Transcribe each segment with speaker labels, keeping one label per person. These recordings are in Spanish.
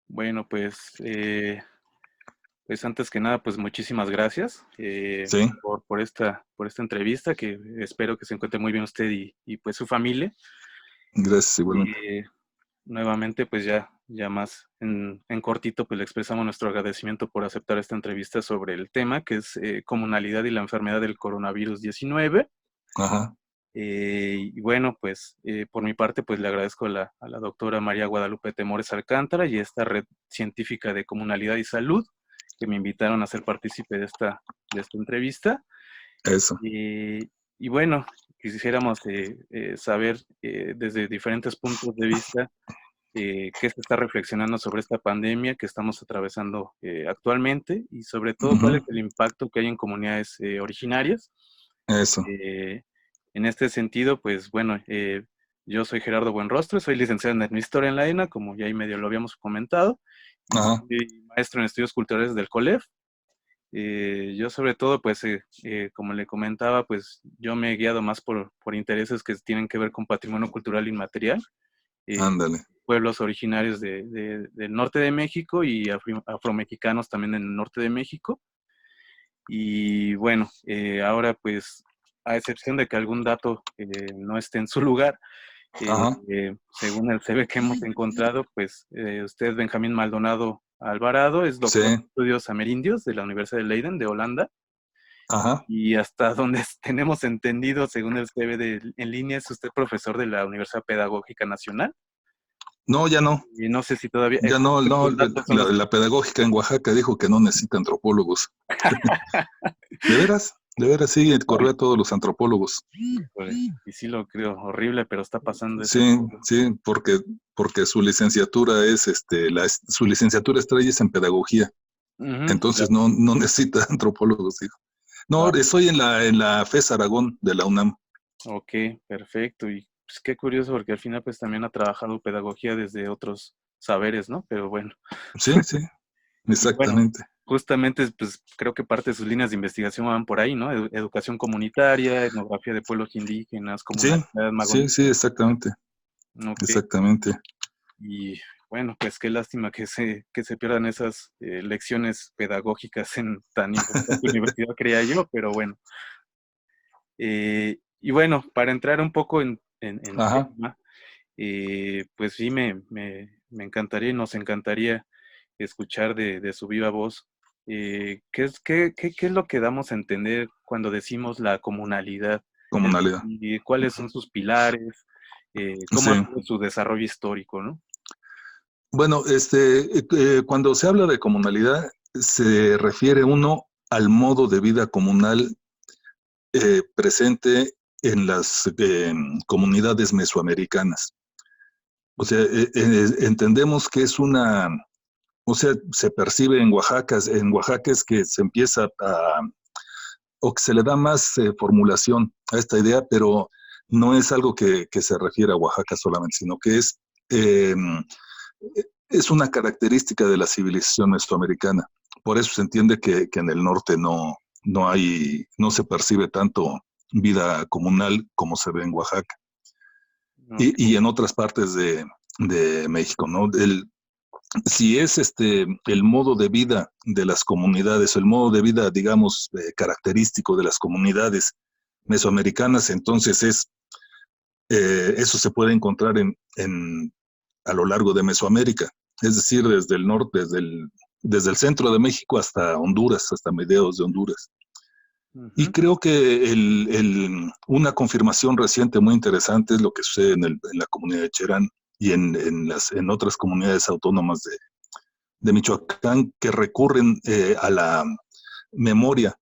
Speaker 1: Bueno, pues antes que nada, pues muchísimas gracias
Speaker 2: Sí,
Speaker 1: por esta entrevista, que espero que se encuentre muy bien usted y pues su familia.
Speaker 2: gracias igualmente.
Speaker 1: Y nuevamente, pues ya más en cortito, pues le expresamos nuestro agradecimiento por aceptar esta entrevista sobre el tema, que es comunalidad y la enfermedad del coronavirus 19.
Speaker 2: Ajá,
Speaker 1: Y bueno, pues por mi parte, pues le agradezco a la doctora María Guadalupe Temores Alcántara y esta red científica de comunalidad y salud que me invitaron a ser partícipe de esta entrevista.
Speaker 2: eso.
Speaker 1: Y bueno, quisiéramos saber desde diferentes puntos de vista qué se está reflexionando sobre esta pandemia que estamos atravesando actualmente y sobre todo cuál es
Speaker 2: Ujú,
Speaker 1: el impacto que hay en comunidades originarias.
Speaker 2: eso.
Speaker 1: Eh, en este sentido, pues bueno, yo soy Gerardo Buenrostro, soy licenciado en Historia en la ENA, como ya ahí medio lo habíamos comentado, y
Speaker 2: Ajá,
Speaker 1: soy maestro en estudios culturales del COLEF. Yo sobre todo, pues, como le comentaba, pues yo me he guiado más por intereses que tienen que ver con patrimonio cultural inmaterial, eh,
Speaker 2: ándale.
Speaker 1: pueblos originarios del norte de México y afromexicanos también en el norte de México. Y bueno, ahora pues, a excepción de que algún dato no esté en su lugar,
Speaker 2: Ajá,
Speaker 1: según el CV que hemos encontrado, pues usted, Benjamín Maldonado Alvarado, es
Speaker 2: sí,
Speaker 1: doctor en estudios amerindios de la Universidad de Leiden, de Holanda,
Speaker 2: ajá.
Speaker 1: y hasta donde tenemos entendido, según el CV en línea, es usted profesor de la Universidad Pedagógica Nacional,
Speaker 2: No, ya no.
Speaker 1: y no sé si todavía,
Speaker 2: Ya no, no,
Speaker 1: los datos son los
Speaker 2: la pedagógica en Oaxaca dijo que no necesita antropólogos. De veras, sí, corrió a todos los antropólogos.
Speaker 1: Híjole, y sí lo creo, horrible, pero está pasando ese
Speaker 2: Sí,
Speaker 1: punto.
Speaker 2: sí, porque su licenciatura es, su licenciatura estrella es en pedagogía.
Speaker 1: Ujú,
Speaker 2: Entonces no necesita antropólogos, dijo. No,
Speaker 1: claro.
Speaker 2: estoy en la FES Aragón de la UNAM.
Speaker 1: Ok, perfecto. Y pues qué curioso, porque al final pues también ha trabajado pedagogía desde otros saberes, ¿no? Pero bueno.
Speaker 2: Sí, sí,
Speaker 1: Y bueno,
Speaker 2: exactamente.
Speaker 1: justamente pues creo que parte de sus líneas de investigación van por ahí, ¿no? Educación comunitaria, etnografía de pueblos indígenas,
Speaker 2: Sí,
Speaker 1: comunalidad
Speaker 2: sí, sí,
Speaker 1: magonita.
Speaker 2: exactamente,
Speaker 1: Ok.
Speaker 2: exactamente.
Speaker 1: Y bueno, pues qué lástima que se pierdan esas lecciones pedagógicas en tan importante universidad, creía yo, pero bueno. Y bueno, para entrar un poco en
Speaker 2: Ajá.
Speaker 1: tema, pues sí, me encantaría y nos encantaría escuchar de su viva voz. ¿Qué es lo que damos a entender cuando decimos la comunalidad? Es
Speaker 2: Comunalidad.
Speaker 1: decir, ¿cuáles son sus pilares? ¿Cómo
Speaker 2: Sí.
Speaker 1: ha sido su desarrollo histórico, no?
Speaker 2: Bueno, cuando se habla de comunalidad, se refiere uno al modo de vida comunal presente en las comunidades mesoamericanas. O sea, entendemos que es o sea, se percibe en Oaxaca es que se empieza o que se le da más formulación a esta idea, pero no es algo que se refiere a Oaxaca solamente, sino que eh, es una característica de la civilización mesoamericana. Por eso se entiende que en el norte no se percibe tanto vida comunal como se ve en Oaxaca
Speaker 1: Ok,
Speaker 2: y en otras partes de México, ¿no? Si es el modo de vida de las comunidades, el modo de vida, digamos, característico de las comunidades mesoamericanas, entonces eso se puede encontrar a lo largo de Mesoamérica, es decir, desde el norte, desde el centro de México hasta Honduras, hasta mediados de Honduras. Y
Speaker 1: ujú,
Speaker 2: creo que una confirmación reciente muy interesante es lo que sucede en la comunidad de Cherán y en otras comunidades autónomas de Michoacán que recurren a la memoria.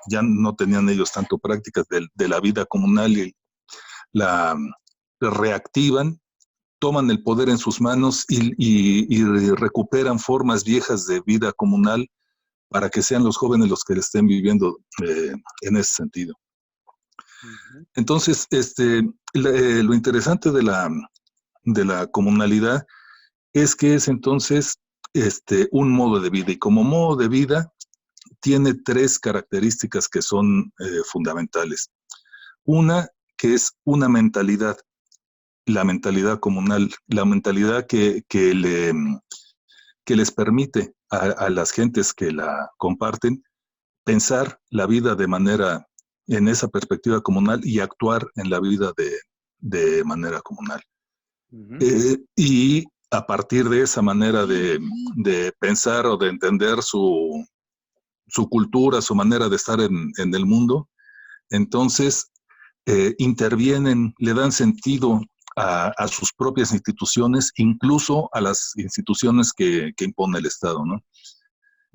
Speaker 2: Ya no tenían ellos tanto prácticas de la vida comunal y la reactivan, toman el poder en sus manos y recuperan formas viejas de vida comunal para que sean los jóvenes los que estén viviendo en ese sentido.
Speaker 1: ujú,
Speaker 2: Entonces, lo interesante de la comunalidad es que es entonces un modo de vida y como modo de vida tiene tres características que son fundamentales. Una, que es una mentalidad, la mentalidad comunal, la mentalidad que que les permite a las gentes que la comparten pensar la vida de manera, en esa perspectiva comunal y actuar en la vida de manera comunal. Y a partir de esa manera de pensar o de entender su cultura, su manera de estar en el mundo, entonces intervienen, le dan sentido a sus propias instituciones, incluso a las instituciones que impone el Estado, ¿no?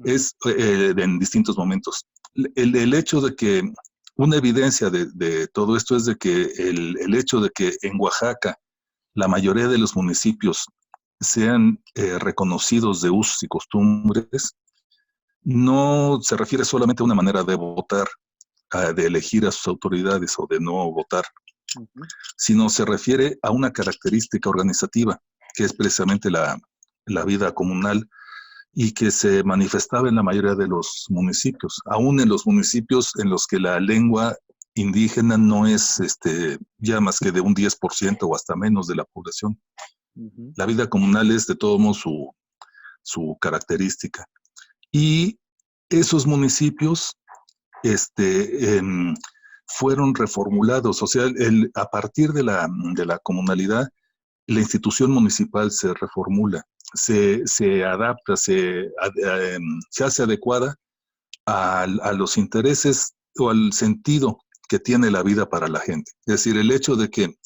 Speaker 2: Es en distintos momentos. El hecho de que, una evidencia de todo esto es de que el hecho de que en Oaxaca la mayoría de los municipios sean reconocidos de usos y costumbres, no se refiere solamente a una manera de votar, de elegir a sus autoridades o de no votar, sino se refiere a una característica organizativa, que es precisamente la vida comunal, y que se manifestaba en la mayoría de los municipios, aún en los municipios en los que la lengua indígena no es ya más que de un 10% o hasta menos de la población. La vida comunal es de todo modo su característica. Y esos municipios fueron reformulados, o sea, a partir de la comunalidad, la institución municipal se reformula, se adapta, se hace adecuada a los intereses o al sentido que tiene la vida para la gente. Es decir, el hecho de que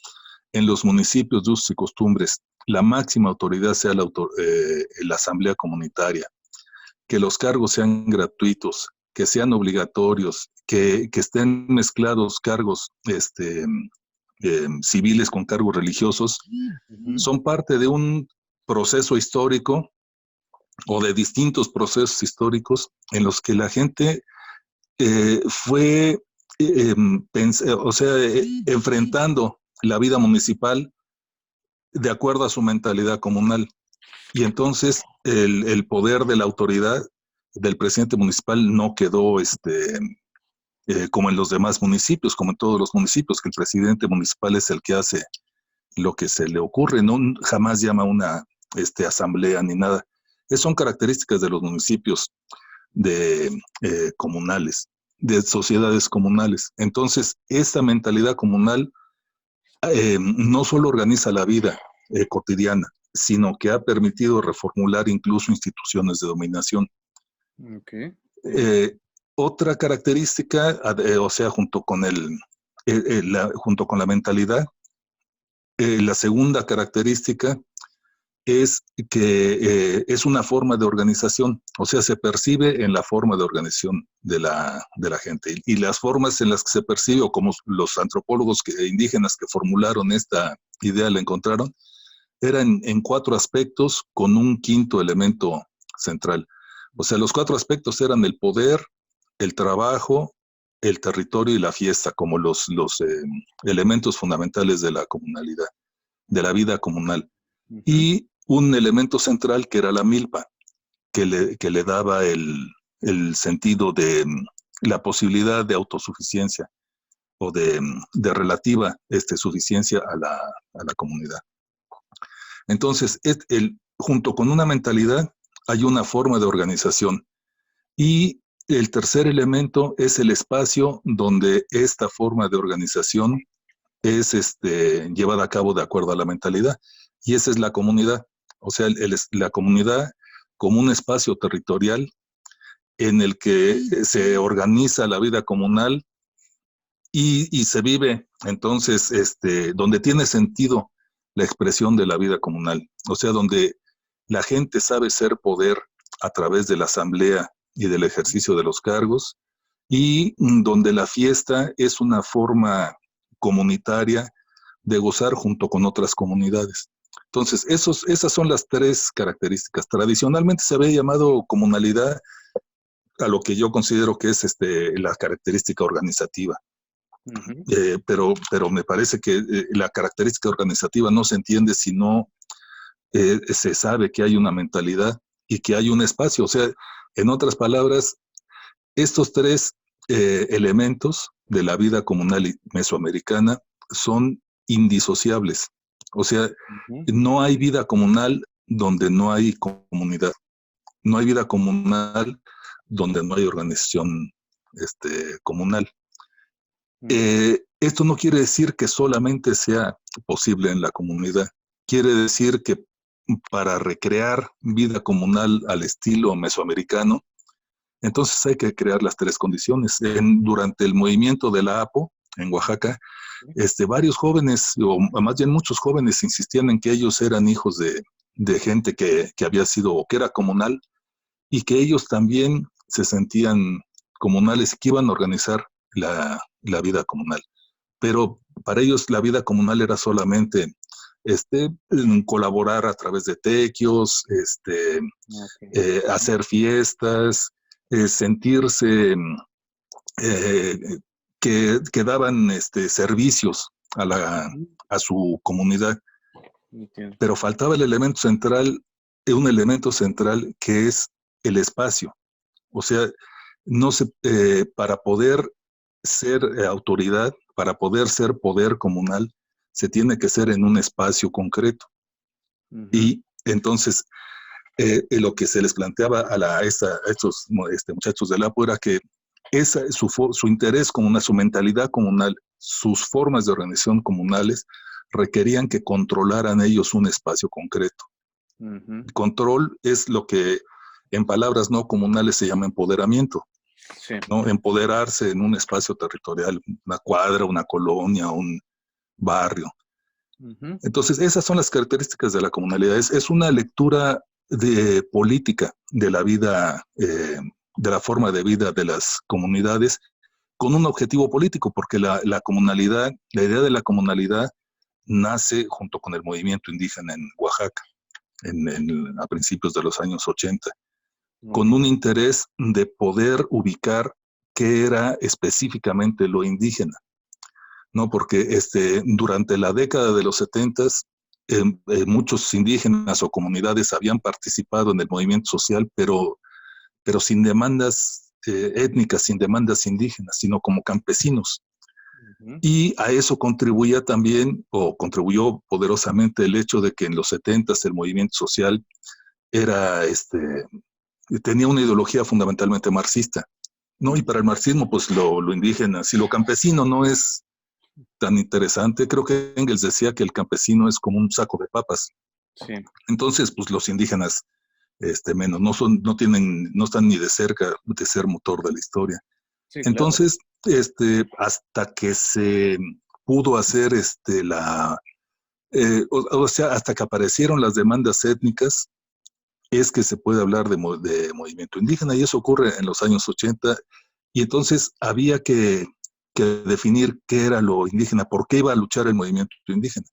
Speaker 2: en los municipios de usos y costumbres la máxima autoridad sea la asamblea comunitaria, que los cargos sean gratuitos, que sean obligatorios, que estén mezclados cargos civiles con cargos religiosos, son parte de un proceso histórico o de distintos procesos históricos en los que la gente fue enfrentando la vida municipal de acuerdo a su mentalidad comunal. Y entonces el poder de la autoridad del presidente municipal no quedó como en los demás municipios, como en todos los municipios, que el presidente municipal es el que hace lo que se le ocurre, no jamás llama una asamblea ni nada. Son características de los municipios comunales, de sociedades comunales. Entonces, esta mentalidad comunal no solo organiza la vida cotidiana, sino que ha permitido reformular incluso instituciones de dominación.
Speaker 1: Okay.
Speaker 2: Otra característica, o sea, junto con la mentalidad, la segunda característica es que es una forma de organización, o sea, se percibe en la forma de organización de la gente. Y las formas en las que se percibe, o como los antropólogos indígenas que formularon esta idea la encontraron, eran en 4 aspectos con un quinto elemento central. O sea, los 4 aspectos eran el poder, el trabajo, el territorio y la fiesta, como los elementos fundamentales de la comunalidad, de la vida comunal. Y un elemento central que era la milpa, que le daba el sentido de la posibilidad de autosuficiencia o de relativa suficiencia a la comunidad. Entonces, junto con una mentalidad hay una forma de organización. Y el tercer elemento es el espacio donde esta forma de organización es llevada a cabo de acuerdo a la mentalidad. Y esa es la comunidad. O sea, la comunidad como un espacio territorial en el que se organiza la vida comunal y se vive, entonces, donde tiene sentido la expresión de la vida comunal. O sea, donde la gente sabe ser poder a través de la asamblea y del ejercicio de los cargos, y donde la fiesta es una forma comunitaria de gozar junto con otras comunidades. Entonces, esas son las 3 características. Tradicionalmente se había llamado comunalidad a lo que yo considero que es la característica organizativa. Pero me parece que la característica organizativa no se entiende si no se sabe que hay una mentalidad y que hay un espacio. O sea, en otras palabras, estos 3 elementos de la vida comunal mesoamericana son indisociables. O sea, no hay vida comunal donde no hay comunidad. no hay vida comunal donde no hay organización comunal. Esto no quiere decir que solamente sea posible en la comunidad. Quiere decir que para recrear vida comunal al estilo mesoamericano, entonces hay que crear las tres condiciones. Durante el movimiento de la APO en Oaxaca, varios jóvenes, o más bien muchos jóvenes, insistían en que ellos eran hijos de gente que había sido, o que era comunal, y que ellos también se sentían comunales y que iban a organizar la vida comunal. Pero para ellos la vida comunal era solamente colaborar a través de tequios, hacer fiestas, sentirse eh, que daban servicios a su comunidad.
Speaker 1: Entiendo.
Speaker 2: Pero faltaba el elemento central, un elemento central que es el espacio. O sea, no se, para poder ser autoridad, para poder ser poder comunal, se tiene que ser en un espacio concreto. Y entonces, lo que se les planteaba a estos muchachos del APO era que su interés comunal, su mentalidad comunal, sus formas de organización comunales requerían que controlaran ellos un espacio concreto. Control es lo que en palabras no comunales se llama empoderamiento.
Speaker 1: Sí.
Speaker 2: ¿No? Empoderarse en un espacio territorial, una cuadra, una colonia, un barrio. Entonces, esas son las características de la comunalidad. Es una lectura de política de la vida, de la forma de vida de las comunidades, con un objetivo político, porque la comunalidad, la idea de la comunalidad nace junto con el movimiento indígena en Oaxaca, a principios de los años 80, con un interés de poder ubicar qué era específicamente lo indígena, ¿no? Porque durante la década de los 70 muchos indígenas o comunidades habían participado en el movimiento social, pero sin demandas étnicas, sin demandas indígenas, sino como campesinos. Y a eso contribuía también, o contribuyó poderosamente el hecho de que en los 70 el movimiento social era, tenía una ideología fundamentalmente marxista, ¿no? Y para el marxismo, pues lo indígena, si lo campesino no es tan interesante, creo que Engels decía que el campesino es como un saco de papas.
Speaker 1: Sí.
Speaker 2: Entonces, pues los indígenas, menos, no están ni de cerca de ser motor de la historia.
Speaker 1: Sí,
Speaker 2: Entonces, hasta que se pudo hacer o sea, hasta que aparecieron las demandas étnicas, es que se puede hablar de movimiento indígena, y eso ocurre en los años 80, y entonces había que definir qué era lo indígena, por qué iba a luchar el movimiento indígena.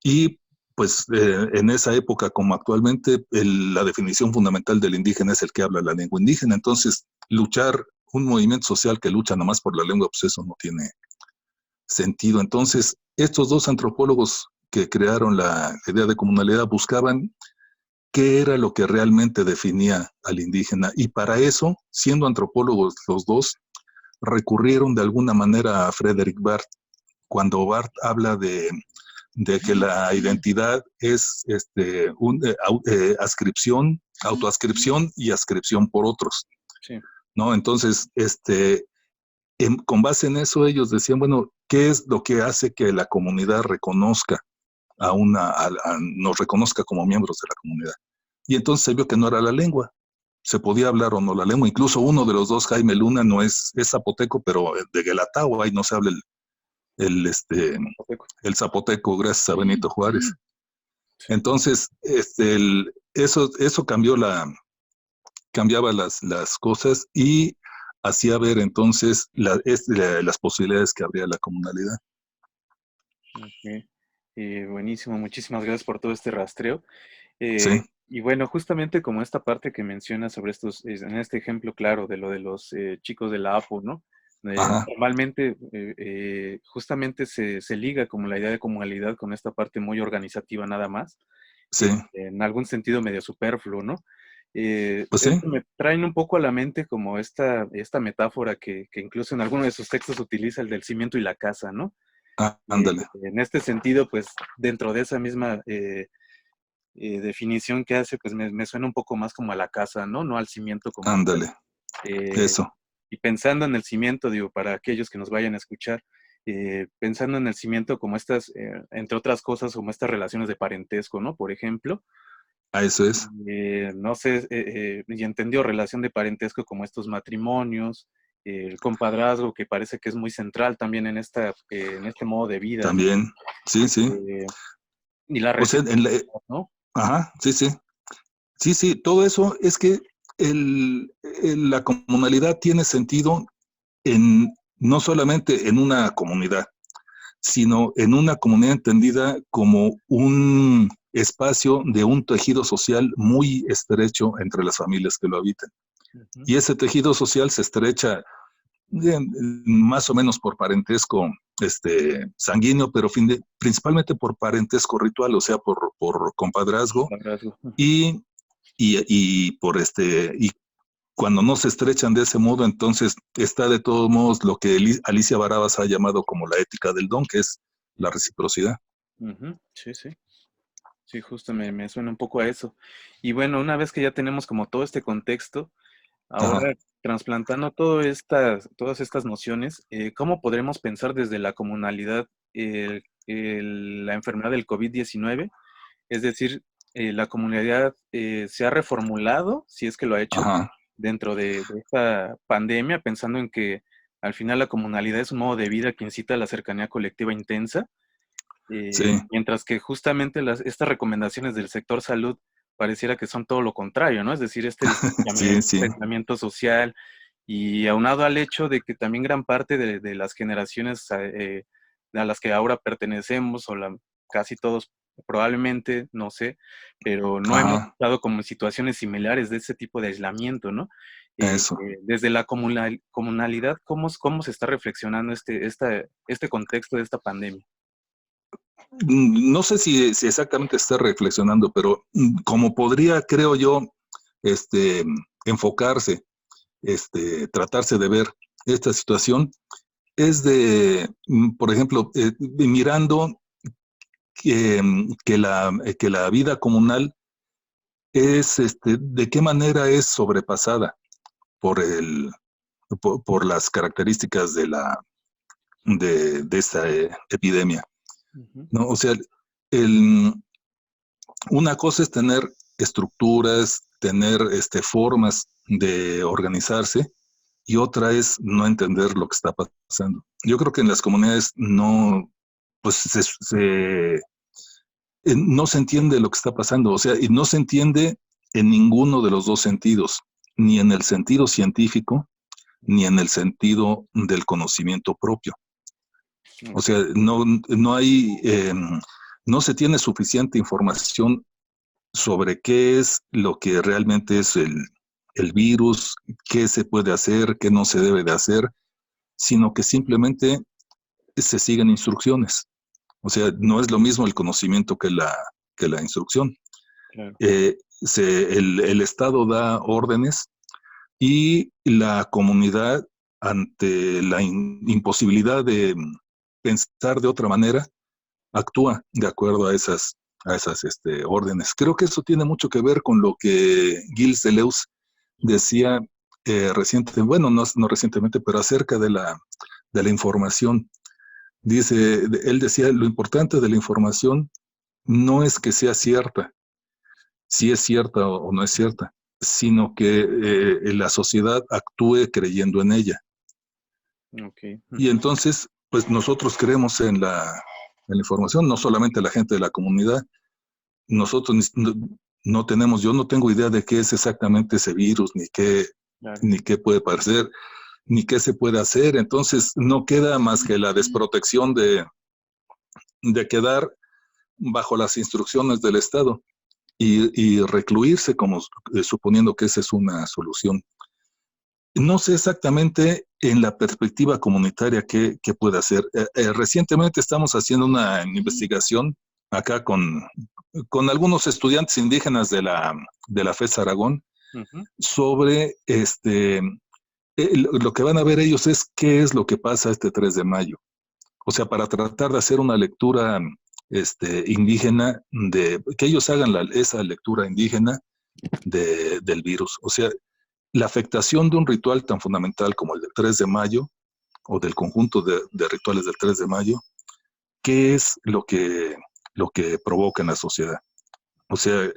Speaker 2: Y pues en esa época, como actualmente, la definición fundamental del indígena es el que habla la lengua indígena. Entonces, un movimiento social que lucha nomás por la lengua, pues eso no tiene sentido. Entonces, estos dos antropólogos que crearon la idea de comunalidad buscaban qué era lo que realmente definía al indígena. Y para eso, siendo antropólogos los dos, recurrieron de alguna manera a Frederick Barth, cuando Barth habla de que la identidad es ascripción, autoascripción y ascripción por otros.
Speaker 1: Sí.
Speaker 2: ¿No? Entonces, con base en eso ellos decían, bueno, ¿qué es lo que hace que la comunidad reconozca nos reconozca como miembros de la comunidad? Y entonces se vio que no era la lengua, se podía hablar o no la lengua. Incluso uno de los dos, Jaime Luna, no es zapoteco, pero de Guelatao, ahí no se habla el zapoteco, gracias a Benito Juárez.
Speaker 1: Sí.
Speaker 2: Entonces, eso cambiaba las cosas y hacía ver entonces las posibilidades que habría la comunalidad.
Speaker 1: Okay. Buenísimo, muchísimas gracias por todo este rastreo.
Speaker 2: Sí.
Speaker 1: Y bueno, justamente como esta parte que mencionas sobre en este ejemplo claro de lo de los chicos de la APO, ¿no? Normalmente justamente se liga como la idea de comunalidad con esta parte muy organizativa nada más,
Speaker 2: Sí.
Speaker 1: en algún sentido medio superfluo, ¿no?
Speaker 2: Pues sí.
Speaker 1: Esto me traen un poco a la mente como esta metáfora que incluso en alguno de sus textos utiliza, el del cimiento y la casa, ¿no?
Speaker 2: Ándale.
Speaker 1: En este sentido, pues dentro de esa misma definición que hace, pues me suena un poco más como a la casa, ¿no? No al cimiento como tal.
Speaker 2: Ándale,
Speaker 1: Eh,
Speaker 2: eso.
Speaker 1: y pensando en el cimiento, digo, para aquellos que nos vayan a escuchar, pensando en el cimiento como estas, entre otras cosas, como estas relaciones de parentesco, ¿no? Por ejemplo,
Speaker 2: A eso es.
Speaker 1: no sé, y entendió relación de parentesco como estos matrimonios, el compadrazgo, que parece que es muy central también en este modo de vida, ¿no?
Speaker 2: También, sí, sí.
Speaker 1: Eh, y la
Speaker 2: O sea,
Speaker 1: reciprocidad, ¿no?
Speaker 2: ajá, sí, sí. Sí, sí, todo eso es que la comunalidad tiene sentido no solamente en una comunidad, sino en una comunidad entendida como un espacio de un tejido social muy estrecho entre las familias que lo habitan.
Speaker 1: Ujú.
Speaker 2: Y ese tejido social se estrecha más o menos por parentesco sanguíneo, pero principalmente por parentesco ritual, o sea, por compadrazgo
Speaker 1: Compadrazgo. Ujú.
Speaker 2: y, y por y cuando no se estrechan de ese modo, entonces está de todos modos lo que Alicia Barabas ha llamado como la ética del don, que es la reciprocidad.
Speaker 1: Ujú. Sí, sí. Sí, justo me suena un poco a eso. Y bueno, una vez que ya tenemos como todo este contexto,
Speaker 2: Ajá,
Speaker 1: ahora trasplantando todas estas nociones, ¿cómo podremos pensar desde la comunalidad la enfermedad del COVID-19? Es decir, la comunidad se ha reformulado, si es que lo ha hecho,
Speaker 2: ajá,
Speaker 1: dentro de esta pandemia, pensando en que al final la comunalidad es un modo de vida que incita a la cercanía colectiva intensa,
Speaker 2: sí,
Speaker 1: mientras que justamente estas recomendaciones del sector salud pareciera que son todo lo contrario, ¿no? Es decir, este
Speaker 2: sí,
Speaker 1: distanciamiento,
Speaker 2: sí,
Speaker 1: aislamiento social y aunado al hecho de que también gran parte de las generaciones a las que ahora pertenecemos o casi todos probablemente, no sé, pero no hemos
Speaker 2: ajá,
Speaker 1: estado como en situaciones similares de ese tipo de aislamiento, ¿no?
Speaker 2: eso.
Speaker 1: Desde la comunalidad, ¿cómo se está reflexionando este contexto de esta pandemia?
Speaker 2: No sé si exactamente está reflexionando, pero como podría, creo yo, este, enfocarse, tratarse de ver esta situación, es por ejemplo, mirando que la vida comunal es, de qué manera es sobrepasada por por las características de esta epidemia,
Speaker 1: Ujú.
Speaker 2: ¿no? O sea, el, una cosa es tener estructuras, tener formas de organizarse y otra es no entender lo que está pasando. Yo creo que en las comunidades no, pues no se entiende lo que está pasando, o sea, y no se entiende en ninguno de los dos sentidos, ni en el sentido científico, ni en el sentido del conocimiento propio. O
Speaker 1: Ok,
Speaker 2: sea, no hay, no se tiene suficiente información sobre qué es lo que realmente es el virus, qué se puede hacer, qué no se debe de hacer, sino que simplemente se siguen instrucciones. O sea, no es lo mismo el conocimiento que la instrucción.
Speaker 1: claro.
Speaker 2: El Estado da órdenes y la comunidad, ante la imposibilidad de pensar de otra manera, actúa de acuerdo a esas órdenes. Creo que eso tiene mucho que ver con lo que Gilles Deleuze decía bueno, no recientemente, pero acerca de la información. Él decía, lo importante de la información no es que sea cierta, si es cierta o no es cierta, sino que la sociedad actúe creyendo en ella.
Speaker 1: Ok.
Speaker 2: Y
Speaker 1: Ujú.
Speaker 2: entonces, pues nosotros creemos en la información, no solamente la gente de la comunidad, nosotros no tenemos, yo no tengo idea de qué es exactamente ese virus,
Speaker 1: Claro.
Speaker 2: ni qué puede parecer, ni qué se puede hacer. Entonces, no queda más que la desprotección de quedar bajo las instrucciones del Estado y recluirse como suponiendo que esa es una solución. No sé exactamente en la perspectiva comunitaria qué puede hacer. Recientemente estamos haciendo una investigación acá con algunos estudiantes indígenas de la FES Aragón
Speaker 1: Ujú.
Speaker 2: sobre lo que van a ver ellos es qué es lo que pasa este 3 de mayo. O sea, para tratar de hacer una lectura indígena, que ellos hagan esa lectura indígena del virus. O sea, la afectación de un ritual tan fundamental como el del 3 de mayo, o del conjunto de rituales del 3 de mayo, ¿qué es lo que provoca en la sociedad? O sea,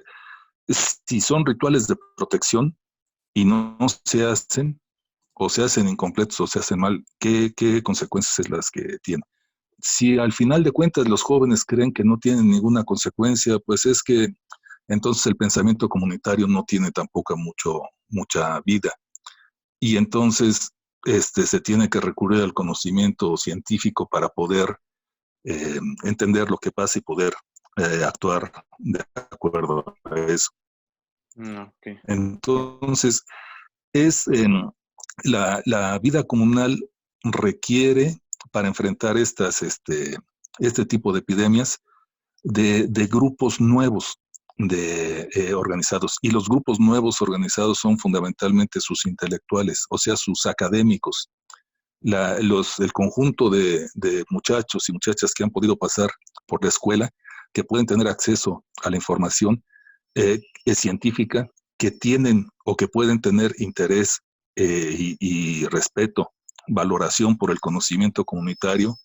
Speaker 2: si son rituales de protección y no se hacen, o se hacen incompletos o se hacen mal, ¿qué consecuencias es las que tienen? Si al final de cuentas los jóvenes creen que no tienen ninguna consecuencia, pues es que entonces el pensamiento comunitario no tiene tampoco mucha vida. Y entonces se tiene que recurrir al conocimiento científico para poder entender lo que pasa y poder actuar de acuerdo a eso.
Speaker 1: Okay.
Speaker 2: Entonces, es la vida comunal requiere para enfrentar este tipo de epidemias de grupos nuevos organizados. Y los grupos nuevos organizados son fundamentalmente sus intelectuales, o sea, sus académicos. El conjunto de muchachos y muchachas que han podido pasar por la escuela, que pueden tener acceso a la información científica, que tienen o que pueden tener interés y respeto, valoración por el conocimiento comunitario,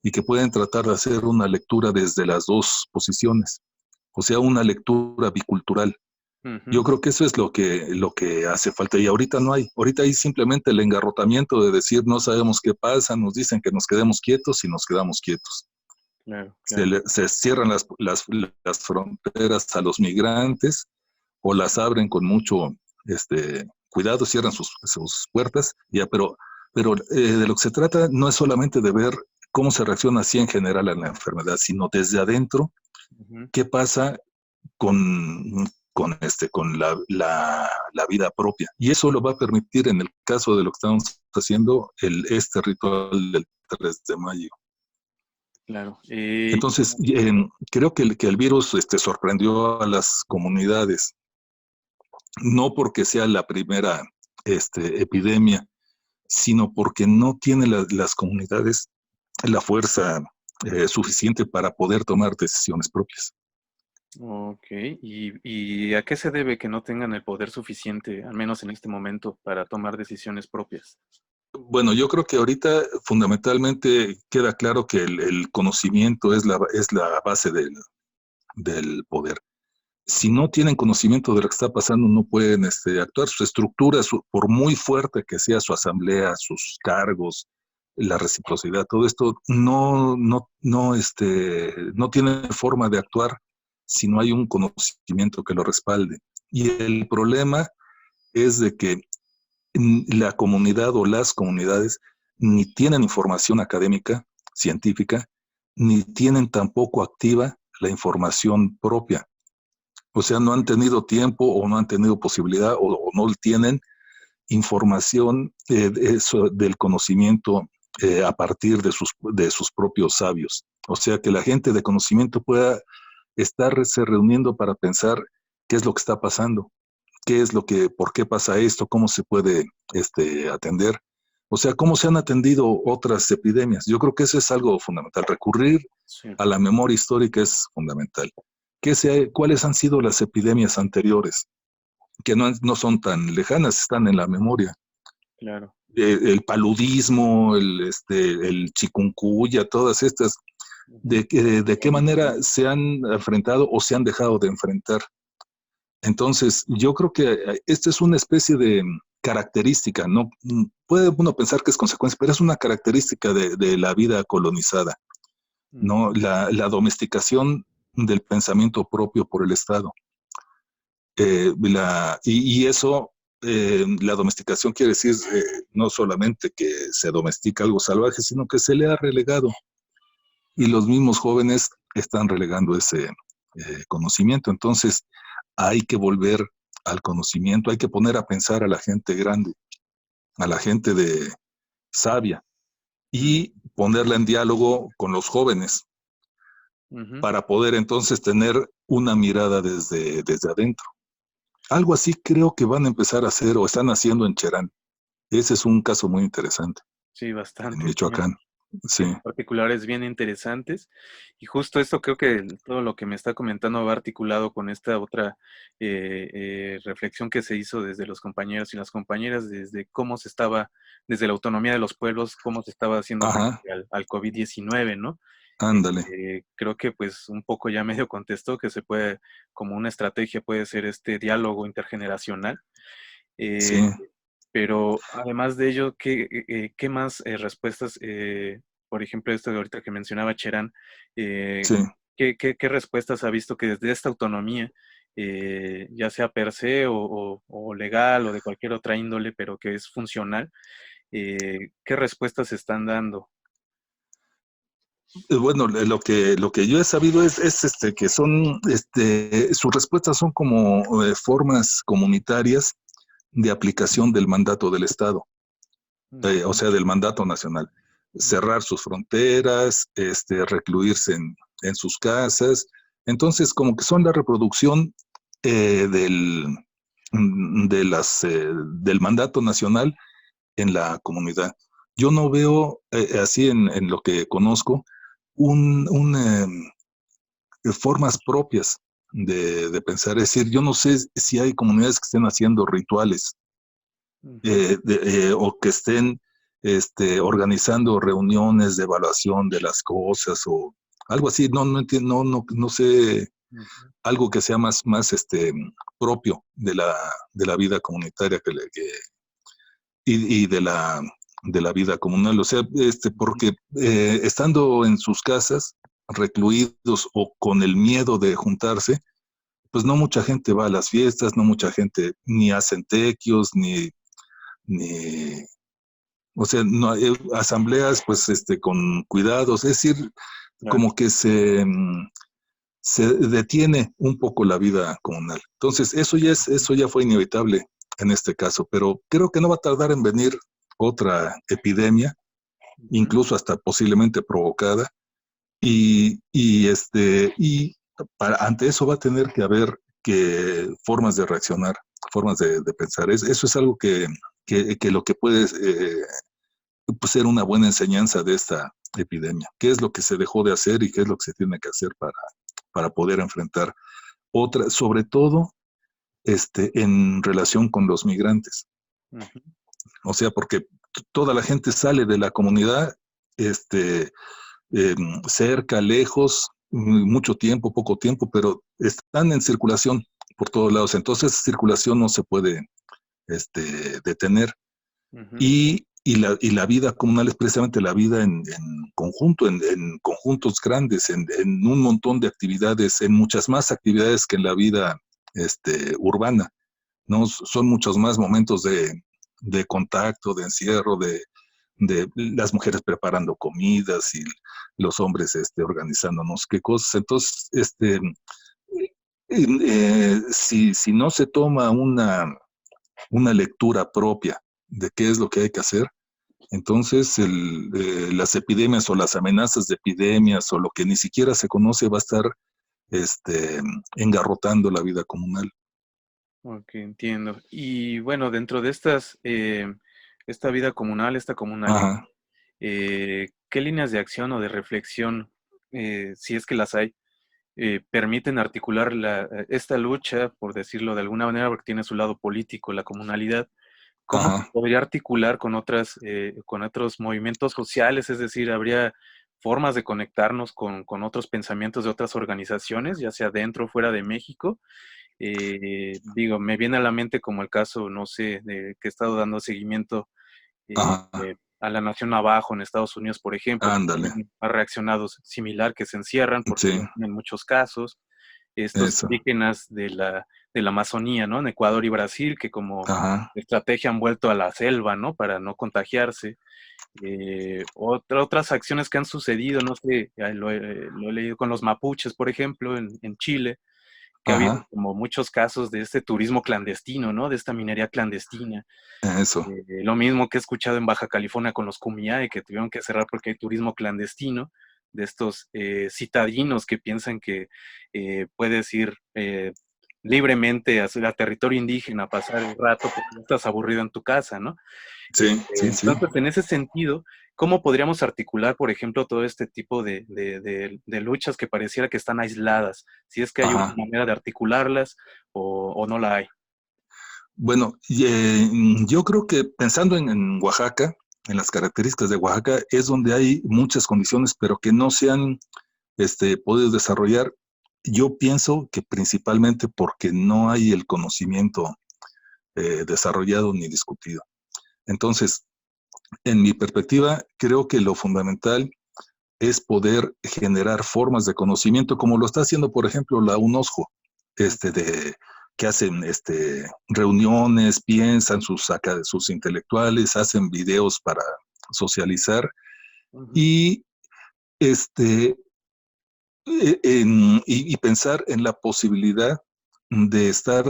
Speaker 2: y que pueden tratar de hacer una lectura desde las dos posiciones, o sea, una lectura bicultural. Yo creo que eso es lo que hace falta, y ahorita no hay. Ahorita hay simplemente el engarrotamiento de decir no sabemos qué pasa, nos dicen que nos quedemos quietos y nos quedamos quietos.
Speaker 1: Claro.
Speaker 2: Se cierran las fronteras a los migrantes, o las abren con mucho cuidado, cierran sus puertas, ya, pero de lo que se trata no es solamente de ver cómo se reacciona así en general a la enfermedad, sino desde adentro, qué pasa con la vida propia. Y eso lo va a permitir, en el caso de lo que estamos haciendo, este ritual del 3 de mayo.
Speaker 1: Claro.
Speaker 2: Entonces, creo que el virus sorprendió a las comunidades, no porque sea la primera epidemia, sino porque no tienen las comunidades la fuerza suficiente para poder tomar decisiones propias.
Speaker 1: Ok. ¿Y a qué se debe que no tengan el poder suficiente, al menos en este momento, para tomar decisiones propias?
Speaker 2: Bueno, yo creo que ahorita fundamentalmente queda claro que el conocimiento es la base del poder. Si no tienen conocimiento de lo que está pasando, no pueden actuar. Sus estructuras, por muy fuerte que sea su asamblea, sus cargos, la reciprocidad, todo esto no tiene forma de actuar si no hay un conocimiento que lo respalde. Y el problema es de que la comunidad o las comunidades ni tienen información académica, científica, ni tienen tampoco activa la información propia. O sea, no han tenido tiempo o no han tenido posibilidad o no tienen información del conocimiento a partir de sus propios sabios. O sea, que la gente de conocimiento pueda estarse reuniendo para pensar qué es lo que está pasando, por qué pasa esto, cómo se puede atender. O sea, cómo se han atendido otras epidemias. Yo creo que eso es algo fundamental. Recurrir
Speaker 1: Sí,
Speaker 2: a la memoria histórica es fundamental. ¿Cuáles han sido las epidemias anteriores? Que no son tan lejanas, están en la memoria.
Speaker 1: claro.
Speaker 2: El paludismo, el chikungunya, todas estas, de qué manera se han enfrentado o se han dejado de enfrentar. Entonces, yo creo que esta es una especie de característica, ¿no? Puede uno pensar que es consecuencia, pero es una característica de la vida colonizada, ¿no? La domesticación del pensamiento propio por el Estado. Y eso, la domesticación quiere decir no solamente que se domestica algo salvaje, sino que se le ha relegado. Y los mismos jóvenes están relegando ese conocimiento. Entonces, hay que volver al conocimiento, hay que poner a pensar a la gente grande, a la gente sabia, y ponerla en diálogo con los jóvenes para poder entonces tener una mirada desde adentro. Algo así creo que van a empezar a hacer o están haciendo en Cherán. Ese es un caso muy interesante
Speaker 1: Sí,
Speaker 2: en
Speaker 1: bastante.
Speaker 2: Michoacán. sí,
Speaker 1: particulares bien interesantes. Y justo esto creo que todo lo que me está comentando va articulado con esta otra reflexión que se hizo desde los compañeros y las compañeras, desde cómo se estaba, desde la autonomía de los pueblos, cómo se estaba haciendo
Speaker 2: ajá,
Speaker 1: frente al COVID-19, ¿no?
Speaker 2: ándale,
Speaker 1: Creo que pues un poco ya medio contestó que se puede, como una estrategia puede ser este diálogo intergeneracional.
Speaker 2: sí,
Speaker 1: Eh, pero además de ello, ¿qué más respuestas, por ejemplo, esto de ahorita que mencionaba Cherán, eh,
Speaker 2: sí.
Speaker 1: qué respuestas ha visto que desde esta autonomía, ya sea per se o legal o de cualquier otra índole, pero que es funcional, qué respuestas se están dando?
Speaker 2: Bueno, lo que yo he sabido es que son, sus respuestas son como formas comunitarias de aplicación del mandato del Estado, o
Speaker 1: Ujú,
Speaker 2: sea, del mandato nacional.
Speaker 1: ujú,
Speaker 2: Cerrar sus fronteras, recluirse en sus casas. Entonces, como que son la reproducción eh, del, del mandato nacional en la comunidad. Yo no veo, así en lo que conozco, formas propias de pensar. Es decir, yo no sé si hay comunidades que estén haciendo rituales
Speaker 1: ujú,
Speaker 2: o que estén organizando reuniones de evaluación de las cosas o algo así. No, no entiendo, no sé
Speaker 1: ujú.
Speaker 2: algo que sea más propio de la vida comunitaria y de la vida comunal. O sea, porque estando en sus casas, recluidos o con el miedo de juntarse, pues no mucha gente va a las fiestas, no mucha gente ni hacen tequios, ni o sea, no hay asambleas, pues, con cuidados, es decir,
Speaker 1: Claro.
Speaker 2: como que se detiene un poco la vida comunal. Entonces, eso ya fue inevitable en este caso, pero creo que no va a tardar en venir otra epidemia,
Speaker 1: Ujú,
Speaker 2: incluso hasta posiblemente provocada, y ante eso va a tener que haber formas de reaccionar, formas de pensar. Eso es algo que lo que puede pues, ser una buena enseñanza de esta epidemia. ¿Qué es lo que se dejó de hacer y qué es lo que se tiene que hacer para poder enfrentar otra, sobre todo en relación con los migrantes?
Speaker 1: ujú,
Speaker 2: O sea, porque toda la gente sale de la comunidad, este, cerca, lejos, mucho tiempo, poco tiempo, pero están en circulación por todos lados. Entonces, esa circulación no se puede detener.
Speaker 1: ujú.
Speaker 2: Y la vida comunal es precisamente la vida en conjunto, en conjuntos grandes, en un montón de actividades, en muchas más actividades que en la vida urbana, ¿no? Son muchos más momentos de contacto, de encierro, de las mujeres preparando comidas y los hombres organizando no sé qué cosas. Entonces, si no se toma una lectura propia de qué es lo que hay que hacer, entonces las epidemias o las amenazas de epidemias o lo que ni siquiera se conoce va a estar este, engarrotando la vida comunal.
Speaker 1: Ok, entiendo. Y bueno, dentro de esta vida comunal, esta comunalidad,
Speaker 2: Ajá,
Speaker 1: ¿qué líneas de acción o de reflexión, si es que las hay, permiten articular esta lucha, por decirlo de alguna manera, porque tiene su lado político, la comunalidad? ¿Cómo se
Speaker 2: ajá,
Speaker 1: podría articular con otros movimientos sociales? Es decir, ¿habría formas de conectarnos con otros pensamientos de otras organizaciones, ya sea dentro o fuera de México? Digo, me viene a la mente como el caso, no sé, de que he estado dando seguimiento
Speaker 2: ajá,
Speaker 1: a la Nación Navajo en Estados Unidos, por ejemplo, que
Speaker 2: ándale,
Speaker 1: también ha reaccionado similar, que se encierran porque
Speaker 2: sí,
Speaker 1: en muchos casos, estos
Speaker 2: eso,
Speaker 1: indígenas de la Amazonía, ¿no? En Ecuador y Brasil, que como
Speaker 2: ajá,
Speaker 1: estrategia han vuelto a la selva, ¿no? Para no contagiarse. Otras acciones que han sucedido, no sé, lo he leído con los mapuches, por ejemplo, en Chile, que ha habido
Speaker 2: ajá,
Speaker 1: como muchos casos de este turismo clandestino, ¿no? De esta minería clandestina.
Speaker 2: eso,
Speaker 1: Lo mismo que he escuchado en Baja California con los Kumeyaay, que tuvieron que cerrar porque hay turismo clandestino, de estos citadinos que piensan que puedes ir libremente a territorio indígena a pasar el rato porque no estás aburrido en tu casa, ¿no?
Speaker 2: sí, sí, sí,
Speaker 1: Entonces, en ese sentido, ¿cómo podríamos articular, por ejemplo, todo este tipo de luchas que pareciera que están aisladas? Si es que hay una
Speaker 2: Ajá.
Speaker 1: manera de articularlas o no la hay.
Speaker 2: Bueno, yo creo que pensando en Oaxaca, en las características de Oaxaca, es donde hay muchas condiciones, pero que no se han podido desarrollar. Yo pienso que principalmente porque no hay el conocimiento desarrollado ni discutido. Entonces, en mi perspectiva, creo que lo fundamental es poder generar formas de conocimiento, como lo está haciendo, por ejemplo, la UNOSJO, que hacen reuniones, piensan sus intelectuales, hacen videos para socializar
Speaker 1: Ujú.
Speaker 2: y, este, y pensar en la posibilidad de estar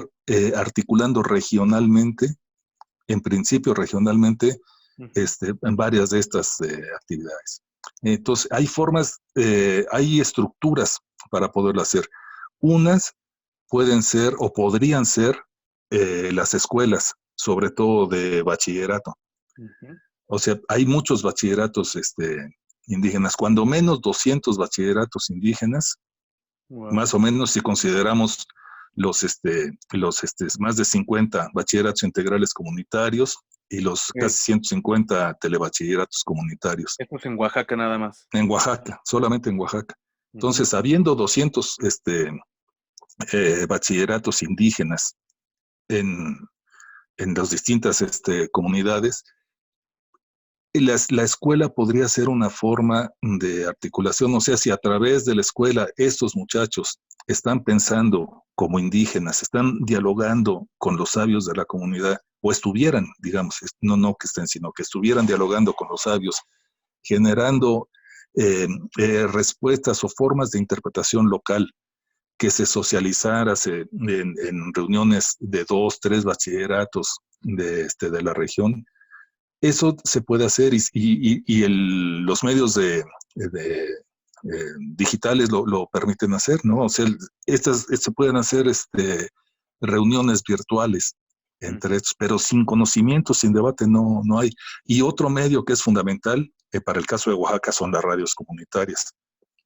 Speaker 2: articulando regionalmente, en principio regionalmente,
Speaker 1: Ujú.
Speaker 2: en varias de estas actividades. Entonces, hay formas, hay estructuras para poderlo hacer. Unas pueden ser o podrían ser las escuelas, sobre todo de bachillerato.
Speaker 1: Ujú.
Speaker 2: O sea, hay muchos bachilleratos indígenas, cuando menos 200 bachilleratos indígenas,
Speaker 1: Wow.
Speaker 2: más o menos si consideramos más de 50 bachilleratos integrales comunitarios y los casi 150 telebachilleratos comunitarios
Speaker 1: Esto es en Oaxaca nada más.
Speaker 2: en Oaxaca, solamente en Oaxaca.
Speaker 1: Ujú.
Speaker 2: Entonces, habiendo 200 bachilleratos indígenas en, en las distintas comunidades, la escuela podría ser una forma de articulación, o sea, si a través de la escuela estos muchachos están pensando como indígenas, están dialogando con los sabios de la comunidad, o estuvieran, digamos, no que estén, sino que estuvieran dialogando con los sabios, generando respuestas o formas de interpretación local que se socializara en reuniones de 2, 3 bachilleratos de la región. Eso se puede hacer los medios digitales lo permiten hacer, ¿no? O sea, se pueden hacer reuniones virtuales entre
Speaker 1: Ujú.
Speaker 2: estos, pero sin conocimiento, sin debate, no hay. Y otro medio que es fundamental para el caso de Oaxaca son las radios comunitarias.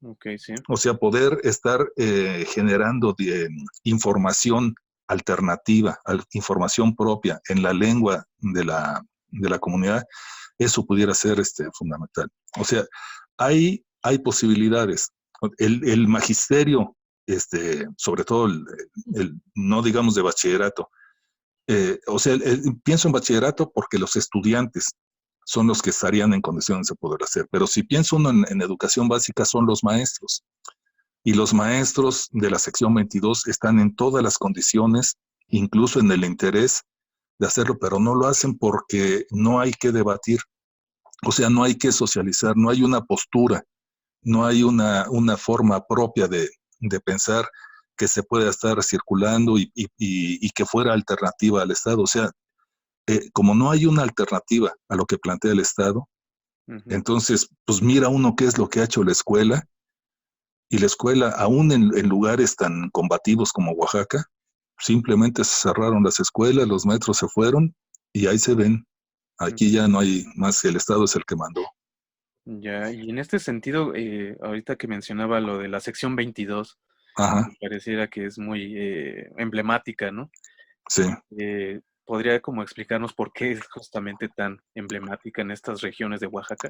Speaker 1: Ok, sí.
Speaker 2: O sea, poder estar generando información alternativa, información propia en la lengua de la comunidad, eso pudiera ser fundamental. O sea, hay posibilidades. El magisterio, sobre todo no digamos de bachillerato, o sea, pienso en bachillerato porque los estudiantes son los que estarían en condiciones de poder hacer, pero si pienso uno en educación básica son los maestros. Y los maestros de la sección 22 están en todas las condiciones, incluso en el interés de hacerlo, pero no lo hacen porque no hay que debatir, o sea, no hay que socializar, no hay una postura, no hay una forma propia de pensar que se pueda estar circulando y que fuera alternativa al Estado. O sea, como no hay una alternativa a lo que plantea el Estado,
Speaker 1: Ujú.
Speaker 2: entonces, pues mira uno qué es lo que ha hecho la escuela, y la escuela, aún en lugares tan combativos como Oaxaca, simplemente se cerraron las escuelas, los maestros se fueron y ahí se ven. Aquí ya no hay más, el Estado es el que mandó.
Speaker 1: Ya, y en este sentido, ahorita que mencionaba lo de la sección 22,
Speaker 2: Ajá,
Speaker 1: me pareciera que es muy emblemática, ¿no?
Speaker 2: sí.
Speaker 1: ¿Podría como explicarnos por qué es justamente tan emblemática en estas regiones de Oaxaca?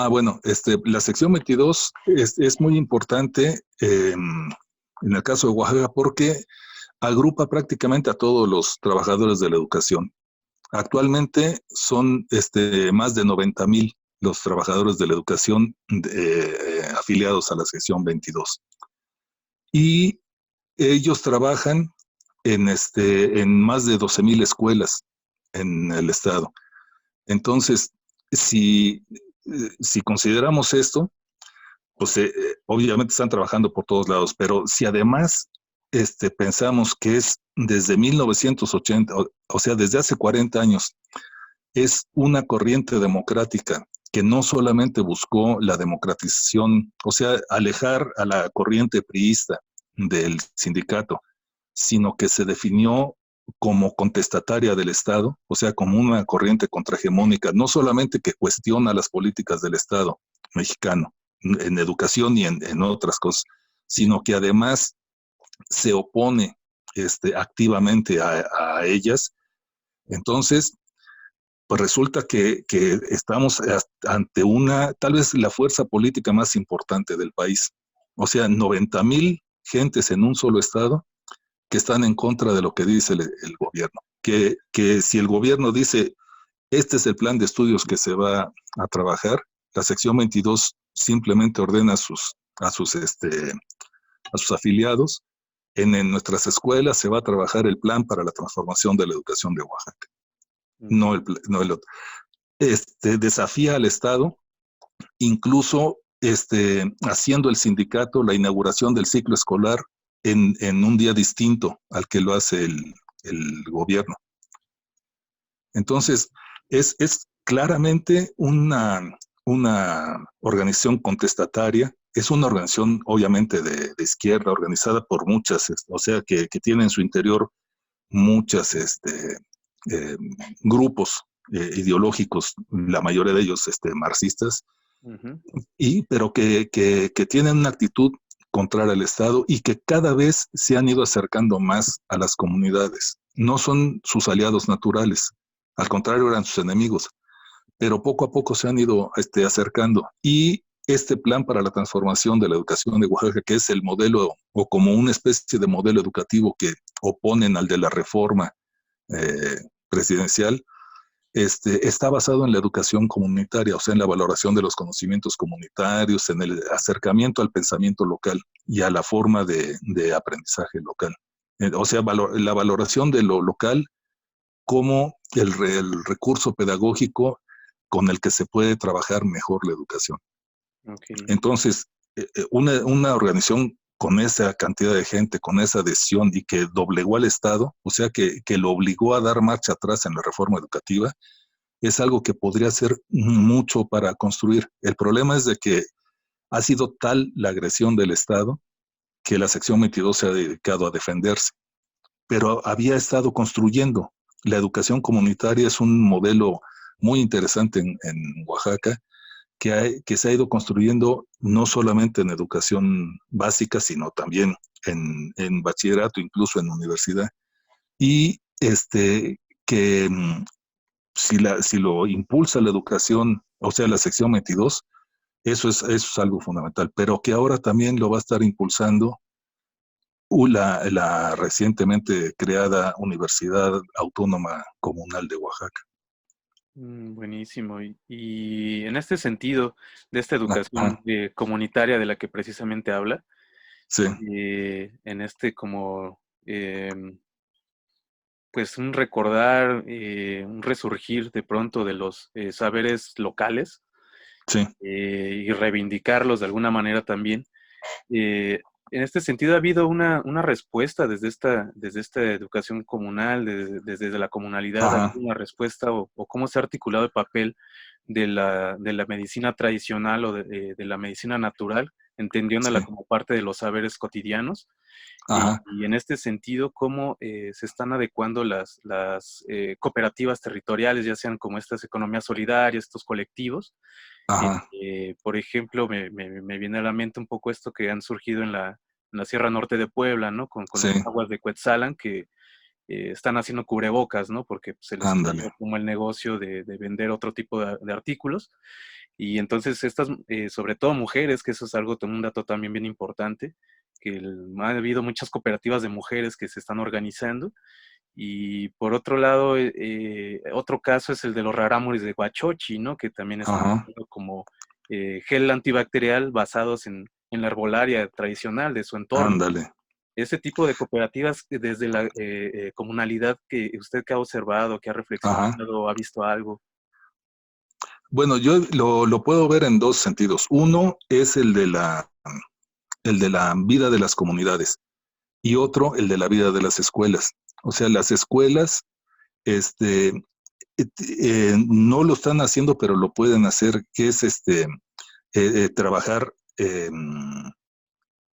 Speaker 2: Bueno, la sección 22 es muy importante en el caso de Oaxaca porque agrupa prácticamente a todos los trabajadores de la educación. Actualmente son más de 90,000 los trabajadores de la educación afiliados a la sección 22. Y ellos trabajan en más de 12,000 escuelas en el estado. Entonces, si consideramos esto, pues obviamente están trabajando por todos lados, pero si además pensamos que es desde 1980, o sea, desde hace 40 años, es una corriente democrática que no solamente buscó la democratización, o sea, alejar a la corriente priista del sindicato, sino que se definió como contestataria del Estado, o sea, como una corriente contrahegemónica, no solamente que cuestiona las políticas del Estado mexicano en educación y en otras cosas, sino que además se opone activamente a ellas. Entonces, pues resulta que estamos ante tal vez la fuerza política más importante del país. O sea, 90,000 gentes en un solo estado que están en contra de lo que dice el gobierno. Que si el gobierno dice, este es el plan de estudios que se va a trabajar, la sección 22 simplemente ordena a sus afiliados, en nuestras escuelas se va a trabajar el plan para la transformación de la educación de Oaxaca, no el otro. Desafía al Estado, incluso haciendo el sindicato la inauguración del ciclo escolar en un día distinto al que lo hace el gobierno. Entonces, es claramente una organización contestataria, es una organización obviamente de izquierda, organizada por muchas, o sea, que tiene en su interior muchas eh, grupos ideológicos, la mayoría de ellos marxistas, pero que tienen una actitud contraria al Estado y que cada vez se han ido acercando más a las comunidades. No son sus aliados naturales, al contrario eran sus enemigos, pero poco a poco se han ido acercando. Y este plan para la transformación de la educación de Oaxaca, que es el modelo o como una especie de modelo educativo que oponen al de la reforma presidencial, está basado en la educación comunitaria, o sea, en la valoración de los conocimientos comunitarios, en el acercamiento al pensamiento local y a la forma de aprendizaje local. O sea, la valoración de lo local como el recurso pedagógico con el que se puede trabajar mejor la educación.
Speaker 1: Okay.
Speaker 2: Entonces, una organización con esa cantidad de gente, con esa adhesión y que doblegó al Estado, o sea, que lo obligó a dar marcha atrás en la reforma educativa, es algo que podría hacer mucho para construir. El problema es de que ha sido tal la agresión del Estado que la sección 22 se ha dedicado a defenderse, pero había estado construyendo. La educación comunitaria es un modelo muy interesante en Oaxaca, que se ha ido construyendo no solamente en educación básica, sino también en bachillerato, incluso en universidad. Y que si lo impulsa la educación, o sea, la sección 22, eso es algo fundamental, pero que ahora también lo va a estar impulsando la recientemente creada Universidad Autónoma Comunal de Oaxaca.
Speaker 1: Buenísimo. Y en este sentido, de esta educación
Speaker 2: Ajá,
Speaker 1: comunitaria de la que precisamente habla,
Speaker 2: sí,
Speaker 1: en este como, pues un recordar, un resurgir de pronto de los saberes locales
Speaker 2: sí,
Speaker 1: y reivindicarlos de alguna manera también. Eh, en este sentido, ha habido una respuesta desde esta educación comunal, desde la comunalidad, ¿ha
Speaker 2: ajá,
Speaker 1: habido una respuesta o cómo se ha articulado el papel de la medicina tradicional o de la medicina natural, entendiéndola
Speaker 2: sí,
Speaker 1: como parte de los saberes cotidianos?
Speaker 2: ajá,
Speaker 1: Y en este sentido, ¿cómo se están adecuando cooperativas territoriales, ya sean como estas economías solidarias, estos colectivos?
Speaker 2: ajá,
Speaker 1: Por ejemplo, me viene a la mente un poco esto que han surgido en la Sierra Norte de Puebla, ¿no? Con
Speaker 2: sí,
Speaker 1: las aguas de Cuetzalan, que están haciendo cubrebocas, ¿no? Porque pues, se les
Speaker 2: ándale,
Speaker 1: ocurrió como el negocio de vender otro tipo de artículos. Y entonces estas, sobre todo mujeres, que eso es algo, un dato también bien importante, que ha habido muchas cooperativas de mujeres que se están organizando. Y por otro lado, otro caso es el de los rarámuris de Huachochi, ¿no? Que también están
Speaker 2: ajá,
Speaker 1: haciendo como gel antibacterial basados en la herbolaria tradicional de su entorno.
Speaker 2: ándale.
Speaker 1: Ese tipo de cooperativas desde la comunalidad que usted que ha observado, que ha
Speaker 2: Ajá.
Speaker 1: reflexionado, ha visto algo.
Speaker 2: Bueno, yo lo puedo ver en dos sentidos. Uno es el de la vida de las comunidades y otro el de la vida de las escuelas. O sea, las escuelas no lo están haciendo, pero lo pueden hacer, que es trabajar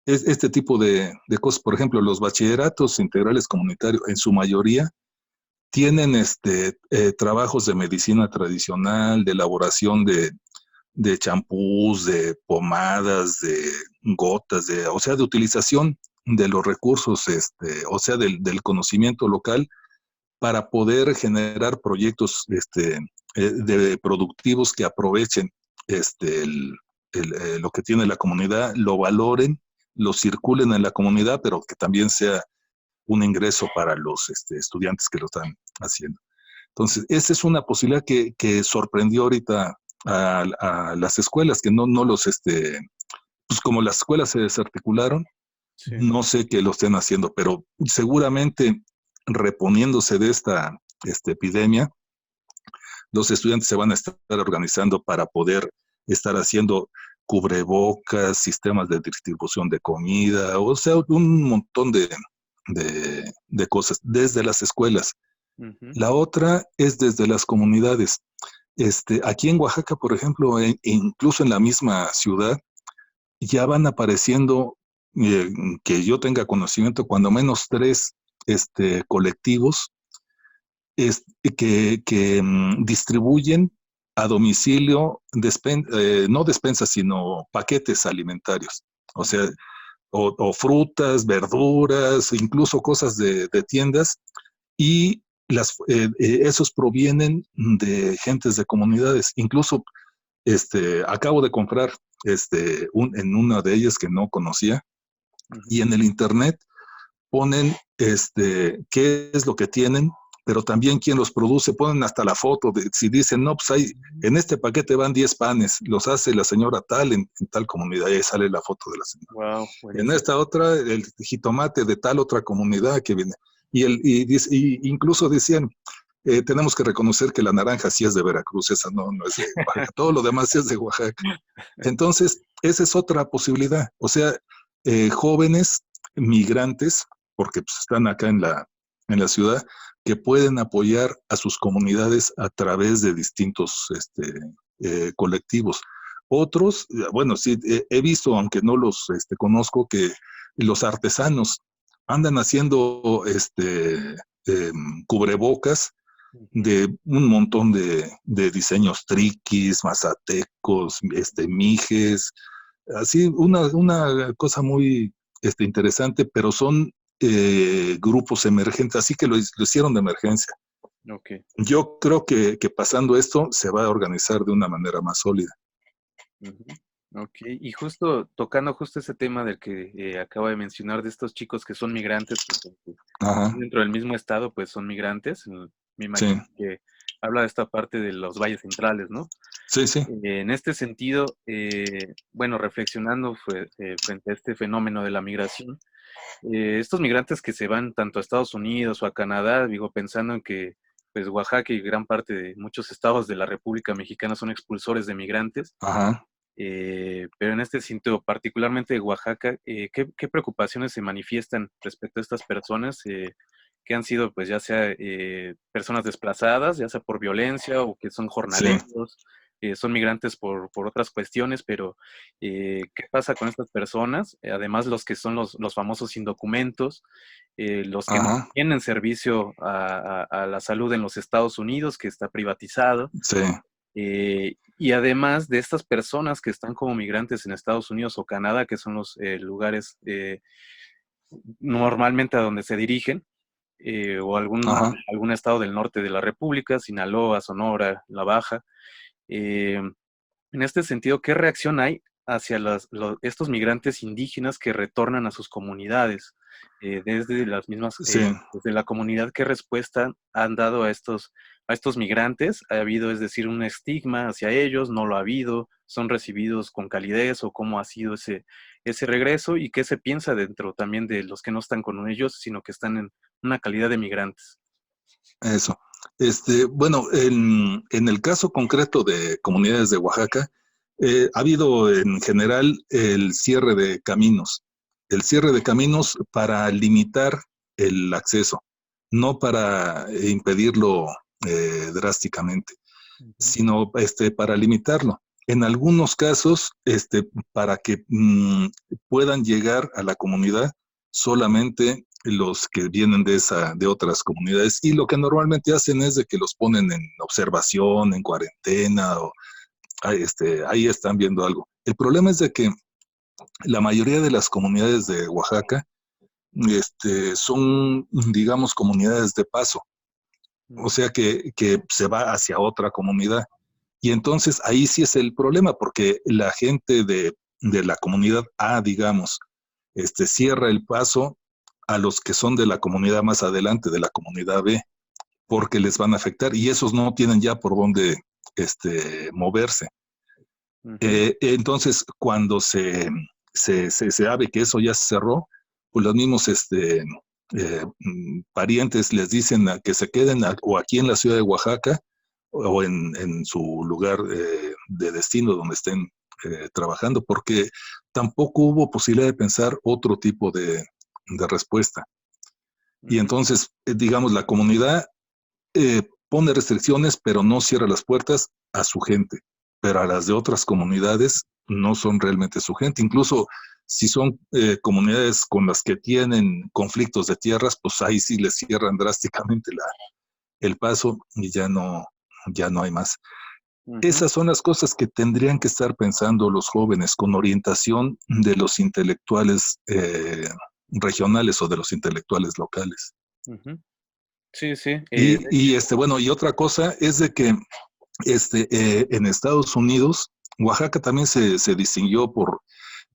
Speaker 2: este tipo de cosas. Por ejemplo, los bachilleratos integrales comunitarios, en su mayoría, tienen trabajos de medicina tradicional, de elaboración de champús, de pomadas, de gotas, o sea, de utilización de los recursos, o sea, del conocimiento local para poder generar proyectos de productivos que aprovechen lo que tiene la comunidad, lo valoren, lo circulen en la comunidad, pero que también sea un ingreso para los estudiantes que lo están haciendo. Entonces, esa es una posibilidad que sorprendió ahorita a las escuelas, que no los, pues como las escuelas se desarticularon,
Speaker 1: Sí.
Speaker 2: no sé qué lo estén haciendo, pero seguramente reponiéndose de esta epidemia, los estudiantes se van a estar organizando para poder estar haciendo cubrebocas, sistemas de distribución de comida, o sea, un montón de cosas desde las escuelas.
Speaker 1: Ujú.
Speaker 2: La otra es desde las comunidades. Aquí en Oaxaca, por ejemplo, incluso en la misma ciudad, ya van apareciendo, eh, que yo tenga conocimiento, cuando menos 3 colectivos distribuyen a domicilio, no despensas, sino paquetes alimentarios. O sea, o frutas, verduras, incluso cosas de tiendas, y esos provienen de gentes de comunidades. Incluso acabo de comprar en una de ellas que no conocía,
Speaker 1: Ujú.
Speaker 2: y en el internet ponen qué es lo que tienen, pero también quién los produce, ponen hasta la foto, si dicen, no, pues en este paquete van 10 panes, los hace la señora tal en tal comunidad, y ahí sale la foto de la señora.
Speaker 1: Wow,
Speaker 2: En
Speaker 1: buenísimo.
Speaker 2: esta otra, el jitomate de tal otra comunidad que viene. Y incluso decían, tenemos que reconocer que la naranja sí es de Veracruz, esa no es de Oaxaca, todo lo demás es de Oaxaca. Entonces, esa es otra posibilidad. O sea, jóvenes migrantes, porque pues, están acá en la ciudad, que pueden apoyar a sus comunidades a través de distintos colectivos. Otros, bueno, sí, he visto, aunque no los conozco, que los artesanos andan haciendo cubrebocas
Speaker 1: Ujú.
Speaker 2: de un montón de diseños triquis, mazatecos, mijes, así una cosa muy interesante, pero son grupos emergentes, así que lo hicieron de emergencia.
Speaker 1: Ok.
Speaker 2: Yo creo que pasando esto se va a organizar de una manera más sólida.
Speaker 1: Ujú. Ok, y justo tocando justo ese tema del que acabo de mencionar de estos chicos que son migrantes, porque
Speaker 2: Ajá,
Speaker 1: dentro del mismo estado pues son migrantes, me
Speaker 2: sí,
Speaker 1: imagino que habla de esta parte de los valles centrales, ¿no?
Speaker 2: sí, sí,
Speaker 1: En este sentido, bueno, reflexionando frente a este fenómeno de la migración, estos migrantes que se van tanto a Estados Unidos o a Canadá, digo, pensando en que pues Oaxaca y gran parte de muchos estados de la República Mexicana son expulsores de migrantes,
Speaker 2: ajá.
Speaker 1: pero en este sentido, particularmente de Oaxaca, ¿qué preocupaciones se manifiestan respecto a estas personas que han sido, pues, ya sea personas desplazadas, ya sea por violencia o que son
Speaker 2: Sí,
Speaker 1: jornaleros, son migrantes por otras cuestiones, pero ¿qué pasa con estas personas? Además, los que son los famosos sin documentos, los que no
Speaker 2: ajá,
Speaker 1: tienen servicio a la salud en los Estados Unidos, que está privatizado.
Speaker 2: sí,
Speaker 1: Y además de estas personas que están como migrantes en Estados Unidos o Canadá, que son los lugares normalmente a donde se dirigen, o
Speaker 2: ajá.
Speaker 1: algún estado del norte de la República, Sinaloa, Sonora, La Baja. eh, en este sentido, ¿qué reacción hay hacia estos migrantes indígenas que retornan a sus comunidades? Desde las mismas,
Speaker 2: Sí,
Speaker 1: desde la comunidad, ¿qué respuesta han dado a estos migrantes? ¿Ha habido, es decir, un estigma hacia ellos? ¿No lo ha habido? ¿Son recibidos con calidez o cómo ha sido ese regreso? ¿Y qué se piensa dentro también de los que no están con ellos, sino que están en una calidad de migrantes?
Speaker 2: eso. Bueno, en el caso concreto de comunidades de Oaxaca, ha habido en general el cierre de caminos. El cierre de caminos para limitar el acceso, no para impedirlo drásticamente,
Speaker 1: Ujú.
Speaker 2: sino para limitarlo. en algunos casos, para que puedan llegar a la comunidad solamente los que vienen de otras comunidades. Y lo que normalmente hacen es de que los ponen en observación, en cuarentena, o ahí están viendo algo. El problema es de que la mayoría de las comunidades de Oaxaca, son, digamos, comunidades de paso, o sea que se va hacia otra comunidad. Y entonces ahí sí es el problema, porque la gente de la comunidad A, digamos, cierra el paso a los que son de la comunidad más adelante, de la comunidad B, porque les van a afectar y esos no tienen ya por dónde moverse. Entonces, cuando se sabe que eso ya se cerró, pues los mismos parientes les dicen que se queden o aquí en la ciudad de Oaxaca o en su lugar de destino donde estén trabajando, porque tampoco hubo posibilidad de pensar otro tipo de respuesta. Y entonces, digamos, la comunidad pone restricciones, pero no cierra las puertas a su gente, pero a las de otras comunidades no son realmente su gente. Incluso si son comunidades con las que tienen conflictos de tierras, pues ahí sí les cierran drásticamente el paso y ya no hay más. Esas son las cosas que tendrían que estar pensando los jóvenes con orientación de los intelectuales regionales o de los intelectuales locales.
Speaker 1: Sí, sí.
Speaker 2: Bueno, y otra cosa es de que en Estados Unidos, Oaxaca también se distinguió por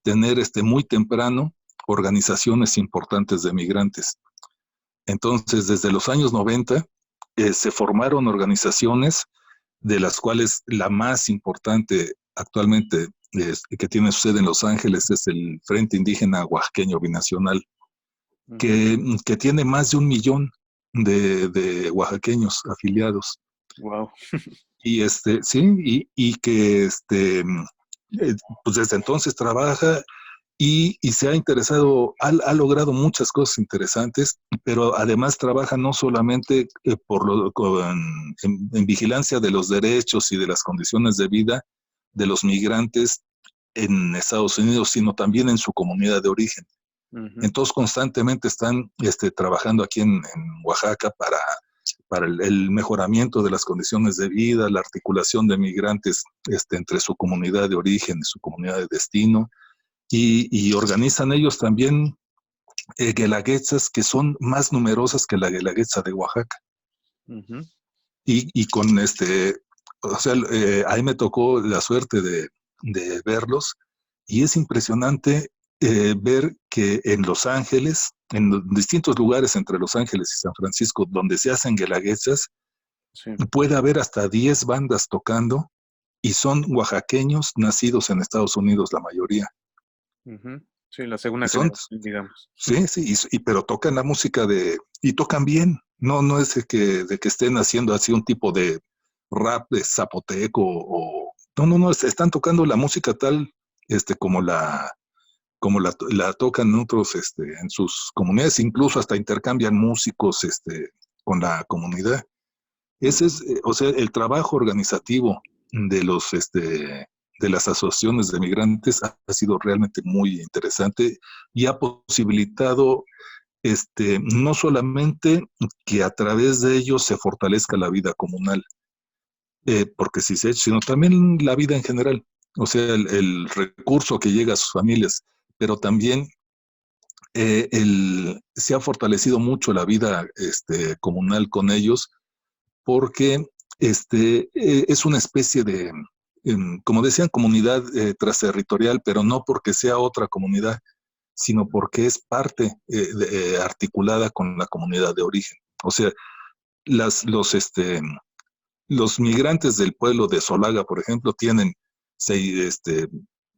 Speaker 2: tener muy temprano organizaciones importantes de migrantes. Entonces, desde los años 90, se formaron organizaciones de las cuales la más importante actualmente que tiene su sede en Los Ángeles es el Frente Indígena Oaxaqueño Binacional, que tiene más de 1 millón de oaxaqueños afiliados.
Speaker 1: Wow.
Speaker 2: Y y que pues desde entonces trabaja y se ha interesado, ha logrado muchas cosas interesantes, pero además trabaja no solamente en vigilancia de los derechos y de las condiciones de vida de los migrantes en Estados Unidos, sino también en su comunidad de origen. Entonces constantemente están trabajando aquí en Oaxaca para el mejoramiento de las condiciones de vida, la articulación de migrantes entre su comunidad de origen y su comunidad de destino, y organizan ellos también guelaguetzas que son más numerosas que la guelaguetza de Oaxaca. Y con o sea, ahí me tocó la suerte de verlos, y es impresionante ver que en Los Ángeles, en distintos lugares entre Los Ángeles y San Francisco, donde se hacen guelaguetzas,
Speaker 1: sí,
Speaker 2: puede haber hasta 10 bandas tocando, y son oaxaqueños nacidos en Estados Unidos la mayoría.
Speaker 1: Sí, la segunda
Speaker 2: Y son,
Speaker 1: generación, digamos.
Speaker 2: sí, pero tocan la música y tocan bien. No es de que estén haciendo así un tipo de rap de zapoteco no, están tocando la música tal, como la tocan otros, en sus comunidades, incluso hasta intercambian músicos, con la comunidad. Ese es, o sea, el trabajo organizativo de de las asociaciones de migrantes ha sido realmente muy interesante y ha posibilitado no solamente que a través de ellos se fortalezca la vida comunal, porque sí se ha hecho, sino también la vida en general, o sea, el recurso que llega a sus familias, pero también se ha fortalecido mucho la vida comunal con ellos, porque es una especie de, como decían, comunidad transterritorial, pero no porque sea otra comunidad, sino porque es parte articulada con la comunidad de origen. O sea, las, los, este, los migrantes del pueblo de Solaga, por ejemplo, tienen,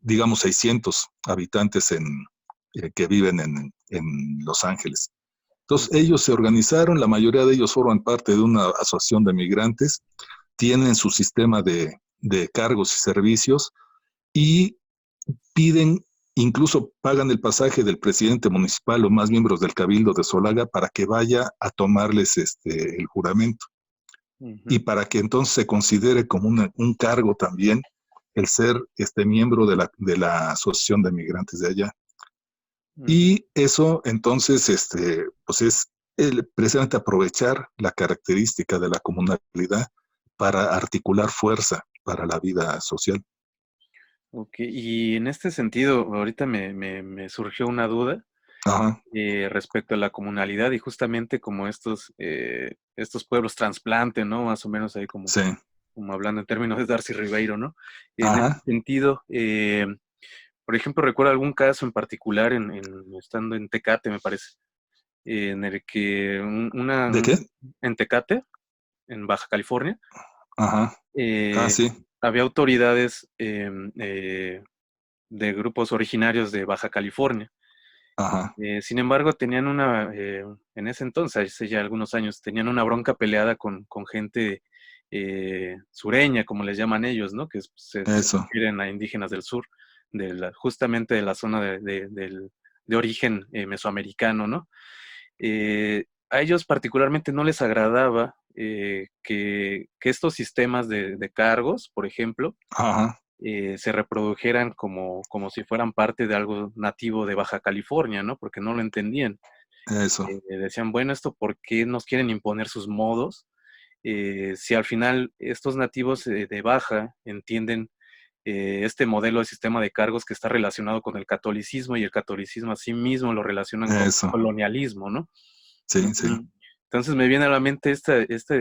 Speaker 2: digamos, 600 habitantes que viven en Los Ángeles. Entonces, ellos se organizaron, la mayoría de ellos forman parte de una asociación de migrantes, tienen su sistema de cargos y servicios y piden, incluso pagan el pasaje del presidente municipal o más miembros del cabildo de Solaga para que vaya a tomarles el juramento y para que entonces se considere como un cargo también el ser miembro de la Asociación de Migrantes de allá.
Speaker 1: Ujú.
Speaker 2: Y eso entonces pues es precisamente aprovechar la característica de la comunalidad para articular fuerza para la vida social.
Speaker 1: Ok, y en este sentido, ahorita me surgió una duda
Speaker 2: Ajá,
Speaker 1: respecto a la comunalidad y justamente como estos pueblos trasplante, ¿no? Más o menos ahí como,
Speaker 2: sí,
Speaker 1: como hablando en términos de Darcy Ribeiro, ¿no? En este
Speaker 2: ajá,
Speaker 1: sentido, por ejemplo, recuerdo algún caso en particular estando en Tecate, me parece, en el que
Speaker 2: ¿de qué?
Speaker 1: en Tecate, en Baja California,
Speaker 2: Ajá, ah,
Speaker 1: eh,
Speaker 2: sí,
Speaker 1: había autoridades de grupos originarios de Baja California.
Speaker 2: ajá,
Speaker 1: Sin embargo, tenían en ese entonces, hace ya algunos años, tenían una bronca peleada con gente sureña, como les llaman ellos, ¿no? Que se
Speaker 2: eso,
Speaker 1: refieren a indígenas del sur, justamente de la zona de origen mesoamericano, ¿no? A ellos particularmente no les agradaba que estos sistemas de cargos, por ejemplo,
Speaker 2: ajá,
Speaker 1: se reprodujeran como si fueran parte de algo nativo de Baja California, ¿no? Porque no lo entendían.
Speaker 2: eso,
Speaker 1: Decían, bueno, ¿esto por qué nos quieren imponer sus modos? Si al final estos nativos de Baja entienden este modelo de sistema de cargos que está relacionado con el catolicismo y el catolicismo a sí mismo lo relacionan con
Speaker 2: eso,
Speaker 1: colonialismo, ¿no?
Speaker 2: sí, sí.
Speaker 1: Ujú. Entonces me viene a la mente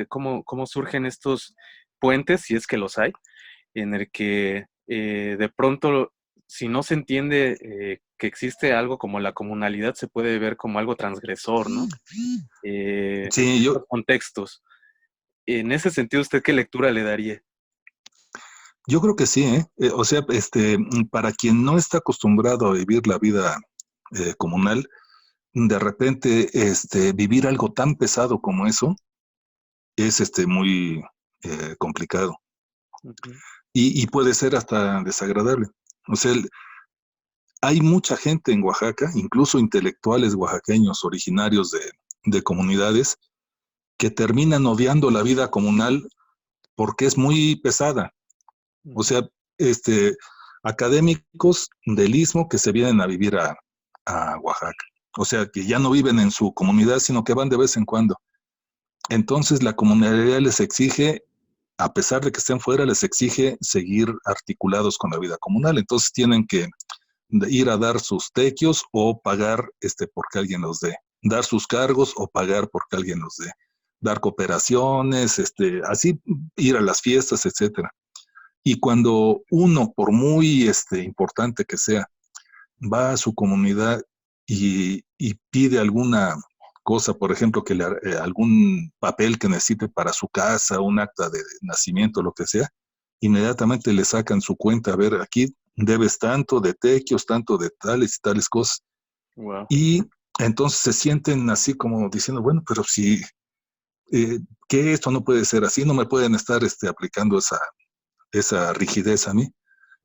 Speaker 1: cómo surgen estos puentes, si es que los hay, en el que de pronto, si no se entiende que existe algo como la comunalidad, se puede ver como algo transgresor, ¿no? En
Speaker 2: Sí,
Speaker 1: ciertos contextos. En ese sentido, ¿usted qué lectura le daría?
Speaker 2: yo creo que sí, ¿eh? O sea, para quien no está acostumbrado a vivir la vida comunal, de repente, vivir algo tan pesado como eso es, muy complicado
Speaker 1: Ujú,
Speaker 2: y puede ser hasta desagradable. O sea, hay mucha gente en Oaxaca, incluso intelectuales oaxaqueños originarios de comunidades, que terminan odiando la vida comunal porque es muy pesada. O
Speaker 1: ujú.
Speaker 2: sea, este, académicos del Istmo que se vienen a vivir a Oaxaca. O sea, que ya no viven en su comunidad, sino que van de vez en cuando. Entonces, la comunidad les exige, a pesar de que estén fuera, les exige seguir articulados con la vida comunal. Entonces, tienen que ir a dar sus tequios o pagar porque alguien los dé. Dar sus cargos o pagar porque alguien los dé. Dar cooperaciones, así ir a las fiestas, etcétera. Y cuando uno, por muy importante que sea, va a su comunidad y pide alguna cosa, por ejemplo, algún papel que necesite para su casa, un acta de nacimiento, lo que sea, inmediatamente le sacan su cuenta, a ver, aquí debes tanto de tequios, tanto de tales y tales cosas.
Speaker 1: Wow.
Speaker 2: Y entonces se sienten así como diciendo, bueno, pero si, que esto no puede ser así, no me pueden estar aplicando esa rigidez a mí,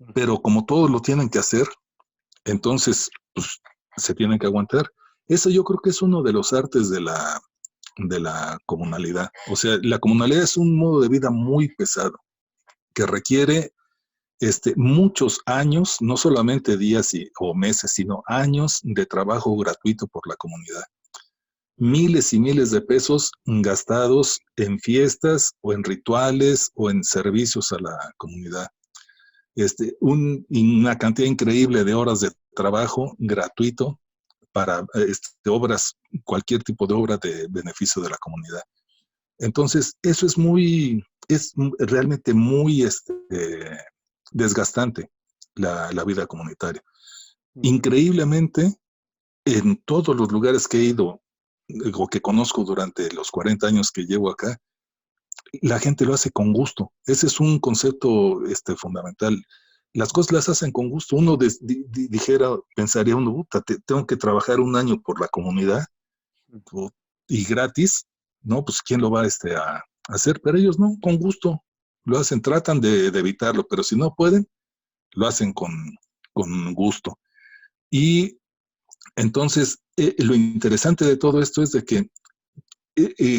Speaker 1: Ujú,
Speaker 2: pero como todos lo tienen que hacer, entonces pues, se tienen que aguantar. Eso yo creo que es uno de los artes de la comunalidad. O sea, la comunalidad es un modo de vida muy pesado que requiere muchos años, no solamente días o meses, sino años de trabajo gratuito por la comunidad. Miles y miles de pesos gastados en fiestas o en rituales o en servicios a la comunidad. Una cantidad increíble de horas de trabajo gratuito para obras, cualquier tipo de obra de beneficio de la comunidad. Entonces, eso es realmente muy desgastante la vida comunitaria.
Speaker 1: ujú.
Speaker 2: Increíblemente, en todos los lugares que he ido o que conozco durante los 40 años que llevo acá, la gente lo hace con gusto. Ese es un concepto fundamental. Las cosas las hacen con gusto. Uno dijera, pensaría uno, "Puta, tengo que trabajar un año por la comunidad o- y gratis, ¿no? Pues quién lo va a hacer, pero ellos no, con gusto lo hacen, tratan de evitarlo, pero si no pueden, lo hacen con gusto. Y entonces, lo interesante de todo esto es de que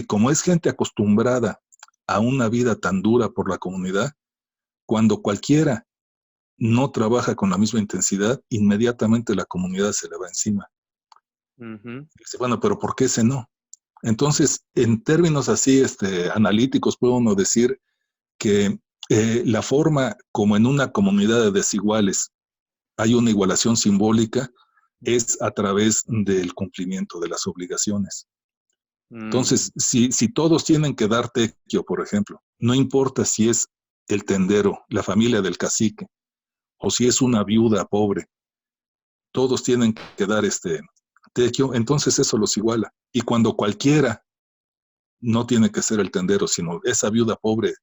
Speaker 2: como es gente acostumbrada a una vida tan dura por la comunidad, cuando cualquiera no trabaja con la misma intensidad, inmediatamente la comunidad se le va encima. Dice, bueno, pero ¿por qué ese no? Entonces, en términos así analíticos, puede uno decir que la forma como en una comunidad de desiguales hay una igualación simbólica es a través del cumplimiento de las obligaciones. Entonces, si todos tienen que dar tequio, por ejemplo, no importa si es el tendero, la familia del cacique, o si es una viuda pobre, todos tienen que dar tequio, entonces eso los iguala. Y cuando cualquiera no tiene que ser el tendero, sino esa viuda pobre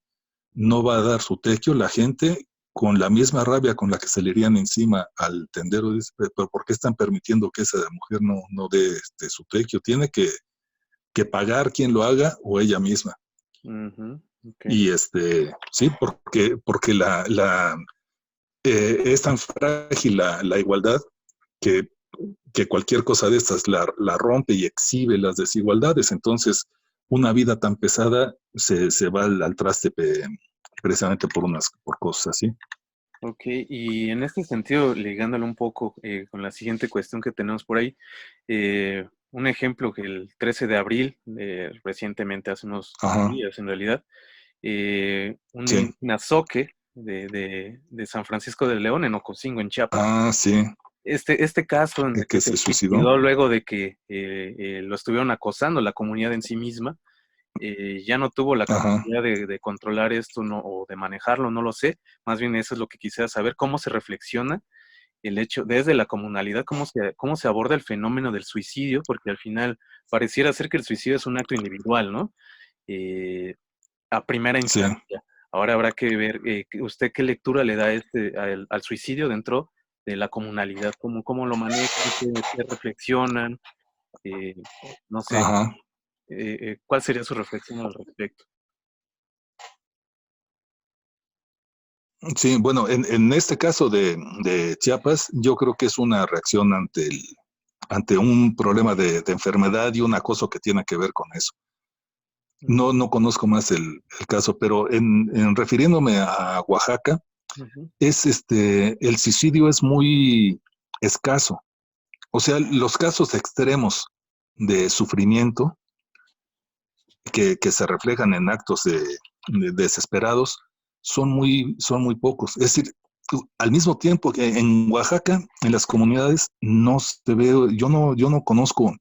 Speaker 2: no va a dar su tequio, la gente con la misma rabia con la que se le irían encima al tendero, dice, pero ¿por qué están permitiendo que esa mujer no dé su tequio? Tiene que pagar quien lo haga o ella misma.
Speaker 1: Okay.
Speaker 2: Y sí, porque es tan frágil la igualdad que cualquier cosa de estas la rompe y exhibe las desigualdades. Entonces, una vida tan pesada se va al traste precisamente por cosas así.
Speaker 1: Ok, y en este sentido, ligándolo un poco con la siguiente cuestión que tenemos por ahí, un ejemplo que el 13 de abril, recientemente, hace unos días en realidad, un
Speaker 2: Sí.
Speaker 1: inazoque de San Francisco de León, en Ocosingo, en Chiapas.
Speaker 2: Ah, sí.
Speaker 1: Este caso en el
Speaker 2: Que
Speaker 1: que se
Speaker 2: se suicidó.
Speaker 1: luego de que lo estuvieron acosando la comunidad en sí misma, ya no tuvo la capacidad de controlar esto o de manejarlo, no lo sé. Más bien eso es lo que quisiera saber, cómo se reflexiona el hecho desde la comunalidad, cómo se aborda el fenómeno del suicidio, porque al final pareciera ser que el suicidio es un acto individual, ¿no? A primera
Speaker 2: Sí.
Speaker 1: instancia. Ahora habrá que ver, ¿usted qué lectura le da al suicidio dentro de la comunalidad? ¿Cómo lo manejan? ¿Qué reflexionan? No sé, ¿cuál sería su reflexión al respecto?
Speaker 2: Sí, bueno, en este caso de Chiapas, yo creo que es una reacción ante un problema de enfermedad y un acoso que tiene que ver con eso. No conozco más el caso, pero en refiriéndome a Oaxaca, el suicidio es muy escaso. O sea, los casos extremos de sufrimiento que se reflejan en actos desesperados son muy pocos. Es decir, al mismo tiempo que en Oaxaca, en las comunidades, no se ve, yo no conozco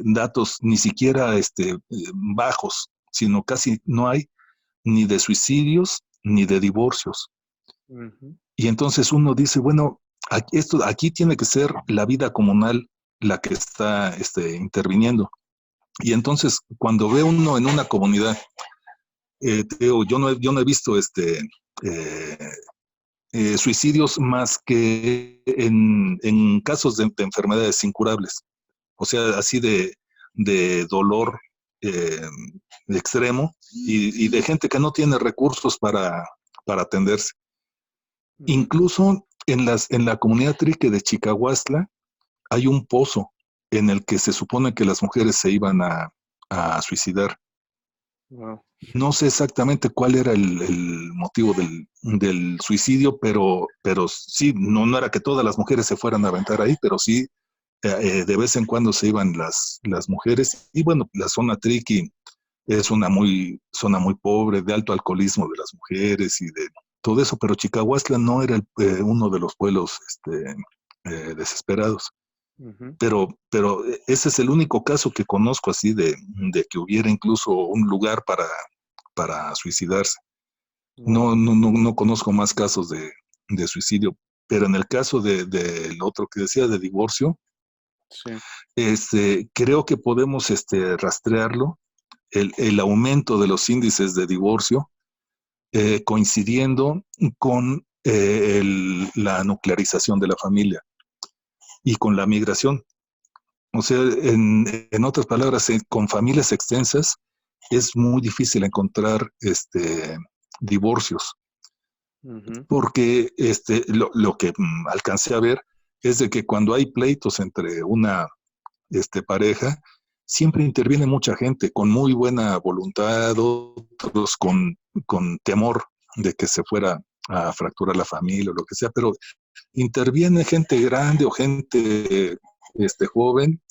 Speaker 2: datos ni siquiera bajos, sino casi no hay ni de suicidios ni de divorcios. Y entonces uno dice, bueno, aquí tiene que ser la vida comunal la que está interviniendo. Y entonces, cuando ve uno en una comunidad, yo no he visto eh, suicidios más que en casos de enfermedades incurables. O sea, así de dolor eh, extremo y de gente que no tiene recursos para atenderse. Incluso en la comunidad trique de Chicahuastla hay un pozo en el que se supone que las mujeres se iban a suicidar.
Speaker 1: Wow.
Speaker 2: No sé exactamente cuál era el motivo del suicidio, pero sí, no era que todas las mujeres se fueran a aventar ahí, pero sí, de vez en cuando se iban las mujeres. Y bueno, la zona Triqui es una zona muy pobre, de alto alcoholismo de las mujeres y de todo eso, pero Chicahuastla no era uno de los pueblos desesperados. Pero ese es el único caso que conozco así de que hubiera incluso un lugar para suicidarse.
Speaker 1: Wow.
Speaker 2: No conozco más casos de suicidio, pero en el caso del otro que decía de divorcio,
Speaker 1: Sí.
Speaker 2: creo que podemos rastrearlo, el aumento de los índices de divorcio, coincidiendo con la nuclearización de la familia y con la migración. O sea, en otras palabras, con familias extensas es muy difícil encontrar divorcios, porque lo que alcancé a ver es de que cuando hay pleitos entre una pareja, siempre interviene mucha gente con muy buena voluntad, otros con temor de que se fuera a fracturar la familia o lo que sea, pero interviene gente grande o gente joven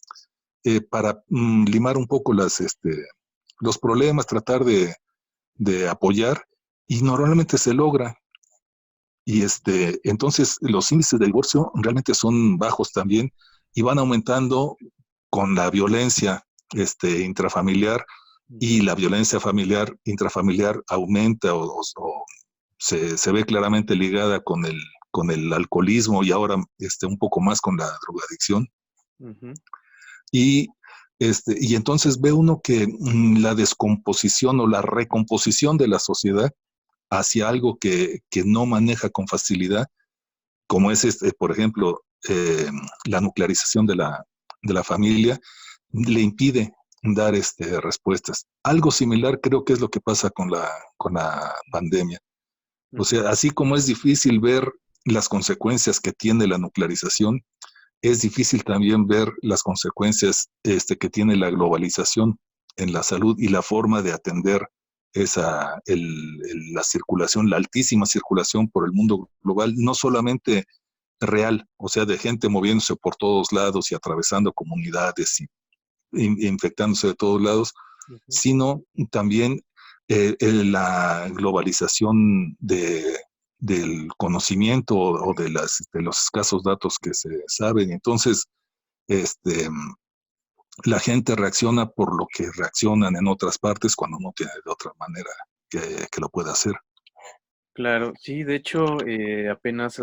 Speaker 2: para limar un poco los problemas, tratar de apoyar, y normalmente se logra. Y entonces los índices de divorcio realmente son bajos también y van aumentando con la violencia intrafamiliar, y
Speaker 1: Ujú.
Speaker 2: la violencia familiar, intrafamiliar aumenta o se ve claramente ligada con el alcoholismo, y ahora un poco más con la drogadicción.
Speaker 1: Ujú.
Speaker 2: Y, y entonces ve uno que la descomposición o la recomposición de la sociedad hacia algo que no maneja con facilidad, como es, por ejemplo, la nuclearización de la familia, le impide dar respuestas. Algo similar creo que es lo que pasa con la pandemia. O
Speaker 1: Ujú.
Speaker 2: sea, así como es difícil ver las consecuencias que tiene la nuclearización, es difícil también ver las consecuencias que tiene la globalización en la salud y la forma de atender la circulación, la altísima circulación por el mundo global, no solamente real, o sea, de gente moviéndose por todos lados y atravesando comunidades y infectándose de todos lados,
Speaker 1: Ujú.
Speaker 2: sino también la globalización del conocimiento o de los escasos datos que se saben. Entonces, este, la gente reacciona por lo que reaccionan en otras partes cuando no tiene de otra manera que lo pueda hacer.
Speaker 1: Claro, sí, de hecho, apenas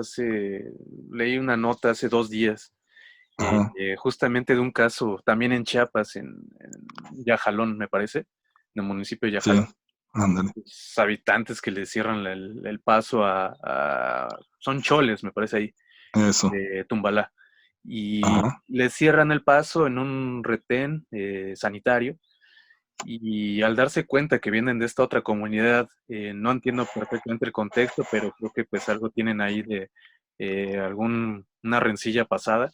Speaker 1: leí una nota hace 2 días,
Speaker 2: Ajá,
Speaker 1: justamente de un caso, también en Chiapas, en Yajalón, me parece, en el municipio de
Speaker 2: sí,
Speaker 1: Yajalón,
Speaker 2: ándale,
Speaker 1: los habitantes que le cierran el paso son choles, me parece ahí,
Speaker 2: eso,
Speaker 1: de Tumbalá, y
Speaker 2: ajá,
Speaker 1: le cierran el paso en un retén sanitario, y al darse cuenta que vienen de esta otra comunidad, no entiendo perfectamente el contexto, pero creo que pues algo tienen ahí de una rencilla pasada.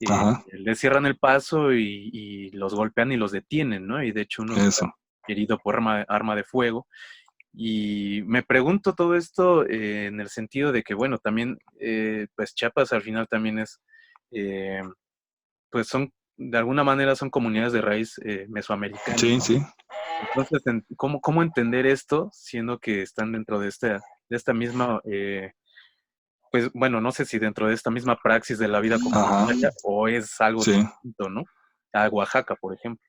Speaker 2: ajá,
Speaker 1: Les cierran el paso y los golpean y los detienen, ¿no? Y de hecho uno está
Speaker 2: eso,
Speaker 1: herido por arma de fuego. Y me pregunto todo esto en el sentido de que, bueno, también, pues Chiapas al final también eh, pues de alguna manera son comunidades de raíz mesoamericana.
Speaker 2: sí, sí.
Speaker 1: Entonces, ¿cómo entender esto, siendo que están dentro de esta misma, pues bueno, no sé si dentro de esta misma praxis de la vida
Speaker 2: Ajá,
Speaker 1: comunitaria o es algo
Speaker 2: sí.
Speaker 1: distinto, ¿no? A Oaxaca, por ejemplo.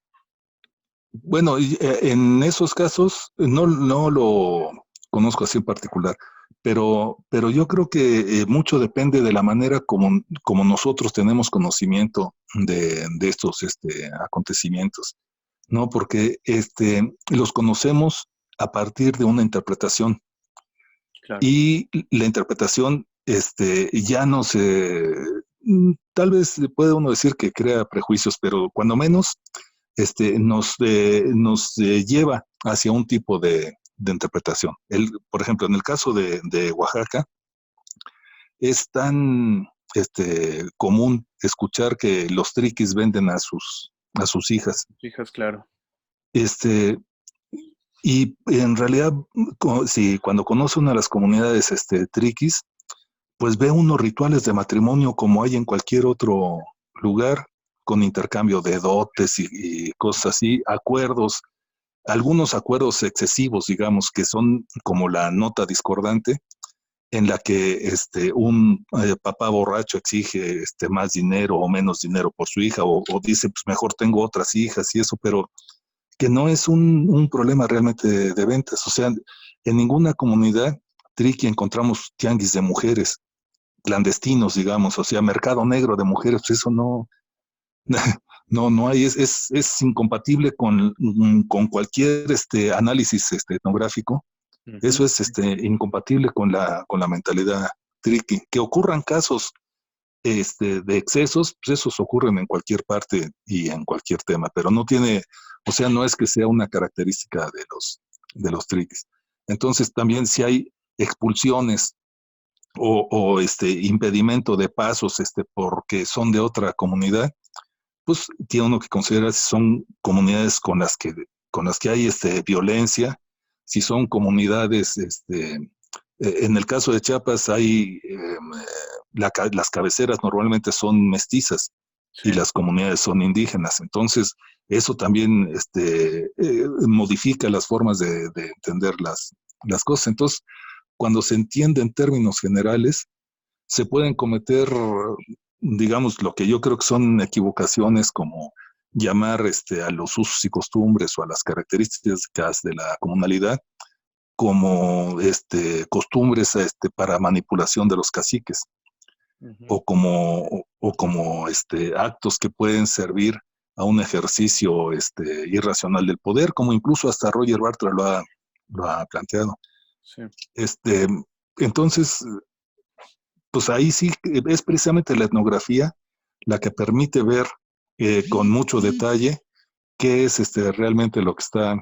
Speaker 2: Bueno, y, en esos casos no lo conozco así en particular, pero yo creo que mucho depende de la manera como nosotros tenemos conocimiento de estos acontecimientos, ¿no? Porque los conocemos a partir de una interpretación,
Speaker 1: Claro.
Speaker 2: y la interpretación ya no se, tal vez puede uno decir que crea prejuicios, pero cuando menos nos lleva hacia un tipo de interpretación. Por ejemplo, en el caso de Oaxaca, es tan común escuchar que los triquis venden a sus hijas.
Speaker 1: Fijas, claro.
Speaker 2: Este, y en realidad, si cuando conoce una de las comunidades triquis, pues ve unos rituales de matrimonio como hay en cualquier otro lugar, con intercambio de dotes y cosas así, acuerdos, algunos acuerdos excesivos, digamos, que son como la nota discordante, en la que un papá borracho exige más dinero o menos dinero por su hija, o dice, pues mejor tengo otras hijas y eso, pero que no es un problema realmente de ventas. O sea, en ninguna comunidad triqui encontramos tianguis de mujeres, clandestinos, digamos, o sea, mercado negro de mujeres, pues eso no, no hay, es incompatible con cualquier análisis etnográfico.
Speaker 1: Ujú.
Speaker 2: Eso es incompatible con la mentalidad triqui. Que ocurran casos de excesos, pues esos ocurren en cualquier parte y en cualquier tema, pero no tiene, o sea, no es que sea una característica de los triquis. Entonces, también si hay expulsiones o impedimento de pasos porque son de otra comunidad, pues tiene uno que considerar si son comunidades con las que hay violencia, si son comunidades En el caso de Chiapas hay, las cabeceras normalmente son mestizas y
Speaker 1: Sí.
Speaker 2: las comunidades son indígenas. Entonces, eso también modifica las formas de entender las cosas. Entonces, cuando se entiende en términos generales, se pueden cometer, digamos, lo que yo creo que son equivocaciones como llamar a los usos y costumbres o a las características de la comunalidad como costumbres para manipulación de los caciques
Speaker 1: Ujú.
Speaker 2: o como actos que pueden servir a un ejercicio irracional del poder, como incluso hasta Roger Bartra lo ha planteado.
Speaker 1: Sí.
Speaker 2: Este, entonces, pues ahí sí es precisamente la etnografía la que permite ver con mucho detalle qué es realmente lo que está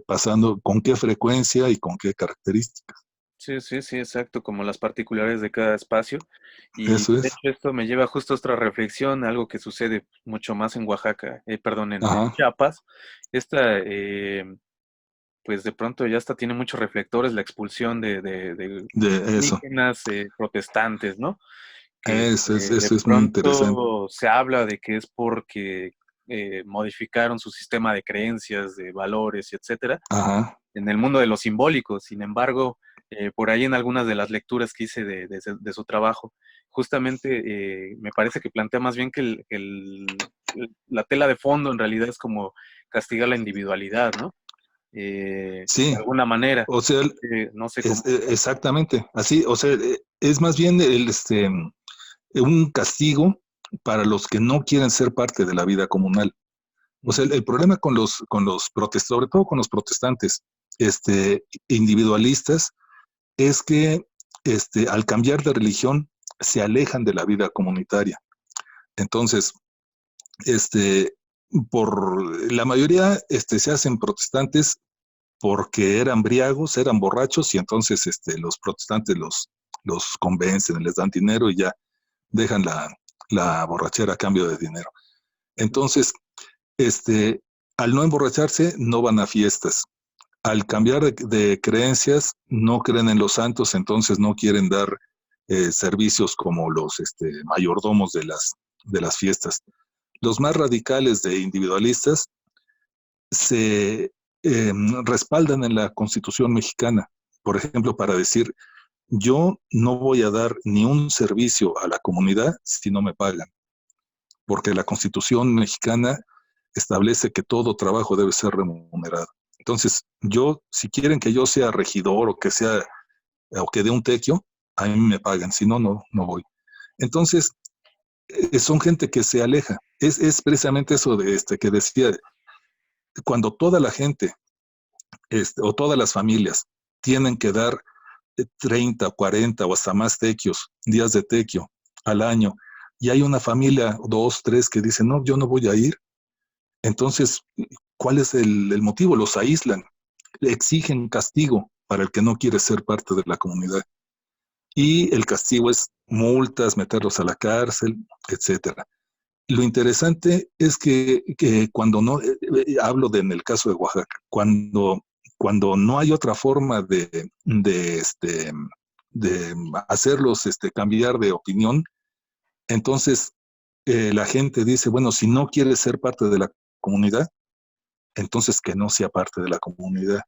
Speaker 2: pasando, con qué frecuencia y con qué características.
Speaker 1: Sí, sí, sí, exacto, como las particulares de cada espacio. Y
Speaker 2: Eso
Speaker 1: de
Speaker 2: es.
Speaker 1: hecho esto me lleva justo a otra reflexión, algo que sucede mucho más en Oaxaca, perdón, en
Speaker 2: Ajá.
Speaker 1: Chiapas. Esta, pues de pronto ya hasta tiene muchos reflectores la expulsión de
Speaker 2: De eso.
Speaker 1: indígenas protestantes, ¿no? Que de
Speaker 2: Eso es muy interesante.
Speaker 1: pronto se habla de que es porque modificaron su sistema de creencias, de valores, y etcétera,
Speaker 2: Ajá.
Speaker 1: en el mundo de lo simbólico. Sin embargo, por ahí en algunas de las lecturas que hice de su trabajo, justamente me parece que plantea más bien que la tela de fondo en realidad es como castigar la individualidad, ¿no? De
Speaker 2: Sí,
Speaker 1: alguna manera.
Speaker 2: o sea,
Speaker 1: No sé cómo.
Speaker 2: exactamente, así, o sea, es más bien un castigo para los que no quieren ser parte de la vida comunal. O sea,
Speaker 1: Ujú.
Speaker 2: el problema con los protestores, sobre todo con los protestantes, individualistas, es que al cambiar de religión se alejan de la vida comunitaria. Entonces, este, por la mayoría se hacen protestantes porque eran briagos, eran borrachos, y entonces los protestantes los convencen, les dan dinero y ya dejan la borrachera a cambio de dinero. Entonces, al no emborracharse, no van a fiestas. Al cambiar de creencias, no creen en los santos, entonces no quieren dar servicios como los mayordomos de las fiestas. Los más radicales de individualistas se respaldan en la Constitución mexicana, por ejemplo, para decir, yo no voy a dar ni un servicio a la comunidad si no me pagan, porque la Constitución mexicana establece que todo trabajo debe ser remunerado. Entonces, si quieren que yo sea regidor o que dé un tequio, a mí me pagan, si no, no voy. Entonces, son gente que se aleja. Es precisamente eso que decía, cuando toda la gente o todas las familias tienen que dar 30, 40 o hasta más tequios, días de tequio al año, y hay una familia, dos, tres, que dicen, no, yo no voy a ir. Entonces, ¿cuál es el motivo? Los aíslan, exigen castigo para el que no quiere ser parte de la comunidad. Y el castigo es multas, meterlos a la cárcel, etcétera. Lo interesante es que cuando no, hablo en el caso de Oaxaca, cuando no hay otra forma de hacerlos cambiar de opinión, entonces la gente dice, bueno, si no quiere ser parte de la comunidad, entonces que no sea parte de la comunidad.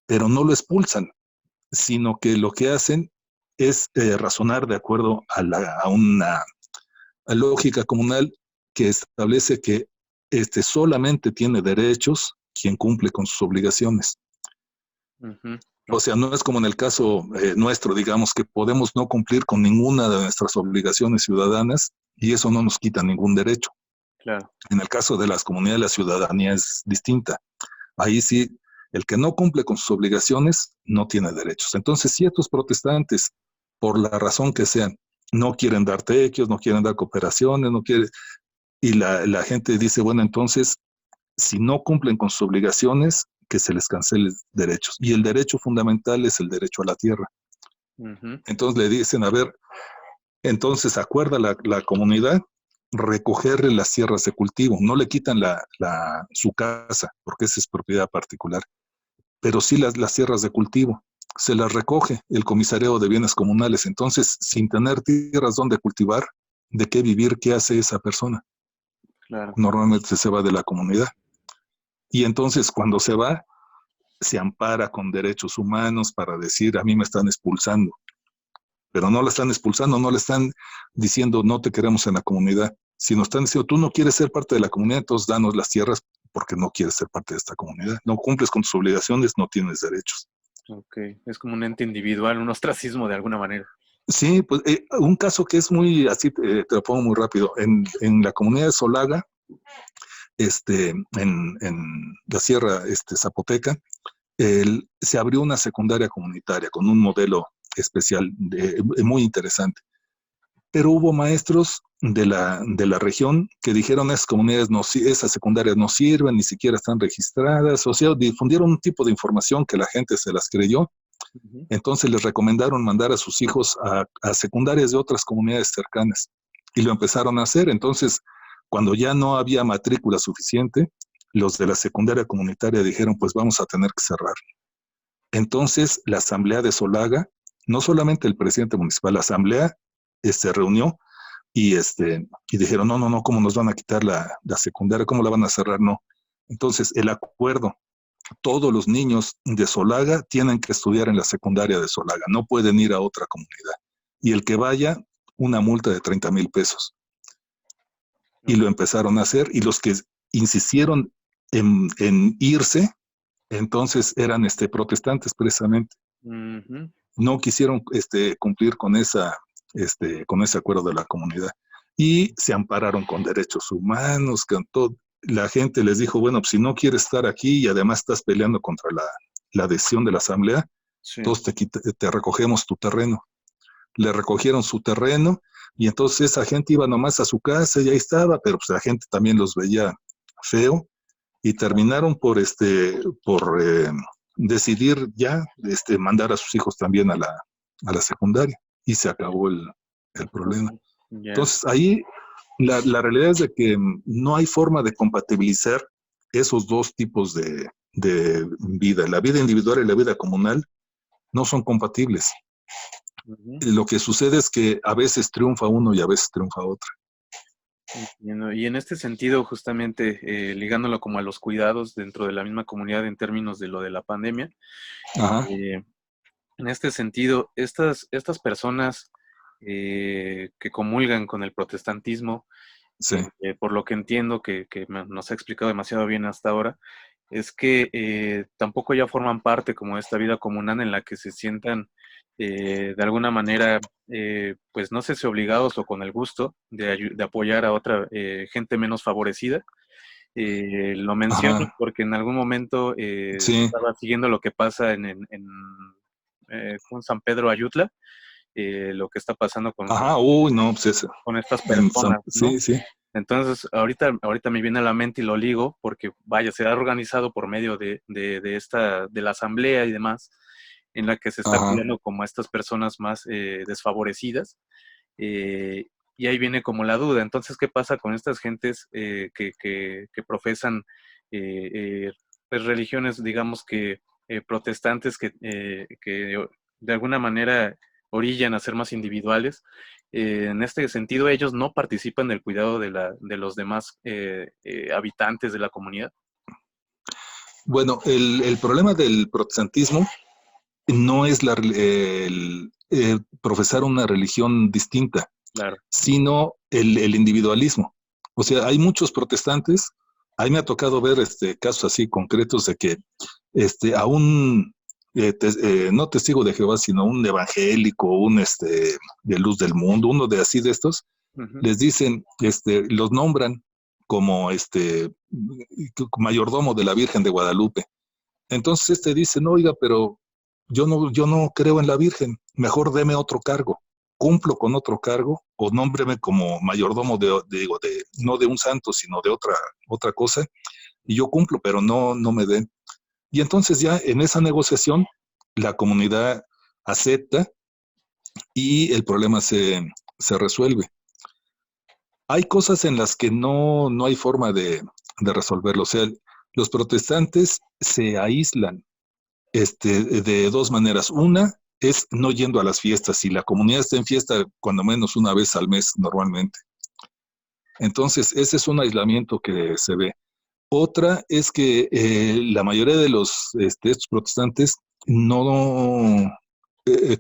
Speaker 2: Pero no lo expulsan, sino que lo que hacen es razonar de acuerdo a una lógica comunal que establece que solamente tiene derechos quien cumple con sus obligaciones.
Speaker 1: Ujú.
Speaker 2: O
Speaker 1: Ok,
Speaker 2: sea, no es como en el caso nuestro, digamos, que podemos no cumplir con ninguna de nuestras obligaciones ciudadanas y eso no nos quita ningún derecho.
Speaker 1: claro.
Speaker 2: En el caso de las comunidades, la ciudadanía es distinta. Ahí sí, el que no cumple con sus obligaciones no tiene derechos. Entonces, si estos protestantes, por la razón que sean, no quieren dar tequios, no quieren dar cooperaciones, no quieren, y la gente dice, bueno, entonces, si no cumplen con sus obligaciones, que se les cancele derechos. Y el derecho fundamental es el derecho a la tierra.
Speaker 1: Ujú.
Speaker 2: Entonces le dicen, a ver, entonces acuerda la comunidad recogerle las tierras de cultivo. No le quitan su casa, porque esa es propiedad particular, pero sí las tierras de cultivo. se las recoge el comisariado de bienes comunales. Entonces, sin tener tierras donde cultivar, de qué vivir, ¿qué hace esa persona?
Speaker 1: Claro.
Speaker 2: Normalmente se va de la comunidad. Y entonces, cuando se va, se ampara con derechos humanos para decir, a mí me están expulsando. Pero no la están expulsando, no le están diciendo, no te queremos en la comunidad. Si nos están diciendo, tú no quieres ser parte de la comunidad, entonces danos las tierras porque no quieres ser parte de esta comunidad. No cumples con tus obligaciones, no tienes derechos.
Speaker 1: Ok, es como un ente individual, un ostracismo de alguna manera.
Speaker 2: Sí, pues un caso que es muy, así te lo pongo muy rápido, en la comunidad de Solaga, en la Sierra Zapoteca, se abrió una secundaria comunitaria con un modelo especial muy interesante. Pero hubo maestros de la región que dijeron esas comunidades, no, esas secundarias no sirven, ni siquiera están registradas, o sea, difundieron un tipo de información que la gente se las creyó.
Speaker 1: Ujú.
Speaker 2: Entonces les recomendaron mandar a sus hijos a secundarias de otras comunidades cercanas y lo empezaron a hacer. Entonces, cuando ya no había matrícula suficiente, los de la secundaria comunitaria dijeron, pues vamos a tener que cerrar. Entonces, la asamblea de Solaga, no solamente el presidente municipal, la asamblea se reunió y dijeron, no, no, no, ¿cómo nos van a quitar la secundaria? ¿Cómo la van a cerrar? No. Entonces, el acuerdo, todos los niños de Solaga tienen que estudiar en la secundaria de Solaga, no pueden ir a otra comunidad. Y el que vaya, una multa de 30,000 pesos. Y lo
Speaker 1: Ok.
Speaker 2: empezaron a hacer, y los que insistieron en irse, entonces eran protestantes precisamente.
Speaker 1: Ujú.
Speaker 2: No quisieron cumplir con ese acuerdo de la comunidad. Y se ampararon con derechos humanos, con todo. La gente les dijo, bueno, pues si no quieres estar aquí y además estás peleando contra la adhesión de la asamblea,
Speaker 1: Sí.
Speaker 2: todos te recogemos tu terreno. Le recogieron su terreno y entonces esa gente iba nomás a su casa y ahí estaba, pero pues la gente también los veía feo y terminaron por decidir ya mandar a sus hijos también a la secundaria y se acabó el problema.
Speaker 1: Oh, ya.
Speaker 2: Entonces ahí la realidad es de que no hay forma de compatibilizar esos dos tipos de vida. La vida individual y la vida comunal no son compatibles.
Speaker 1: Ujú.
Speaker 2: Lo que sucede es que a veces triunfa uno y a veces triunfa otro.
Speaker 1: Entiendo. Y en este sentido, justamente ligándolo como a los cuidados dentro de la misma comunidad en términos de lo de la pandemia,
Speaker 2: Ajá,
Speaker 1: eh, en este sentido, estas personas que comulgan con el protestantismo,
Speaker 2: sí.
Speaker 1: por lo que entiendo que nos ha explicado demasiado bien hasta ahora, es que tampoco ya forman parte como de esta vida comunal en la que se sientan de alguna manera, pues no sé si obligados o con el gusto de apoyar a otra gente menos favorecida. Lo menciono
Speaker 2: Ajá,
Speaker 1: porque en algún momento
Speaker 2: sí.
Speaker 1: estaba siguiendo lo que pasa con San Pedro Ayutla, lo que está pasando
Speaker 2: Ajá, uy, no, pues eso.
Speaker 1: con estas personas, ¿no?
Speaker 2: Sí, sí.
Speaker 1: Entonces, ahorita me viene a la mente y lo ligo, porque vaya, se ha organizado por medio de la asamblea y demás, en la que se está
Speaker 2: Ajá.
Speaker 1: cuidando como a estas personas más desfavorecidas, eh, y ahí viene como la duda. Entonces, ¿qué pasa con estas gentes que profesan pues, religiones, digamos que protestantes, que de alguna manera orillan a ser más individuales? En este sentido, ellos no participan del cuidado de los demás habitantes de la comunidad.
Speaker 2: Bueno, el problema del protestantismo no es profesar una religión distinta,
Speaker 1: Claro.
Speaker 2: sino el individualismo. O sea, hay muchos protestantes, a mí me ha tocado ver casos así concretos de que a un, no testigo de Jehová, sino un evangélico, de luz del mundo, uno de así de estos,
Speaker 1: Ujú.
Speaker 2: les dicen, los nombran como mayordomo de la Virgen de Guadalupe. Entonces dice, no, oiga, pero yo no creo en la Virgen, mejor deme otro cargo, cumplo con otro cargo o nómbreme como mayordomo no de un santo, sino de otra cosa, y yo cumplo, pero no me den. Y entonces ya en esa negociación la comunidad acepta y el problema se resuelve. Hay cosas en las que no hay forma de resolverlo. O sea, los protestantes se aíslan de dos maneras. Una es no yendo a las fiestas. Si la comunidad está en fiesta, cuando menos una vez al mes normalmente. Entonces, ese es un aislamiento que se ve. Otra es que la mayoría de estos protestantes no,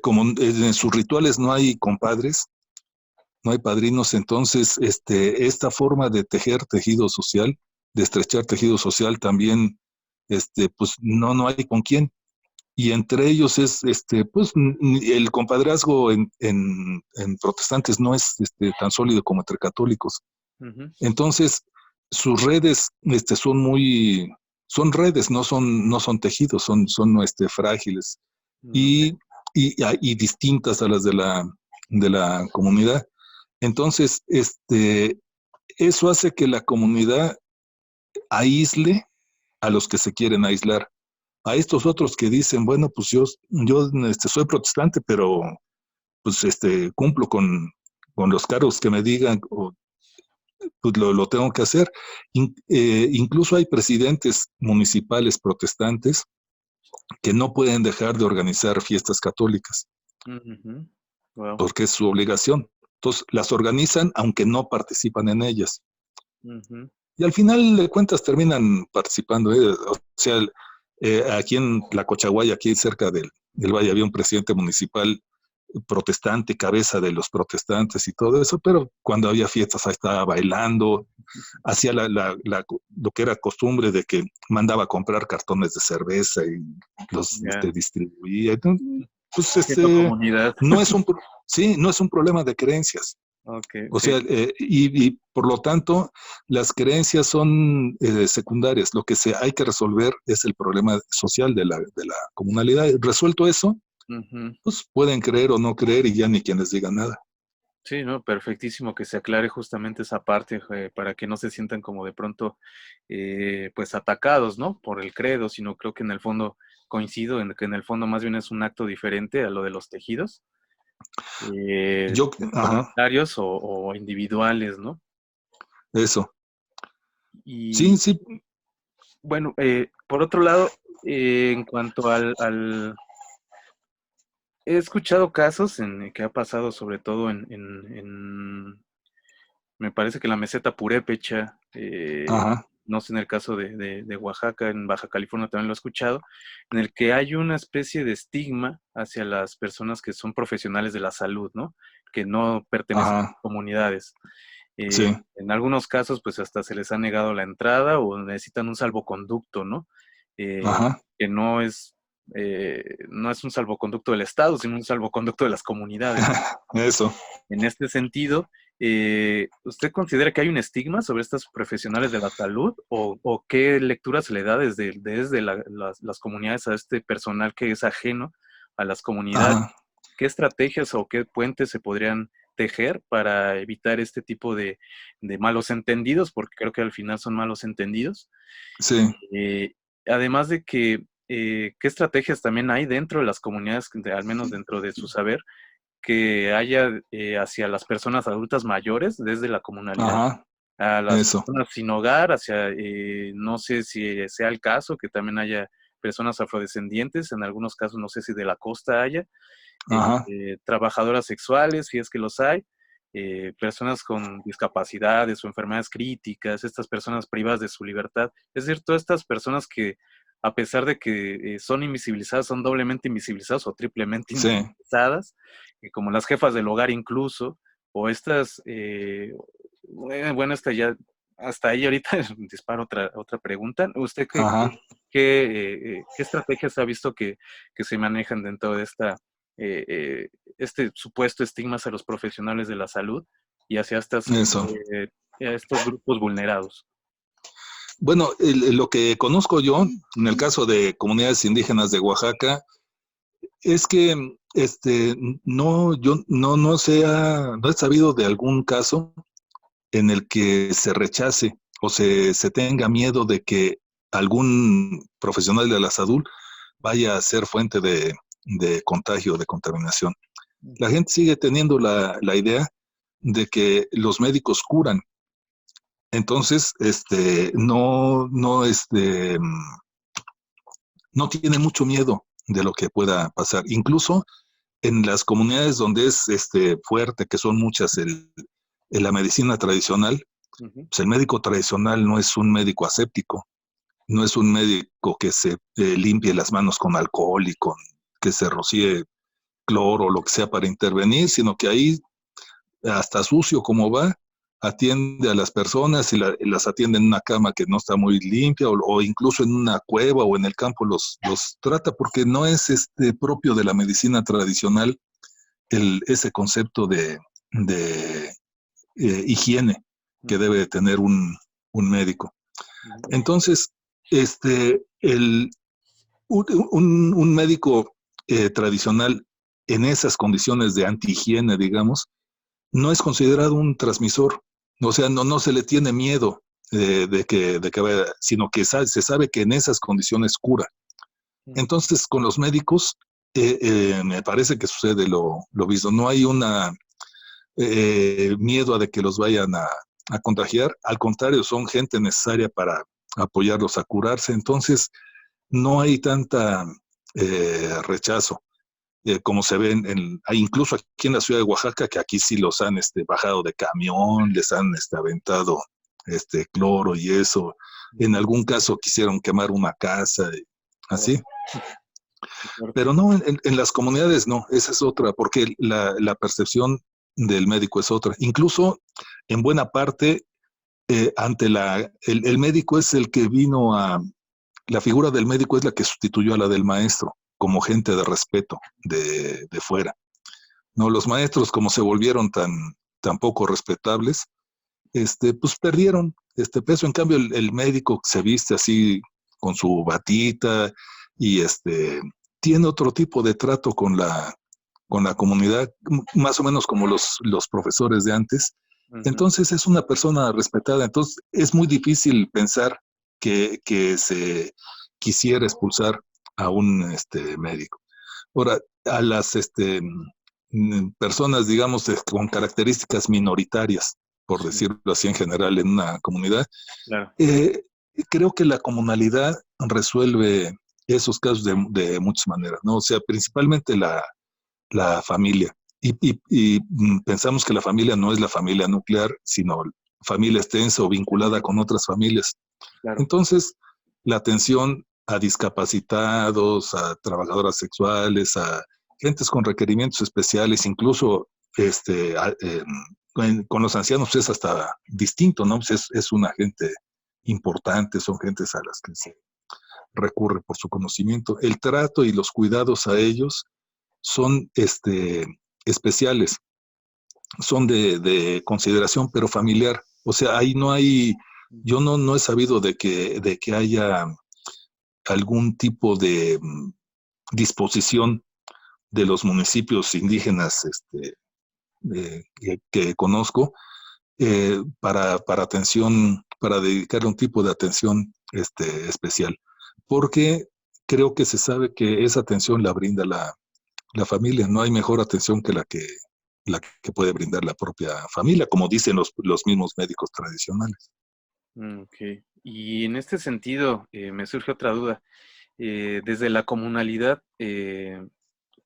Speaker 2: como en sus rituales no hay compadres, no hay padrinos, entonces esta forma de tejer tejido social, de estrechar tejido social también, pues no hay con quién. Y entre ellos es, pues el compadrazgo en protestantes no es tan sólido como entre católicos.
Speaker 1: Ujú.
Speaker 2: Entonces, sus redes son redes, no son tejidos, son frágiles
Speaker 1: Ok.
Speaker 2: y, y distintas a las de la comunidad. Entonces, eso hace que la comunidad aísle a los que se quieren aislar. A estos otros que dicen, bueno, pues yo soy protestante, pero pues cumplo con los cargos que me digan, o pues lo tengo que hacer. Incluso hay presidentes municipales protestantes que no pueden dejar de organizar fiestas católicas,
Speaker 1: Ujú. Wow.
Speaker 2: porque es su obligación. Entonces, las organizan aunque no participan en ellas.
Speaker 1: Ujú.
Speaker 2: Y al final de cuentas terminan participando. O sea, aquí en la Cochaguaya, aquí cerca del valle, había un presidente municipal protestante, cabeza de los protestantes y todo eso, pero cuando había fiestas ahí estaba bailando, hacía lo que era costumbre de que mandaba a comprar cartones de cerveza y los
Speaker 1: Ya.
Speaker 2: distribuía. Entonces, pues
Speaker 1: Haciendo comunidad.
Speaker 2: no es sí, no es un problema de creencias.
Speaker 1: Ok,
Speaker 2: O
Speaker 1: sí.
Speaker 2: sea, y por lo tanto, las creencias son secundarias. Lo que hay que resolver es el problema social de la comunalidad. Resuelto eso,
Speaker 1: Ujú.
Speaker 2: pues pueden creer o no creer y ya ni quien les diga nada.
Speaker 1: Sí, no, perfectísimo que se aclare justamente esa parte, para que no se sientan como de pronto, pues atacados, ¿no? Por el credo, sino creo que en el fondo coincido en que en el fondo más bien es un acto diferente a lo de los tejidos,
Speaker 2: Ajá,
Speaker 1: comunitarios o individuales, ¿no?
Speaker 2: eso. Sí,
Speaker 1: Y
Speaker 2: sí,
Speaker 1: bueno, por otro lado, en cuanto he escuchado casos en que ha pasado sobre todo me parece que la meseta purépecha,
Speaker 2: ajá,
Speaker 1: no sé en el caso de Oaxaca, en Baja California también lo he escuchado, en el que hay una especie de estigma hacia las personas que son profesionales de la salud, ¿no? Que no pertenecen a
Speaker 2: ajá,
Speaker 1: comunidades.
Speaker 2: sí,
Speaker 1: En algunos casos, pues hasta se les ha negado la entrada o necesitan un salvoconducto, ¿no?
Speaker 2: ajá,
Speaker 1: Que no es un salvoconducto del Estado, sino un salvoconducto de las comunidades.
Speaker 2: eso.
Speaker 1: En este sentido, ¿usted considera que hay un estigma sobre estos profesionales de la salud o qué lectura se le da desde las comunidades a este personal que es ajeno a las comunidades?
Speaker 2: Ajá,
Speaker 1: ¿Qué estrategias o qué puentes se podrían tejer para evitar este tipo de malos entendidos? Porque creo que al final son malos entendidos.
Speaker 2: sí,
Speaker 1: Eh, Además de que, ¿qué estrategias también hay dentro de las comunidades, al menos dentro de su saber, que haya hacia las personas adultas mayores desde la comunalidad,
Speaker 2: ajá,
Speaker 1: a las
Speaker 2: eso,
Speaker 1: personas sin hogar, hacia, no sé si sea el caso, que también haya personas afrodescendientes, en algunos casos no sé si de la costa haya,
Speaker 2: ajá,
Speaker 1: trabajadoras sexuales, si es que los hay, personas con discapacidades o enfermedades críticas, estas personas privadas de su libertad, es decir, todas estas personas que a pesar de que son invisibilizadas, son doblemente invisibilizadas o triplemente
Speaker 2: sí,
Speaker 1: invisibilizadas, como las jefas del hogar incluso, o estas, bueno, hasta ahí ahorita disparo otra pregunta. ¿Usted
Speaker 2: ajá.
Speaker 1: qué estrategias ha visto que se manejan dentro de eh, eh, este supuesto estigma hacia los profesionales de la salud y hacia
Speaker 2: Eso.
Speaker 1: estos grupos vulnerados?
Speaker 2: Bueno, lo que conozco yo, en el caso de comunidades indígenas de Oaxaca, es que yo no he sabido de algún caso en el que se rechace o se tenga miedo de que algún profesional de la salud vaya a ser fuente de contagio, de contaminación. La gente sigue teniendo la idea de que los médicos curan. Entonces, no tiene mucho miedo de lo que pueda pasar. Incluso en las comunidades donde es fuerte, que son muchas, la medicina tradicional,
Speaker 1: Ujú.
Speaker 2: pues el médico tradicional no es un médico aséptico, no es un médico que se limpie las manos con alcohol y con que se rocíe cloro o lo que sea para intervenir, sino que ahí, hasta sucio como va, atiende a las personas y las atiende en una cama que no está muy limpia o incluso en una cueva o en el campo los trata porque no es propio de la medicina tradicional ese concepto de higiene que
Speaker 1: Ujú.
Speaker 2: debe tener un médico.
Speaker 1: Ujú.
Speaker 2: Entonces, el, un médico tradicional en esas condiciones de antihigiene, digamos, no es considerado un transmisor, o sea, no se le tiene miedo de que vaya, sino que se sabe que en esas condiciones cura.
Speaker 1: Ujú.
Speaker 2: Entonces, con los médicos, me parece que sucede lo mismo. No hay una miedo a de que los vayan a contagiar. Al contrario, son gente necesaria para apoyarlos a curarse. Entonces, no hay tanta rechazo como se ven incluso aquí en la ciudad de Oaxaca, que aquí sí los han bajado de camión, les han aventado cloro y eso. En algún caso quisieron quemar una casa,
Speaker 1: Oh,
Speaker 2: así.
Speaker 1: qué fuerte.
Speaker 2: Pero no, en las comunidades no, esa es otra, porque la percepción del médico es otra. Incluso en buena parte, ante el médico es el que vino la figura del médico es la que sustituyó a la del maestro, como gente de respeto de fuera. No, los maestros, como se volvieron tan poco respetables, pues perdieron este peso. En cambio, el médico se viste así con su batita y tiene otro tipo de trato con la comunidad, más o menos como los profesores de antes.
Speaker 1: Ujú.
Speaker 2: Entonces es una persona respetada. Entonces es muy difícil pensar que se quisiera expulsar a un médico. Ahora, a las personas, digamos, con características minoritarias, por
Speaker 1: Sí,
Speaker 2: decirlo así en general, en una comunidad,
Speaker 1: claro.
Speaker 2: eh, creo que la comunalidad resuelve esos casos de muchas maneras, ¿no? O sea, principalmente la familia. Pensamos que la familia no es la familia nuclear, sino familia extensa o vinculada con otras familias.
Speaker 1: Claro.
Speaker 2: Entonces, la atención a discapacitados, a trabajadoras sexuales, a gentes con requerimientos especiales, incluso con los ancianos es hasta distinto, ¿no? Pues es una gente importante, son gentes a las que se recurre por su conocimiento. El trato y los cuidados a ellos son especiales, son de consideración, pero familiar. O sea, ahí no hay, yo no he sabido de que haya algún tipo de disposición de los municipios indígenas que conozco para atención, para dedicarle un tipo de atención especial. Porque creo que se sabe que esa atención la brinda la familia. No hay mejor atención que la que puede brindar la propia familia, como dicen los mismos médicos tradicionales.
Speaker 1: Ok. Y en este sentido, me surge otra duda. Desde la comunalidad,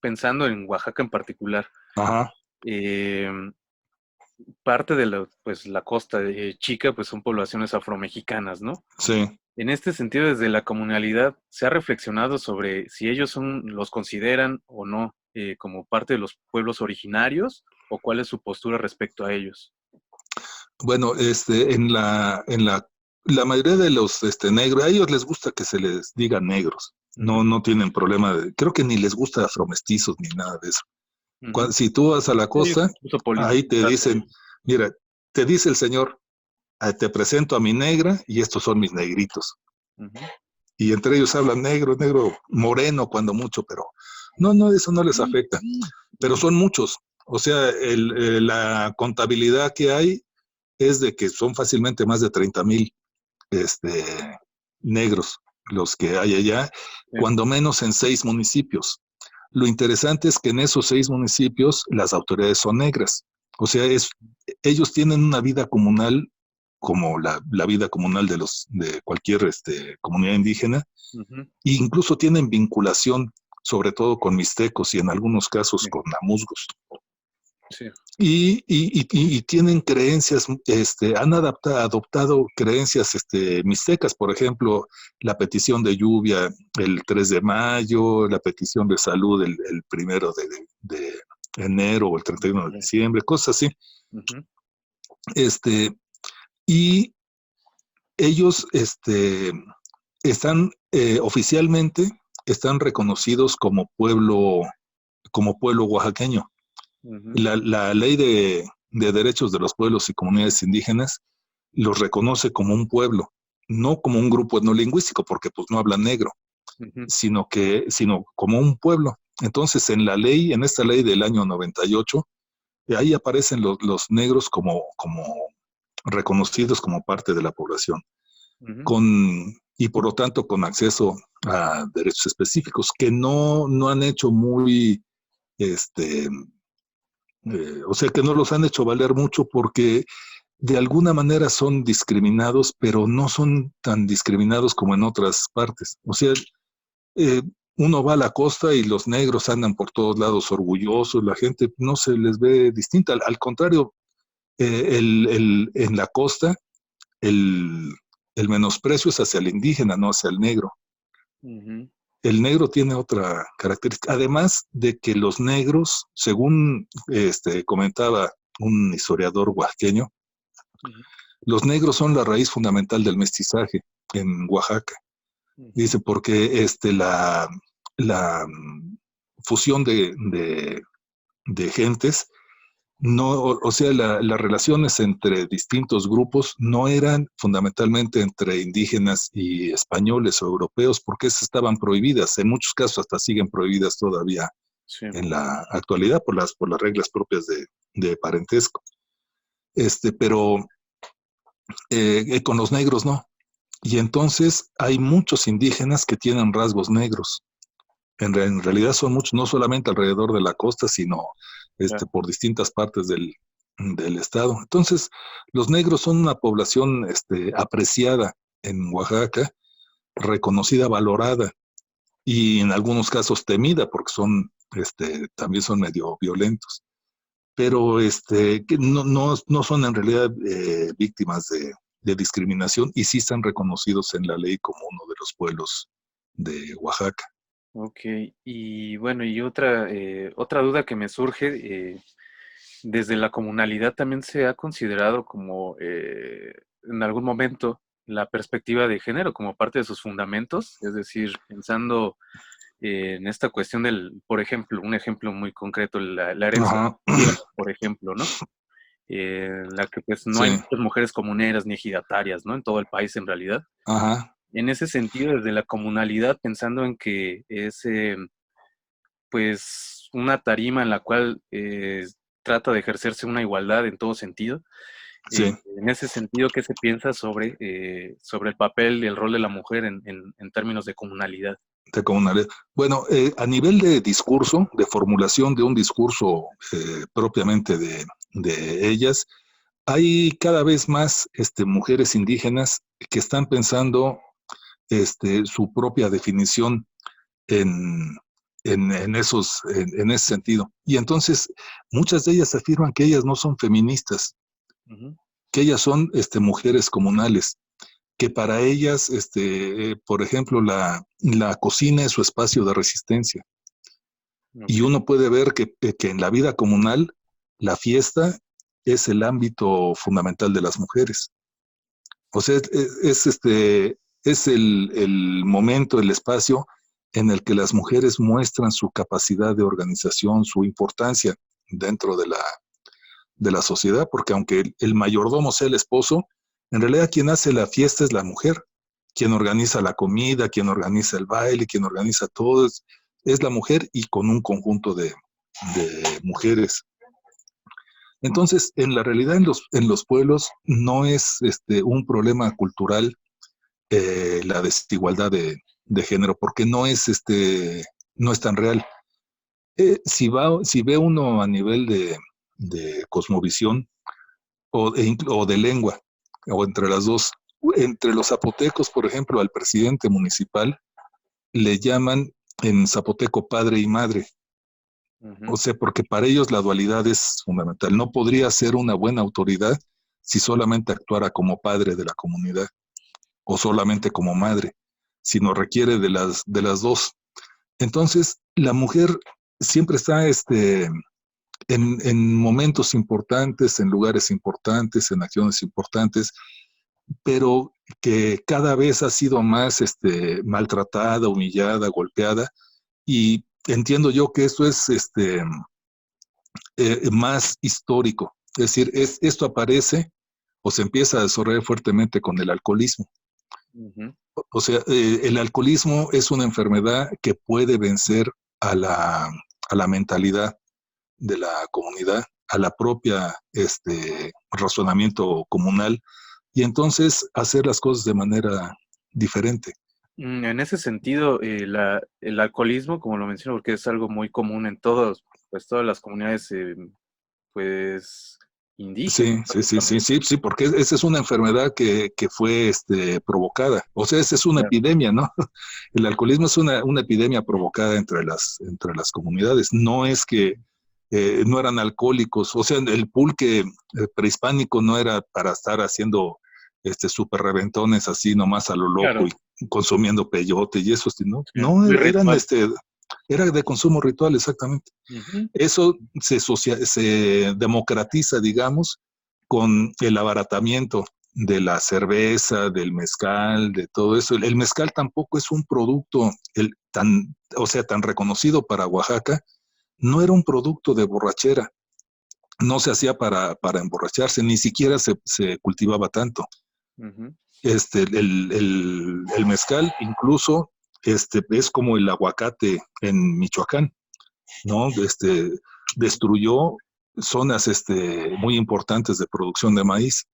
Speaker 1: pensando en Oaxaca en particular,
Speaker 2: Ajá,
Speaker 1: eh, parte de pues, la costa chica, pues son poblaciones afromexicanas, ¿no?
Speaker 2: sí.
Speaker 1: En este sentido, desde la comunalidad, ¿se ha reflexionado sobre si ellos los consideran o no como parte de los pueblos originarios o cuál es su postura respecto a ellos?
Speaker 2: Bueno, la mayoría de los negros, a ellos les gusta que se les diga negros.
Speaker 1: Ujú.
Speaker 2: No tienen problema creo que ni les gusta afromestizos ni nada de eso.
Speaker 1: Ujú.
Speaker 2: Si tú vas a la
Speaker 1: Ellos
Speaker 2: costa,
Speaker 1: incluso
Speaker 2: ahí te
Speaker 1: politizarse.
Speaker 2: dicen, mira, te dice el señor, te presento a mi negra y estos son mis negritos.
Speaker 1: Ujú.
Speaker 2: Y entre ellos hablan negro, negro, moreno cuando mucho, pero no, eso no les afecta. Pero
Speaker 1: Ujú.
Speaker 2: son muchos. O sea, la contabilidad que hay es de que son fácilmente más de 30,000 este, negros los que hay allá,
Speaker 1: Sí.
Speaker 2: cuando menos en 6 municipios. Lo interesante es que en esos 6 municipios las autoridades son negras. O sea, ellos tienen una vida comunal como la vida comunal de cualquier comunidad indígena,
Speaker 1: Ujú.
Speaker 2: e incluso tienen vinculación, sobre todo con mixtecos y en algunos casos
Speaker 1: Sí,
Speaker 2: con namusgos.
Speaker 1: sí.
Speaker 2: Y tienen creencias, han adoptado creencias mixtecas, por ejemplo, la petición de lluvia el 3 de mayo, la petición de salud el 1 de enero o el 31 de diciembre, cosas así.
Speaker 1: Ujú.
Speaker 2: Este, y ellos están oficialmente, están reconocidos como pueblo oaxaqueño.
Speaker 1: Ujú.
Speaker 2: La ley de derechos de los pueblos y comunidades indígenas los reconoce como un pueblo, no como un grupo etnolingüístico, porque pues no hablan negro,
Speaker 1: Ujú.
Speaker 2: sino como un pueblo. Entonces, en esta ley del año 98, ahí aparecen los negros como reconocidos como parte de la población,
Speaker 1: Ujú.
Speaker 2: y por lo tanto con acceso a derechos específicos que no han hecho muy, este, o sea que no los han hecho valer mucho porque de alguna manera son discriminados, pero no son tan discriminados como en otras partes. O sea, eh, uno va a la costa y los negros andan por todos lados orgullosos, la gente no se les ve distinta, al contrario, en la costa el, el menosprecio es hacia el indígena, no hacia el negro.
Speaker 1: Ujú.
Speaker 2: El negro tiene otra característica, además de que los negros, según comentaba un historiador oaxaqueño,
Speaker 1: Ujú.
Speaker 2: los negros son la raíz fundamental del mestizaje en Oaxaca.
Speaker 1: Ujú.
Speaker 2: Dice, porque la fusión de gentes, no, o sea, las relaciones entre distintos grupos no eran fundamentalmente entre indígenas y españoles o europeos, porque esas estaban prohibidas. En muchos casos hasta siguen prohibidas todavía
Speaker 1: Sí.
Speaker 2: en la actualidad por las reglas propias de parentesco. Pero con los negros no. Y entonces hay muchos indígenas que tienen rasgos negros. En realidad son muchos, no solamente alrededor de la costa, sino
Speaker 1: Claro.
Speaker 2: por distintas partes del estado. Entonces, los negros son una población apreciada en Oaxaca, reconocida, valorada y en algunos casos temida porque también son medio violentos. Pero que no son en realidad víctimas de discriminación y sí están reconocidos en la ley como uno de los pueblos de Oaxaca.
Speaker 1: Ok, y bueno, y otra duda que me surge, desde la comunalidad también se ha considerado como en algún momento la perspectiva de género como parte de sus fundamentos, es decir, pensando en esta cuestión por ejemplo, un ejemplo muy concreto, la herencia
Speaker 2: Ajá,
Speaker 1: de tierras, por ejemplo, ¿no? En la que pues no
Speaker 2: sí,
Speaker 1: hay muchas mujeres comuneras ni ejidatarias, ¿no? En todo el país en realidad.
Speaker 2: ajá,
Speaker 1: En ese sentido, desde la comunalidad, pensando en que es pues una tarima en la cual trata de ejercerse una igualdad en todo sentido.
Speaker 2: sí,
Speaker 1: En ese sentido, ¿qué se piensa sobre el papel y el rol de la mujer en términos de comunalidad?
Speaker 2: de comunalidad. Bueno, a nivel de discurso, de formulación de un discurso propiamente de ellas, hay cada vez más mujeres indígenas que están pensando su propia definición en, en ese sentido. Y entonces, muchas de ellas afirman que ellas no son feministas,
Speaker 1: Ujú.
Speaker 2: que ellas son mujeres comunales, que para ellas, por ejemplo, la cocina es su espacio de resistencia. Y
Speaker 1: Ok.
Speaker 2: uno puede ver que en la vida comunal, la fiesta es el ámbito fundamental de las mujeres. O sea, es el momento, el espacio en el que las mujeres muestran su capacidad de organización, su importancia dentro de la sociedad, porque aunque el mayordomo sea el esposo, en realidad quien hace la fiesta es la mujer, quien organiza la comida, quien organiza el baile, quien organiza todo, es la mujer y con un conjunto de mujeres. Entonces, en la realidad, en los pueblos no es un problema cultural la desigualdad de género, porque no es tan real. Si ve uno a nivel de cosmovisión o de lengua, o entre las dos. Entre los zapotecos, por ejemplo, al presidente municipal le llaman en zapoteco padre y madre. O sea, porque para ellos la dualidad es fundamental. No podría ser una buena autoridad si solamente actuara como padre de la comunidad o solamente como madre, sino requiere de las dos. Entonces, la mujer siempre está en momentos importantes, en lugares importantes, en acciones importantes, pero que cada vez ha sido más maltratada, humillada, golpeada, y entiendo yo que esto es más histórico. Es decir, esto aparece o se empieza a desarrollar fuertemente con el alcoholismo. O sea, el alcoholismo es una enfermedad que puede vencer a la mentalidad de la comunidad, a la propia razonamiento comunal, y entonces hacer las cosas de manera diferente.
Speaker 1: En ese sentido, el alcoholismo, como lo menciono, porque es algo muy común en todas las comunidades, pues, indígenas,
Speaker 2: Sí, porque esa es una enfermedad que fue provocada. O sea, esa es una
Speaker 1: claro.
Speaker 2: epidemia, ¿no? El alcoholismo es una epidemia provocada entre las comunidades. No es que no eran alcohólicos. O sea, el pulque prehispánico no era para estar haciendo súper reventones así nomás a lo loco
Speaker 1: Claro,
Speaker 2: y consumiendo peyote y eso, ¿no?
Speaker 1: sí,
Speaker 2: No,
Speaker 1: muy
Speaker 2: eran
Speaker 1: ritual.
Speaker 2: era de consumo ritual, exactamente.
Speaker 1: Ujú.
Speaker 2: Eso se democratiza, digamos, con el abaratamiento de la cerveza, del mezcal, de todo eso. El mezcal tampoco es un producto tan reconocido para Oaxaca. No era un producto de borrachera. No se hacía para emborracharse, ni siquiera se cultivaba tanto.
Speaker 1: Ujú.
Speaker 2: El mezcal incluso es como el aguacate en Michoacán, ¿no? Destruyó zonas muy importantes de producción de maíz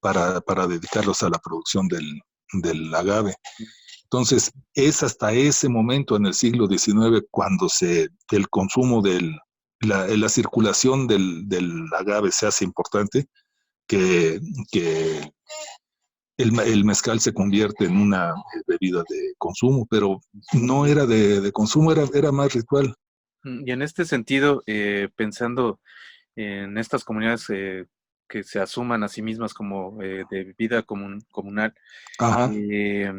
Speaker 2: para dedicarlos a la producción del agave. Entonces, es hasta ese momento en el siglo XIX cuando el consumo la circulación del agave se hace importante, que, que el mezcal se convierte en una bebida de consumo, pero no era de consumo, era más ritual.
Speaker 1: Y en este sentido, pensando en estas comunidades que se asuman a sí mismas como de vida comunal,
Speaker 2: Ajá.
Speaker 1: eh,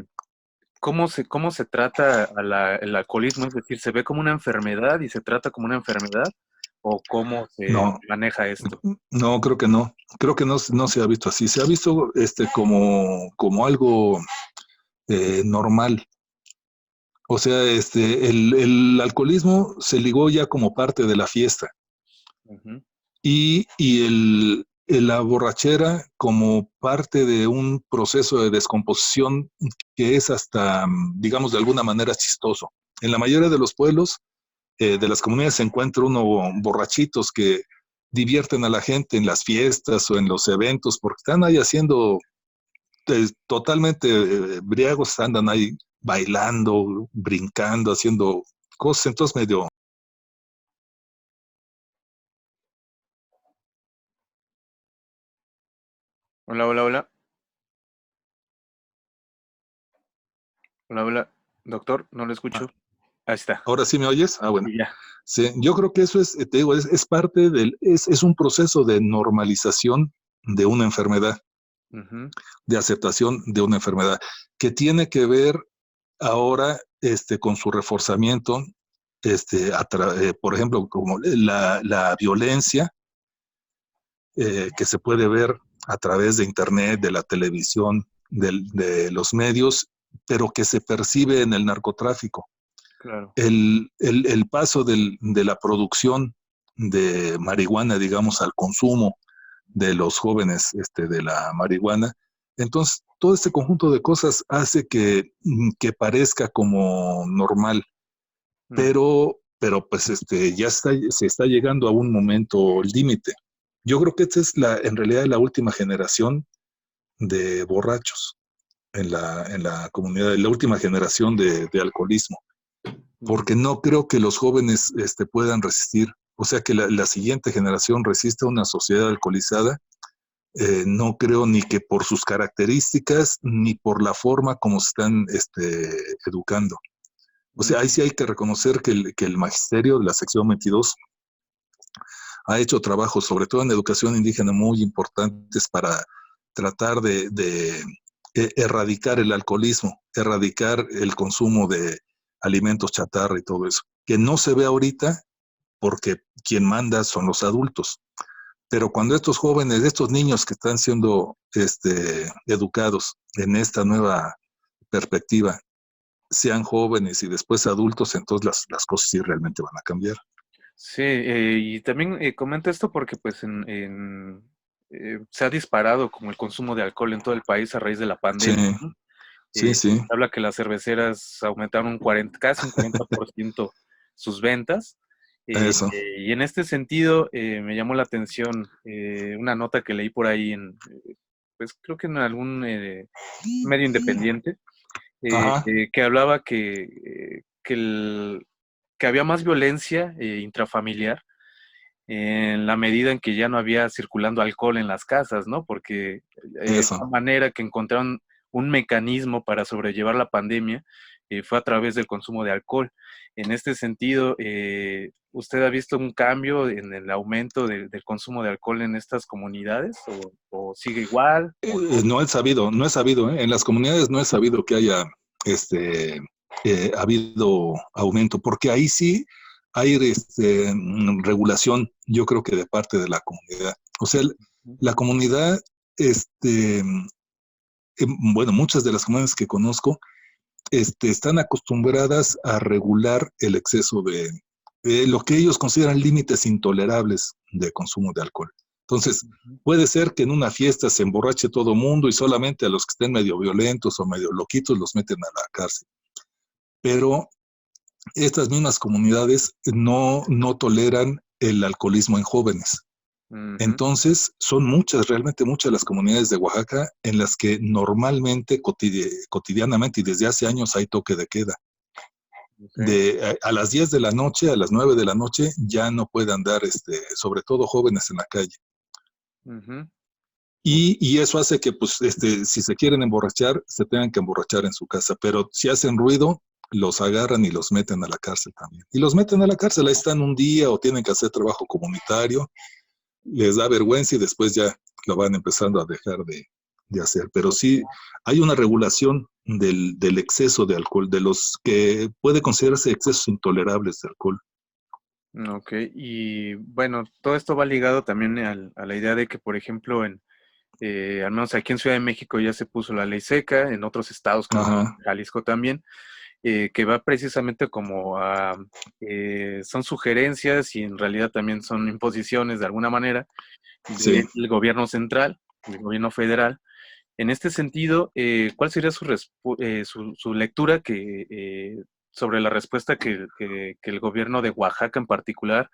Speaker 1: cómo se trata el alcoholismo? Es decir, ¿se ve como una enfermedad y se trata como una enfermedad? ¿O cómo se
Speaker 2: No,
Speaker 1: maneja esto?
Speaker 2: no, creo que no. Creo que no se ha visto así. Se ha visto como algo normal. O sea, el alcoholismo se ligó ya como parte de la fiesta
Speaker 1: Ujú.
Speaker 2: y la borrachera como parte de un proceso de descomposición que es hasta, digamos, de alguna manera chistoso. En la mayoría de los pueblos, de las comunidades, se encuentra uno borrachitos que divierten a la gente en las fiestas o en los eventos porque están ahí haciendo totalmente briagos, andan ahí bailando, brincando, haciendo cosas, entonces medio.
Speaker 1: Hola, hola, hola. Hola, hola. Doctor, no lo
Speaker 2: Ah,
Speaker 1: escucho. Ahí está.
Speaker 2: ¿ahora sí me oyes? Ah, bueno.
Speaker 1: Y ya.
Speaker 2: Sí, yo creo que eso es, te digo, es parte es un proceso de normalización de una enfermedad,
Speaker 1: Ujú.
Speaker 2: de aceptación de una enfermedad, que tiene que ver ahora con su reforzamiento, por ejemplo, como la violencia que se puede ver a través de Internet, de la televisión, de los medios, pero que se percibe en el narcotráfico.
Speaker 1: Claro.
Speaker 2: El paso de la producción de marihuana, digamos, al consumo de los jóvenes de la marihuana. Entonces, todo este conjunto de cosas hace que parezca como normal,
Speaker 1: Ujú.
Speaker 2: pero pues se está llegando a un momento límite. Yo creo que esta es en realidad la última generación de borrachos en la comunidad, la última generación de alcoholismo,
Speaker 1: Ujú.
Speaker 2: porque no creo que los jóvenes puedan resistir, o sea que la siguiente generación resiste a una sociedad alcoholizada, no creo ni que por sus características ni por la forma como se están educando. O sea, ahí sí hay que reconocer que el magisterio de la sección 22 ha hecho trabajos, sobre todo en educación indígena, muy importantes para tratar de erradicar el alcoholismo, erradicar el consumo de alimentos chatarra y todo eso, que no se ve ahorita porque quien manda son los adultos. Pero cuando estos jóvenes, estos niños que están siendo educados en esta nueva perspectiva, sean jóvenes y después adultos, entonces las cosas sí realmente van a cambiar.
Speaker 1: Sí, y también comento esto porque pues se ha disparado como el consumo de alcohol en todo el país a raíz de la
Speaker 2: Sí,
Speaker 1: pandemia, ¿no?
Speaker 2: sí, sí,
Speaker 1: Habla que las cerveceras aumentaron casi un 40% sus ventas.
Speaker 2: eso.
Speaker 1: Y en este sentido me llamó la atención una nota que leí por ahí pues creo que en algún medio independiente,
Speaker 2: Ajá,
Speaker 1: que hablaba que había más violencia intrafamiliar en la medida en que ya no había circulando alcohol en las casas, ¿no? Porque la
Speaker 2: eso.
Speaker 1: manera que encontraron un mecanismo para sobrellevar la pandemia fue a través del consumo de alcohol. En este sentido, ¿usted ha visto un cambio en el aumento del consumo de alcohol en estas comunidades o sigue igual?
Speaker 2: No he sabido, no he sabido, ¿eh? En las comunidades no he sabido que haya este, habido aumento, porque ahí sí hay regulación, yo creo que de parte de la comunidad. O sea, la comunidad, bueno, muchas de las comunidades que conozco, están acostumbradas a regular el exceso de lo que ellos consideran límites intolerables de consumo de alcohol. Entonces, puede ser que en una fiesta se emborrache todo mundo y solamente a los que estén medio violentos o medio loquitos los meten a la cárcel. Pero estas mismas comunidades no toleran el alcoholismo en jóvenes.
Speaker 1: Ujú,
Speaker 2: Entonces, son muchas, realmente muchas las comunidades de Oaxaca en las que normalmente, cotidianamente y desde hace años hay toque de queda.
Speaker 1: ok,
Speaker 2: A las 10 de la noche, a las 9 de la noche, ya no puede andar, sobre todo jóvenes en la calle.
Speaker 1: ujú.
Speaker 2: Y eso hace que, pues, si se quieren emborrachar, se tengan que emborrachar en su casa. Pero si hacen ruido, los agarran y los meten a la cárcel también. Y los meten a la cárcel, ahí están un día o tienen que hacer trabajo comunitario, les da vergüenza y después ya lo van empezando a dejar de hacer. Pero sí, hay una regulación del exceso de alcohol, de los que puede considerarse excesos intolerables de alcohol.
Speaker 1: Ok, y bueno, todo esto va ligado también a la idea de que, por ejemplo, al menos aquí en Ciudad de México ya se puso la ley seca, en otros estados, creo que
Speaker 2: Ajá,
Speaker 1: en Jalisco también, que va precisamente como son sugerencias y en realidad también son imposiciones de alguna manera
Speaker 2: sí.
Speaker 1: del gobierno central, del gobierno federal. En este sentido, ¿cuál sería su lectura sobre la respuesta que el gobierno de Oaxaca en particular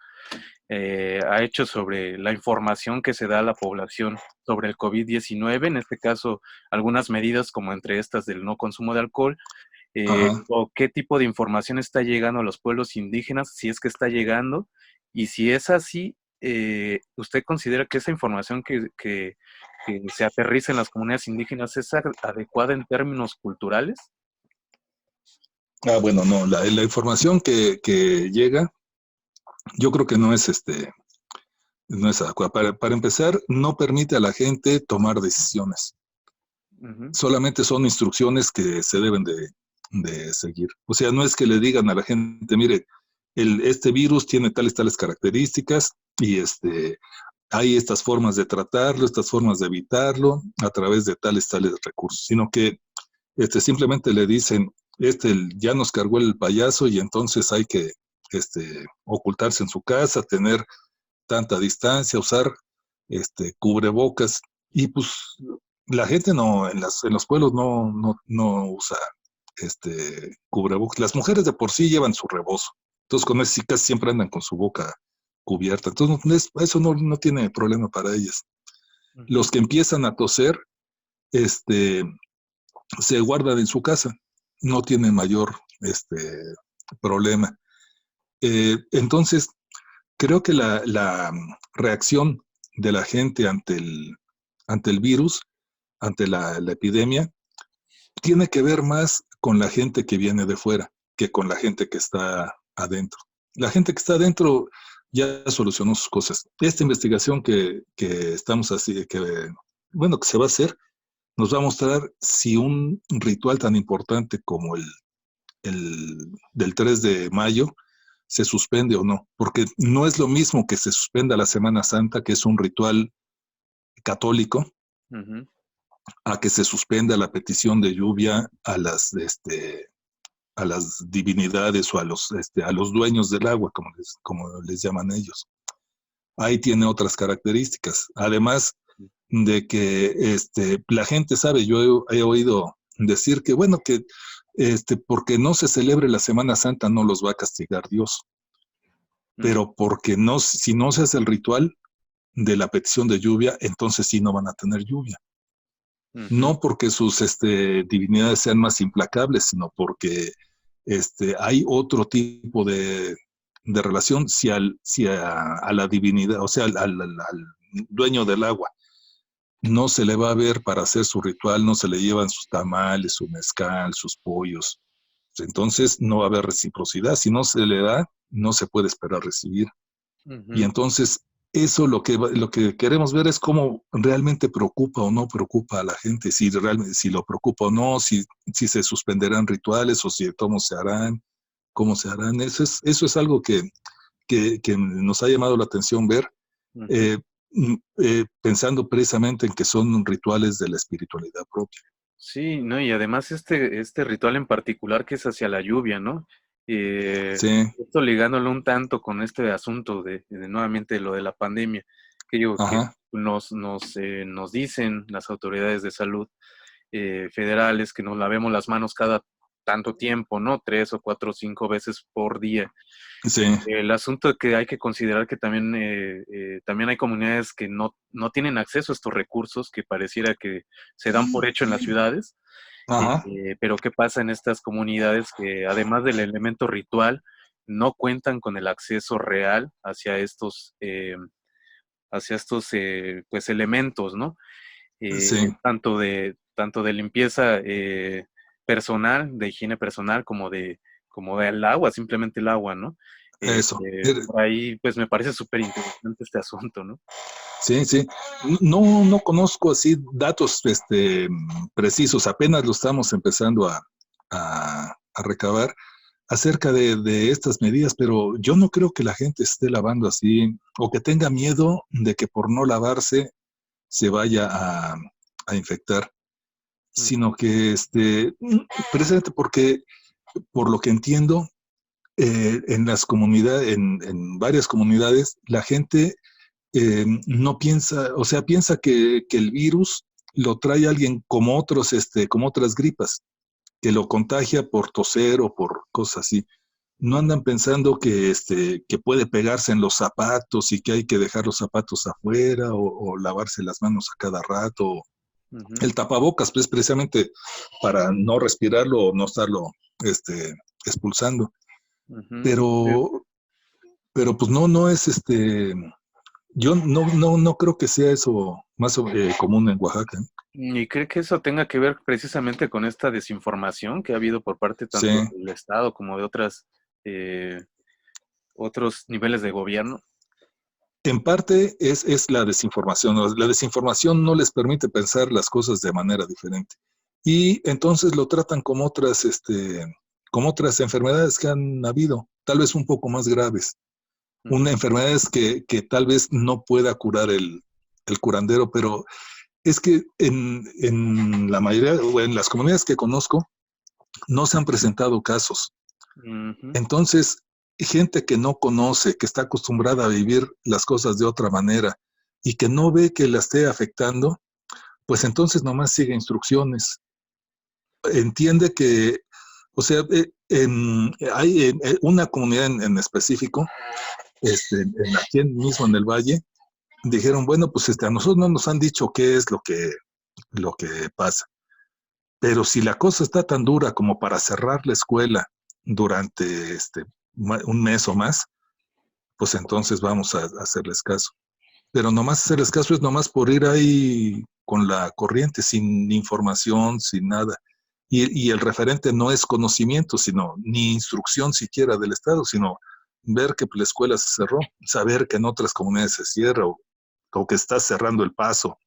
Speaker 1: ha hecho sobre la información que se da a la población sobre el COVID-19, en este caso algunas medidas como entre estas del no consumo de alcohol,
Speaker 2: Ajá.
Speaker 1: o qué tipo de información está llegando a los pueblos indígenas, si es que está llegando, y si es así, ¿usted considera que esa información que se aterriza en las comunidades indígenas es adecuada en términos culturales?
Speaker 2: Bueno, no, la información que llega, yo creo que no es adecuada. Para empezar, no permite a la gente tomar decisiones.
Speaker 1: Ujú,
Speaker 2: Solamente son instrucciones que se deben de seguir. O sea, no es que le digan a la gente, mire, este virus tiene tales características y hay estas formas de tratarlo, estas formas de evitarlo a través de tales recursos, sino que simplemente le dicen, ya nos cargó el payaso y entonces hay que ocultarse en su casa, tener tanta distancia, usar cubrebocas y pues la gente no, en los pueblos no usa cubrebocas. Las mujeres de por sí llevan su rebozo, entonces con eso sí casi siempre andan con su boca cubierta, entonces eso no tiene problema para ellas.
Speaker 1: ujú.
Speaker 2: Los que empiezan a toser, este, se guardan en su casa, no tiene mayor problema. Entonces, creo que la reacción de la gente ante el virus, ante la epidemia, tiene que ver más con la gente que viene de fuera que con la gente que está adentro. La gente que está adentro ya solucionó sus cosas. Esta investigación que estamos así, bueno, que se va a hacer, nos va a mostrar si un ritual tan importante como el del 3 de mayo se suspende o no, porque no es lo mismo que se suspenda la Semana Santa, que es un ritual católico,
Speaker 1: Ujú.
Speaker 2: a que se suspenda la petición de lluvia a las divinidades o a los dueños del agua, como les llaman ellos. Ahí tiene otras características. Además de que la gente sabe, yo he oído decir que, bueno, que porque no se celebre la Semana Santa no los va a castigar Dios, pero porque no, si no se hace el ritual de la petición de lluvia, entonces sí no van a tener lluvia. No porque sus divinidades sean más implacables, sino porque hay otro tipo de relación si a la divinidad, o sea, al dueño del agua, no se le va a ver para hacer su ritual, no se le llevan sus tamales, su mezcal, sus pollos. Entonces no va a haber reciprocidad. Si no se le da, no se puede esperar recibir. Y entonces eso lo que queremos ver es cómo realmente preocupa o no preocupa a la gente, si realmente, si lo preocupa o no, si se suspenderán rituales o si cómo se harán, cómo se harán. Eso es algo que nos ha llamado la atención ver, pensando precisamente en que son rituales de la espiritualidad propia.
Speaker 1: Sí, ¿no? Y además este ritual en particular que es hacia la lluvia, ¿no?
Speaker 2: Sí,
Speaker 1: Esto ligándolo un tanto con este asunto de nuevamente lo de la pandemia, que digo que
Speaker 2: ajá,
Speaker 1: nos dicen las autoridades de salud federales que nos lavemos las manos cada tanto tiempo, ¿no? 3 o 4 o 5 veces por día.
Speaker 2: sí,
Speaker 1: El asunto de que hay que considerar que también hay comunidades que no tienen acceso a estos recursos que pareciera que se dan por hecho en las ciudades,
Speaker 2: ajá,
Speaker 1: pero ¿qué pasa en estas comunidades que además del elemento ritual no cuentan con el acceso real hacia estos pues elementos, ¿no?
Speaker 2: sí,
Speaker 1: Tanto de limpieza personal, de higiene personal, como del agua, simplemente el agua, ¿no?
Speaker 2: eso.
Speaker 1: Por ahí, pues me parece súper interesante este asunto, ¿no?
Speaker 2: Sí, sí. No conozco así datos precisos, apenas lo estamos empezando a recabar acerca de estas medidas, pero yo no creo que la gente esté lavando así o que tenga miedo de que por no lavarse se vaya a infectar, sino que precisamente porque, por lo que entiendo, en las comunidades, en varias comunidades, la gente no piensa, o sea, piensa que el virus lo trae alguien como como otras gripas, que lo contagia por toser o por cosas así. No andan pensando que puede pegarse en los zapatos y que hay que dejar los zapatos afuera o lavarse las manos a cada rato.
Speaker 1: Ujú,
Speaker 2: El tapabocas, pues precisamente para no respirarlo o no estarlo expulsando.
Speaker 1: ujú.
Speaker 2: Pero, pero pues no es yo no creo que sea eso más común en Oaxaca.
Speaker 1: ¿Y cree que eso tenga que ver precisamente con esta desinformación que ha habido por parte
Speaker 2: Sí,
Speaker 1: tanto del Estado como de eh, otros niveles de gobierno?
Speaker 2: en parte es la desinformación. ¿No? La desinformación no les permite pensar las cosas de manera diferente. Y entonces lo tratan como otras enfermedades que han habido, tal vez un poco más graves.
Speaker 1: Ujú,
Speaker 2: Una enfermedad es que tal vez no pueda curar el curandero, pero es que en la mayoría, o en las comunidades que conozco, no se han presentado casos.
Speaker 1: ujú,
Speaker 2: Entonces, gente que no conoce, que está acostumbrada a vivir las cosas de otra manera y que no ve que la esté afectando, pues entonces nomás sigue instrucciones. Entiende que, o sea, hay una comunidad en específico, aquí mismo en el valle, dijeron, bueno, pues a nosotros no nos han dicho qué es lo que pasa. Pero si la cosa está tan dura como para cerrar la escuela durante un mes o más, pues entonces vamos a hacerles caso. Pero nomás hacerles caso es nomás por ir ahí con la corriente, sin información, sin nada. Y el referente no es conocimiento, sino ni instrucción siquiera del Estado, sino ver que la escuela se cerró, saber que en otras comunidades se cierra o que está cerrando el paso.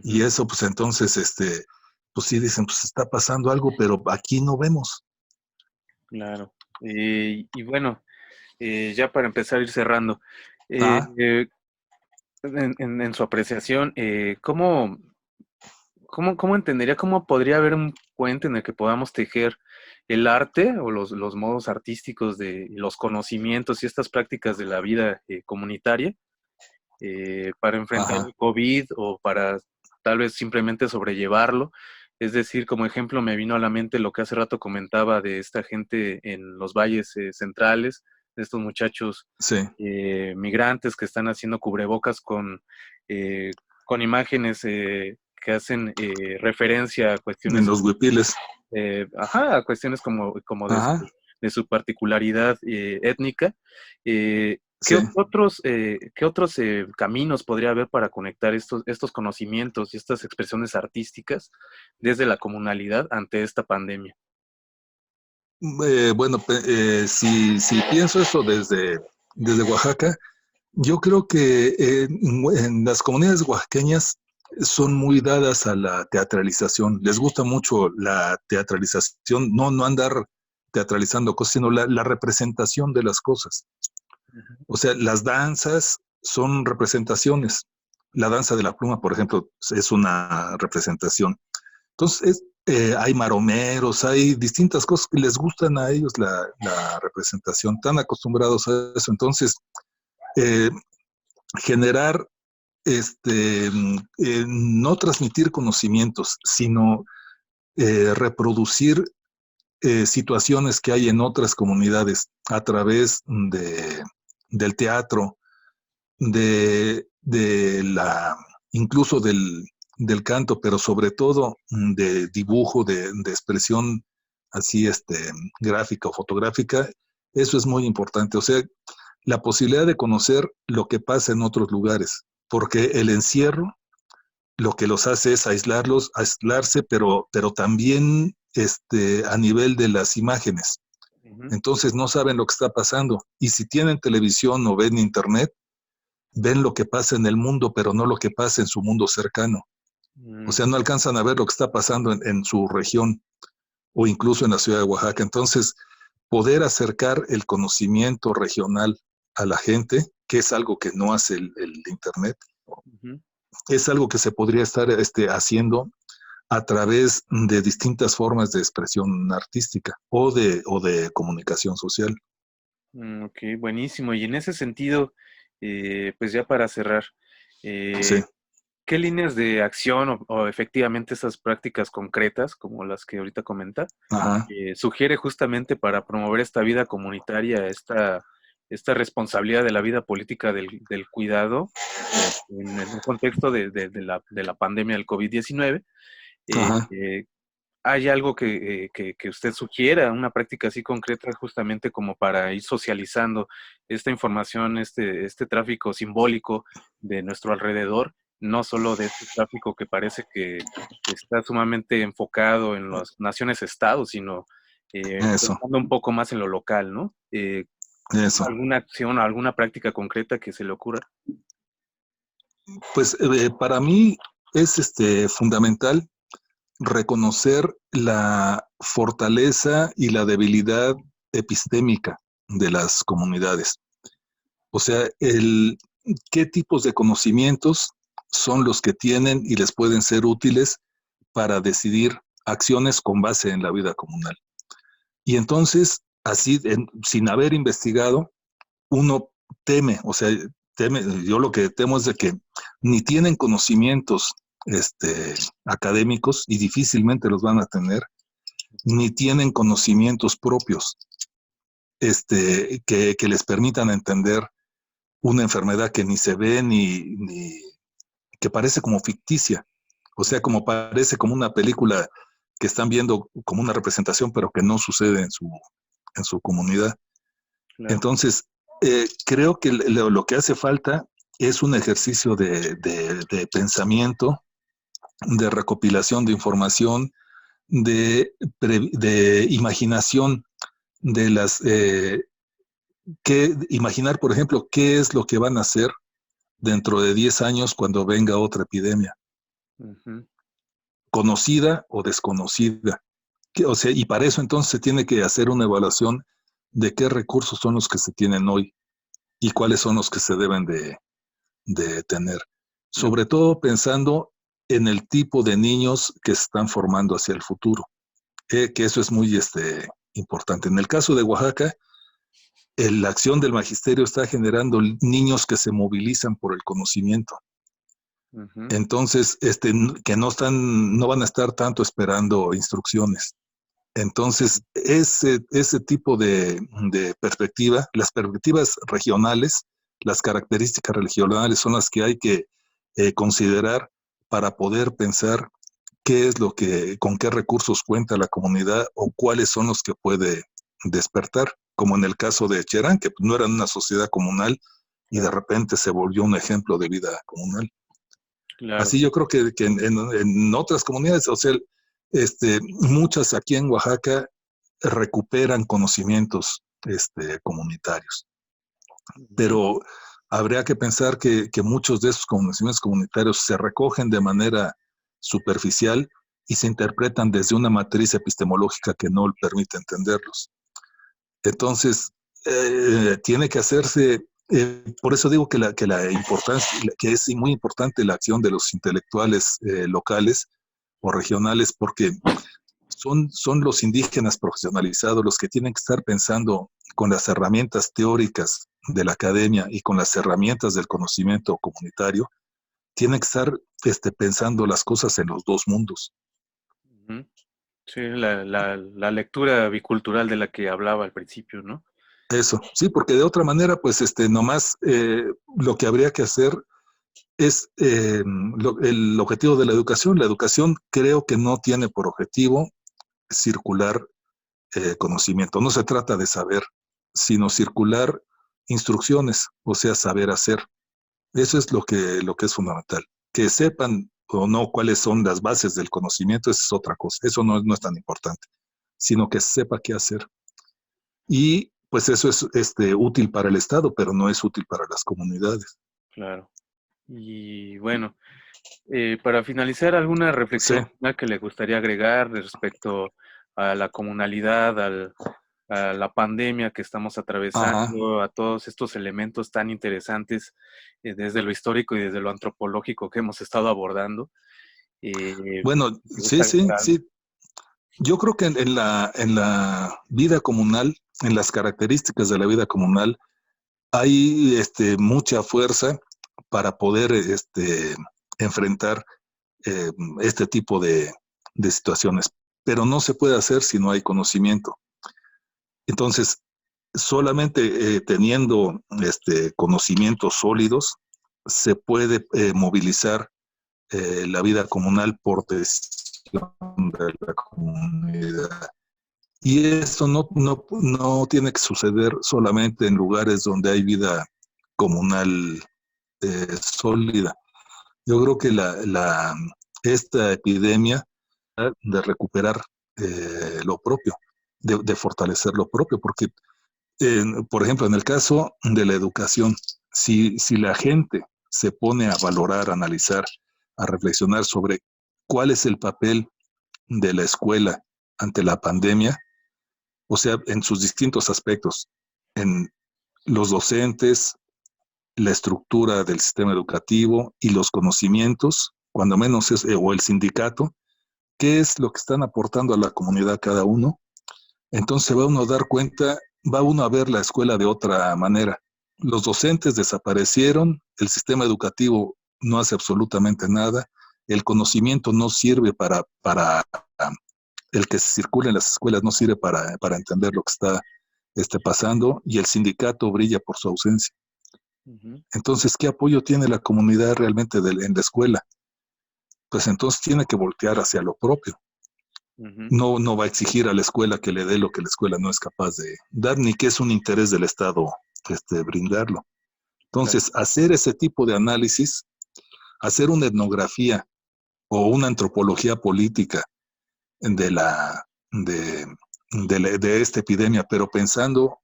Speaker 2: Y
Speaker 1: Ujú,
Speaker 2: eso, pues entonces, pues sí dicen, pues está pasando algo, pero aquí no vemos.
Speaker 1: claro. Y bueno, ya para empezar a ir cerrando, eh,
Speaker 2: Ah,
Speaker 1: eh, en su apreciación, ¿cómo entendería, cómo podría haber un puente en el que podamos tejer el arte o los modos artísticos de los conocimientos y estas prácticas de la vida comunitaria para enfrentar
Speaker 2: ajá,
Speaker 1: el COVID o para tal vez simplemente sobrellevarlo? Es decir, como ejemplo me vino a la mente lo que hace rato comentaba de esta gente en los valles centrales, de estos muchachos
Speaker 2: sí,
Speaker 1: migrantes que están haciendo cubrebocas con imágenes que hacen referencia a
Speaker 2: en
Speaker 1: cuestiones,
Speaker 2: los huipiles.
Speaker 1: ajá, a cuestiones como
Speaker 2: Ajá,
Speaker 1: de su particularidad étnica.
Speaker 2: sí.
Speaker 1: Qué otros caminos podría haber para conectar estos conocimientos y estas expresiones artísticas desde la comunalidad ante esta pandemia?
Speaker 2: Bueno, si pienso eso desde Oaxaca, yo creo que en las comunidades oaxaqueñas son muy dadas a la teatralización. Les gusta mucho la teatralización, no andar teatralizando cosas, sino la representación de las cosas.
Speaker 1: Ujú,
Speaker 2: O sea, las danzas son representaciones. La danza de la pluma, por ejemplo, es una representación. Entonces, hay maromeros, hay distintas cosas que les gustan a ellos la representación, tan acostumbrados a eso. Entonces, eh, generar, no transmitir conocimientos, sino reproducir situaciones que hay en otras comunidades a través del teatro, incluso del canto, pero sobre todo de dibujo, de expresión así, gráfica o fotográfica, eso es muy importante. O sea, la posibilidad de conocer lo que pasa en otros lugares, porque el encierro lo que los hace es aislarse, pero también a nivel de las imágenes.
Speaker 1: ujú,
Speaker 2: Entonces no saben lo que está pasando. Y si tienen televisión o ven internet, ven lo que pasa en el mundo, pero no lo que pasa en su mundo cercano. O
Speaker 1: mm,
Speaker 2: sea, no alcanzan a ver lo que está pasando en su región o incluso en la ciudad de Oaxaca. Entonces, poder acercar el conocimiento regional a la gente, que es algo que no hace el Internet,
Speaker 1: ujú.
Speaker 2: es algo que se podría estar haciendo a través de distintas formas de expresión artística o de comunicación social.
Speaker 1: Ok, buenísimo. Y en ese sentido, pues ya para cerrar,
Speaker 2: Sí,
Speaker 1: eh, ¿qué líneas de acción o efectivamente esas prácticas concretas, como las que ahorita comenta,
Speaker 2: ajá,
Speaker 1: sugiere justamente para promover esta vida comunitaria, esta responsabilidad de la vida política del cuidado en un contexto de la pandemia del COVID-19?
Speaker 2: ajá.
Speaker 1: ¿Hay algo que usted sugiera, una práctica así concreta justamente como para ir socializando esta información, este tráfico simbólico de nuestro alrededor, no solo de este tráfico que parece que está sumamente enfocado en las naciones-estados, sino
Speaker 2: Eso,
Speaker 1: pensando un poco más en lo local, ¿no?
Speaker 2: eso.
Speaker 1: ¿Alguna acción, alguna práctica concreta que se le ocurra?
Speaker 2: Pues para mí es fundamental reconocer la fortaleza y la debilidad epistémica de las comunidades. O sea, qué tipos de conocimientos son los que tienen y les pueden ser útiles para decidir acciones con base en la vida comunal. Y entonces, así, sin haber investigado, uno teme, o sea, yo lo que temo es de que ni tienen conocimientos académicos y difícilmente los van a tener, ni tienen conocimientos propios que les permitan entender una enfermedad que ni se ve ni que parece como ficticia, o sea,
Speaker 1: Ujú,
Speaker 2: como parece como una película que están viendo como una representación, pero que no sucede en su comunidad.
Speaker 1: claro.
Speaker 2: Entonces, creo que lo que hace falta es un ejercicio de pensamiento de recopilación de información, de imaginación de imaginar, por ejemplo, qué es lo que van a hacer dentro de 10 años cuando venga otra epidemia,
Speaker 1: Ujú.
Speaker 2: conocida o desconocida. O sea, y para eso entonces se tiene que hacer una evaluación de qué recursos son los que se tienen hoy y cuáles son los que se deben de tener. Sobre todo pensando en el tipo de niños que se están formando hacia el futuro, que eso es muy importante. En el caso de Oaxaca, la acción del magisterio está generando niños que se movilizan por el conocimiento.
Speaker 1: Ujú.
Speaker 2: Entonces, que no van a estar tanto esperando instrucciones. Entonces, ese tipo de perspectiva, las perspectivas regionales, las características regionales son las que hay que considerar para poder pensar con qué recursos cuenta la comunidad o cuáles son los que puede despertar, como en el caso de Cherán, que no era una sociedad comunal y de
Speaker 1: Claro,
Speaker 2: repente se volvió un ejemplo de vida comunal.
Speaker 1: claro.
Speaker 2: Así yo creo que en otras comunidades, o sea, muchas aquí en Oaxaca recuperan conocimientos comunitarios,
Speaker 1: Ujú.
Speaker 2: pero habría que pensar que muchos de esos conocimientos comunitarios se recogen de manera superficial y se interpretan desde una matriz epistemológica que no permite entenderlos. Entonces, tiene que hacerse, por eso digo que la importancia, que es muy importante la acción de los intelectuales locales o regionales, porque son los indígenas profesionalizados los que tienen que estar pensando con las herramientas teóricas de la academia y con las herramientas del conocimiento comunitario, tienen que estar pensando las cosas en los dos mundos.
Speaker 1: Ujú. Sí, la lectura bicultural de la que hablaba al principio, ¿no?
Speaker 2: Eso, sí, porque de otra manera, pues nomás lo que habría que hacer es el objetivo de la educación. La educación creo que no tiene por objetivo circular conocimiento. No se trata de saber, sino circular instrucciones, o sea, saber hacer. Eso es lo que es fundamental. Que sepan o no cuáles son las bases del conocimiento, eso es otra cosa. Eso no es tan importante, sino que sepa qué hacer. Y pues eso es útil para el Estado, pero no es útil para las comunidades.
Speaker 1: Claro. Y bueno, para finalizar, ¿alguna
Speaker 2: Sí,
Speaker 1: reflexión final que le gustaría agregar respecto a la comunalidad, a la pandemia que estamos
Speaker 2: ajá.
Speaker 1: atravesando, a todos estos elementos tan interesantes desde lo histórico y desde lo antropológico que hemos estado abordando?
Speaker 2: Bueno,
Speaker 1: ¿Le
Speaker 2: sí,
Speaker 1: gusta
Speaker 2: sí,
Speaker 1: agregar algo?
Speaker 2: sí. Yo creo que en la vida comunal, en las características de la vida comunal, hay mucha fuerza para poder enfrentar eh, este tipo de situaciones, pero no se puede hacer si no hay conocimiento. Entonces, solamente teniendo conocimientos sólidos se puede movilizar la vida comunal por decisión de la comunidad. Y eso no tiene que suceder solamente en lugares donde hay vida comunal sólida. Yo creo que esta epidemia de recuperar lo propio, de fortalecer lo propio, porque, por ejemplo, en el caso de la educación, si la gente se pone a valorar, a analizar, a reflexionar sobre cuál es el papel de la escuela ante la pandemia, o sea, en sus distintos aspectos, en los docentes, la estructura del sistema educativo y los conocimientos, cuando menos o el sindicato, qué es lo que están aportando a la comunidad cada uno. Entonces va uno a dar cuenta, va uno a ver la escuela de otra manera. Los docentes desaparecieron, el sistema educativo no hace absolutamente nada, el conocimiento no sirve para el que se circula en las escuelas no sirve para entender lo que está pasando y el sindicato brilla por su ausencia.
Speaker 1: Ujú.
Speaker 2: Entonces, ¿qué apoyo tiene la comunidad realmente en la escuela? Pues entonces tiene que voltear hacia lo propio.
Speaker 1: Ujú.
Speaker 2: No va a exigir a la escuela que le dé lo que la escuela no es capaz de dar, ni que es un interés del Estado brindarlo.
Speaker 1: Claro.
Speaker 2: Entonces, hacer ese tipo de análisis, hacer una etnografía o una antropología política de de esta epidemia, pero pensando,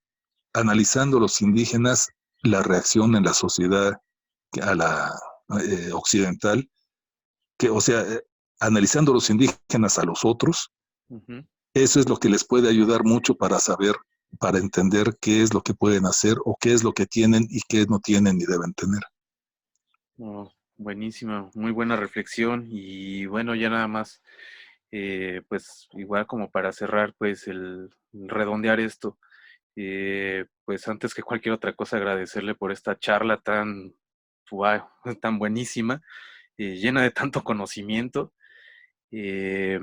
Speaker 2: analizando los indígenas, la reacción en la sociedad a la occidental, que, o sea, analizando los indígenas a los otros,
Speaker 1: Ujú.
Speaker 2: eso es lo que les puede ayudar mucho para saber, para entender qué es lo que pueden hacer o qué es lo que tienen y qué no tienen ni deben tener.
Speaker 1: Oh, buenísima, muy buena reflexión y bueno, ya nada más, pues igual como para cerrar, pues el redondear esto, pues antes que cualquier otra cosa agradecerle por esta charla tan, wow, tan buenísima, llena de tanto conocimiento. Eh,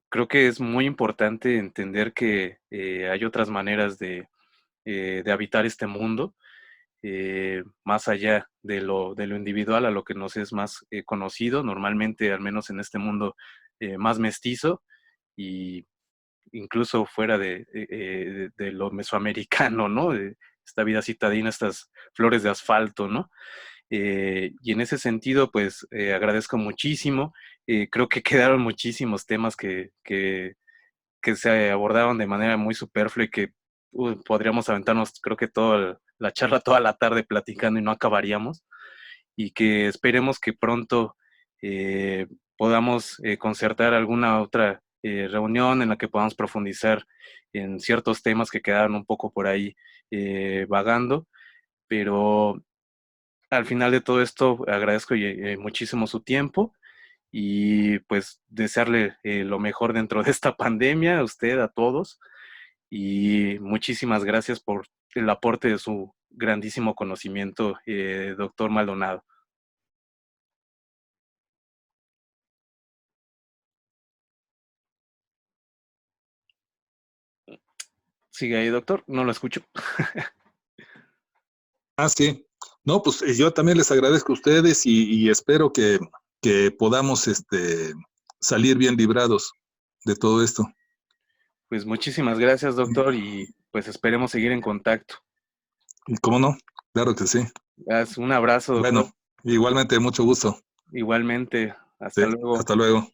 Speaker 1: Creo que es muy importante entender que hay otras maneras de habitar este mundo, más allá de lo individual, a lo que nos es más conocido, normalmente, al menos en este mundo más mestizo, y incluso fuera de lo mesoamericano, ¿no? De esta vida citadina, estas flores de asfalto, ¿no? Y en ese sentido, pues agradezco muchísimo. Creo que quedaron muchísimos temas que se abordaron de manera muy superflua y que podríamos aventarnos, creo que toda la charla, toda la tarde platicando y no acabaríamos. Y que esperemos que pronto podamos concertar alguna otra reunión en la que podamos profundizar en ciertos temas que quedaron un poco por ahí vagando, pero al final de todo esto agradezco muchísimo su tiempo y pues desearle lo mejor dentro de esta pandemia a usted, a todos, y muchísimas gracias por el aporte de su grandísimo conocimiento, doctor Maldonado. ¿Sigue ahí, doctor? No lo escucho.
Speaker 2: Ah, sí. No, pues yo también les agradezco a ustedes y espero que podamos salir bien librados de todo esto.
Speaker 1: Pues muchísimas gracias, doctor, y pues esperemos seguir en contacto.
Speaker 2: ¿Cómo no? Claro que sí.
Speaker 1: Un abrazo, doctor.
Speaker 2: Bueno, igualmente, mucho gusto.
Speaker 1: Igualmente.
Speaker 2: Sí,
Speaker 1: Hasta luego.
Speaker 2: hasta luego.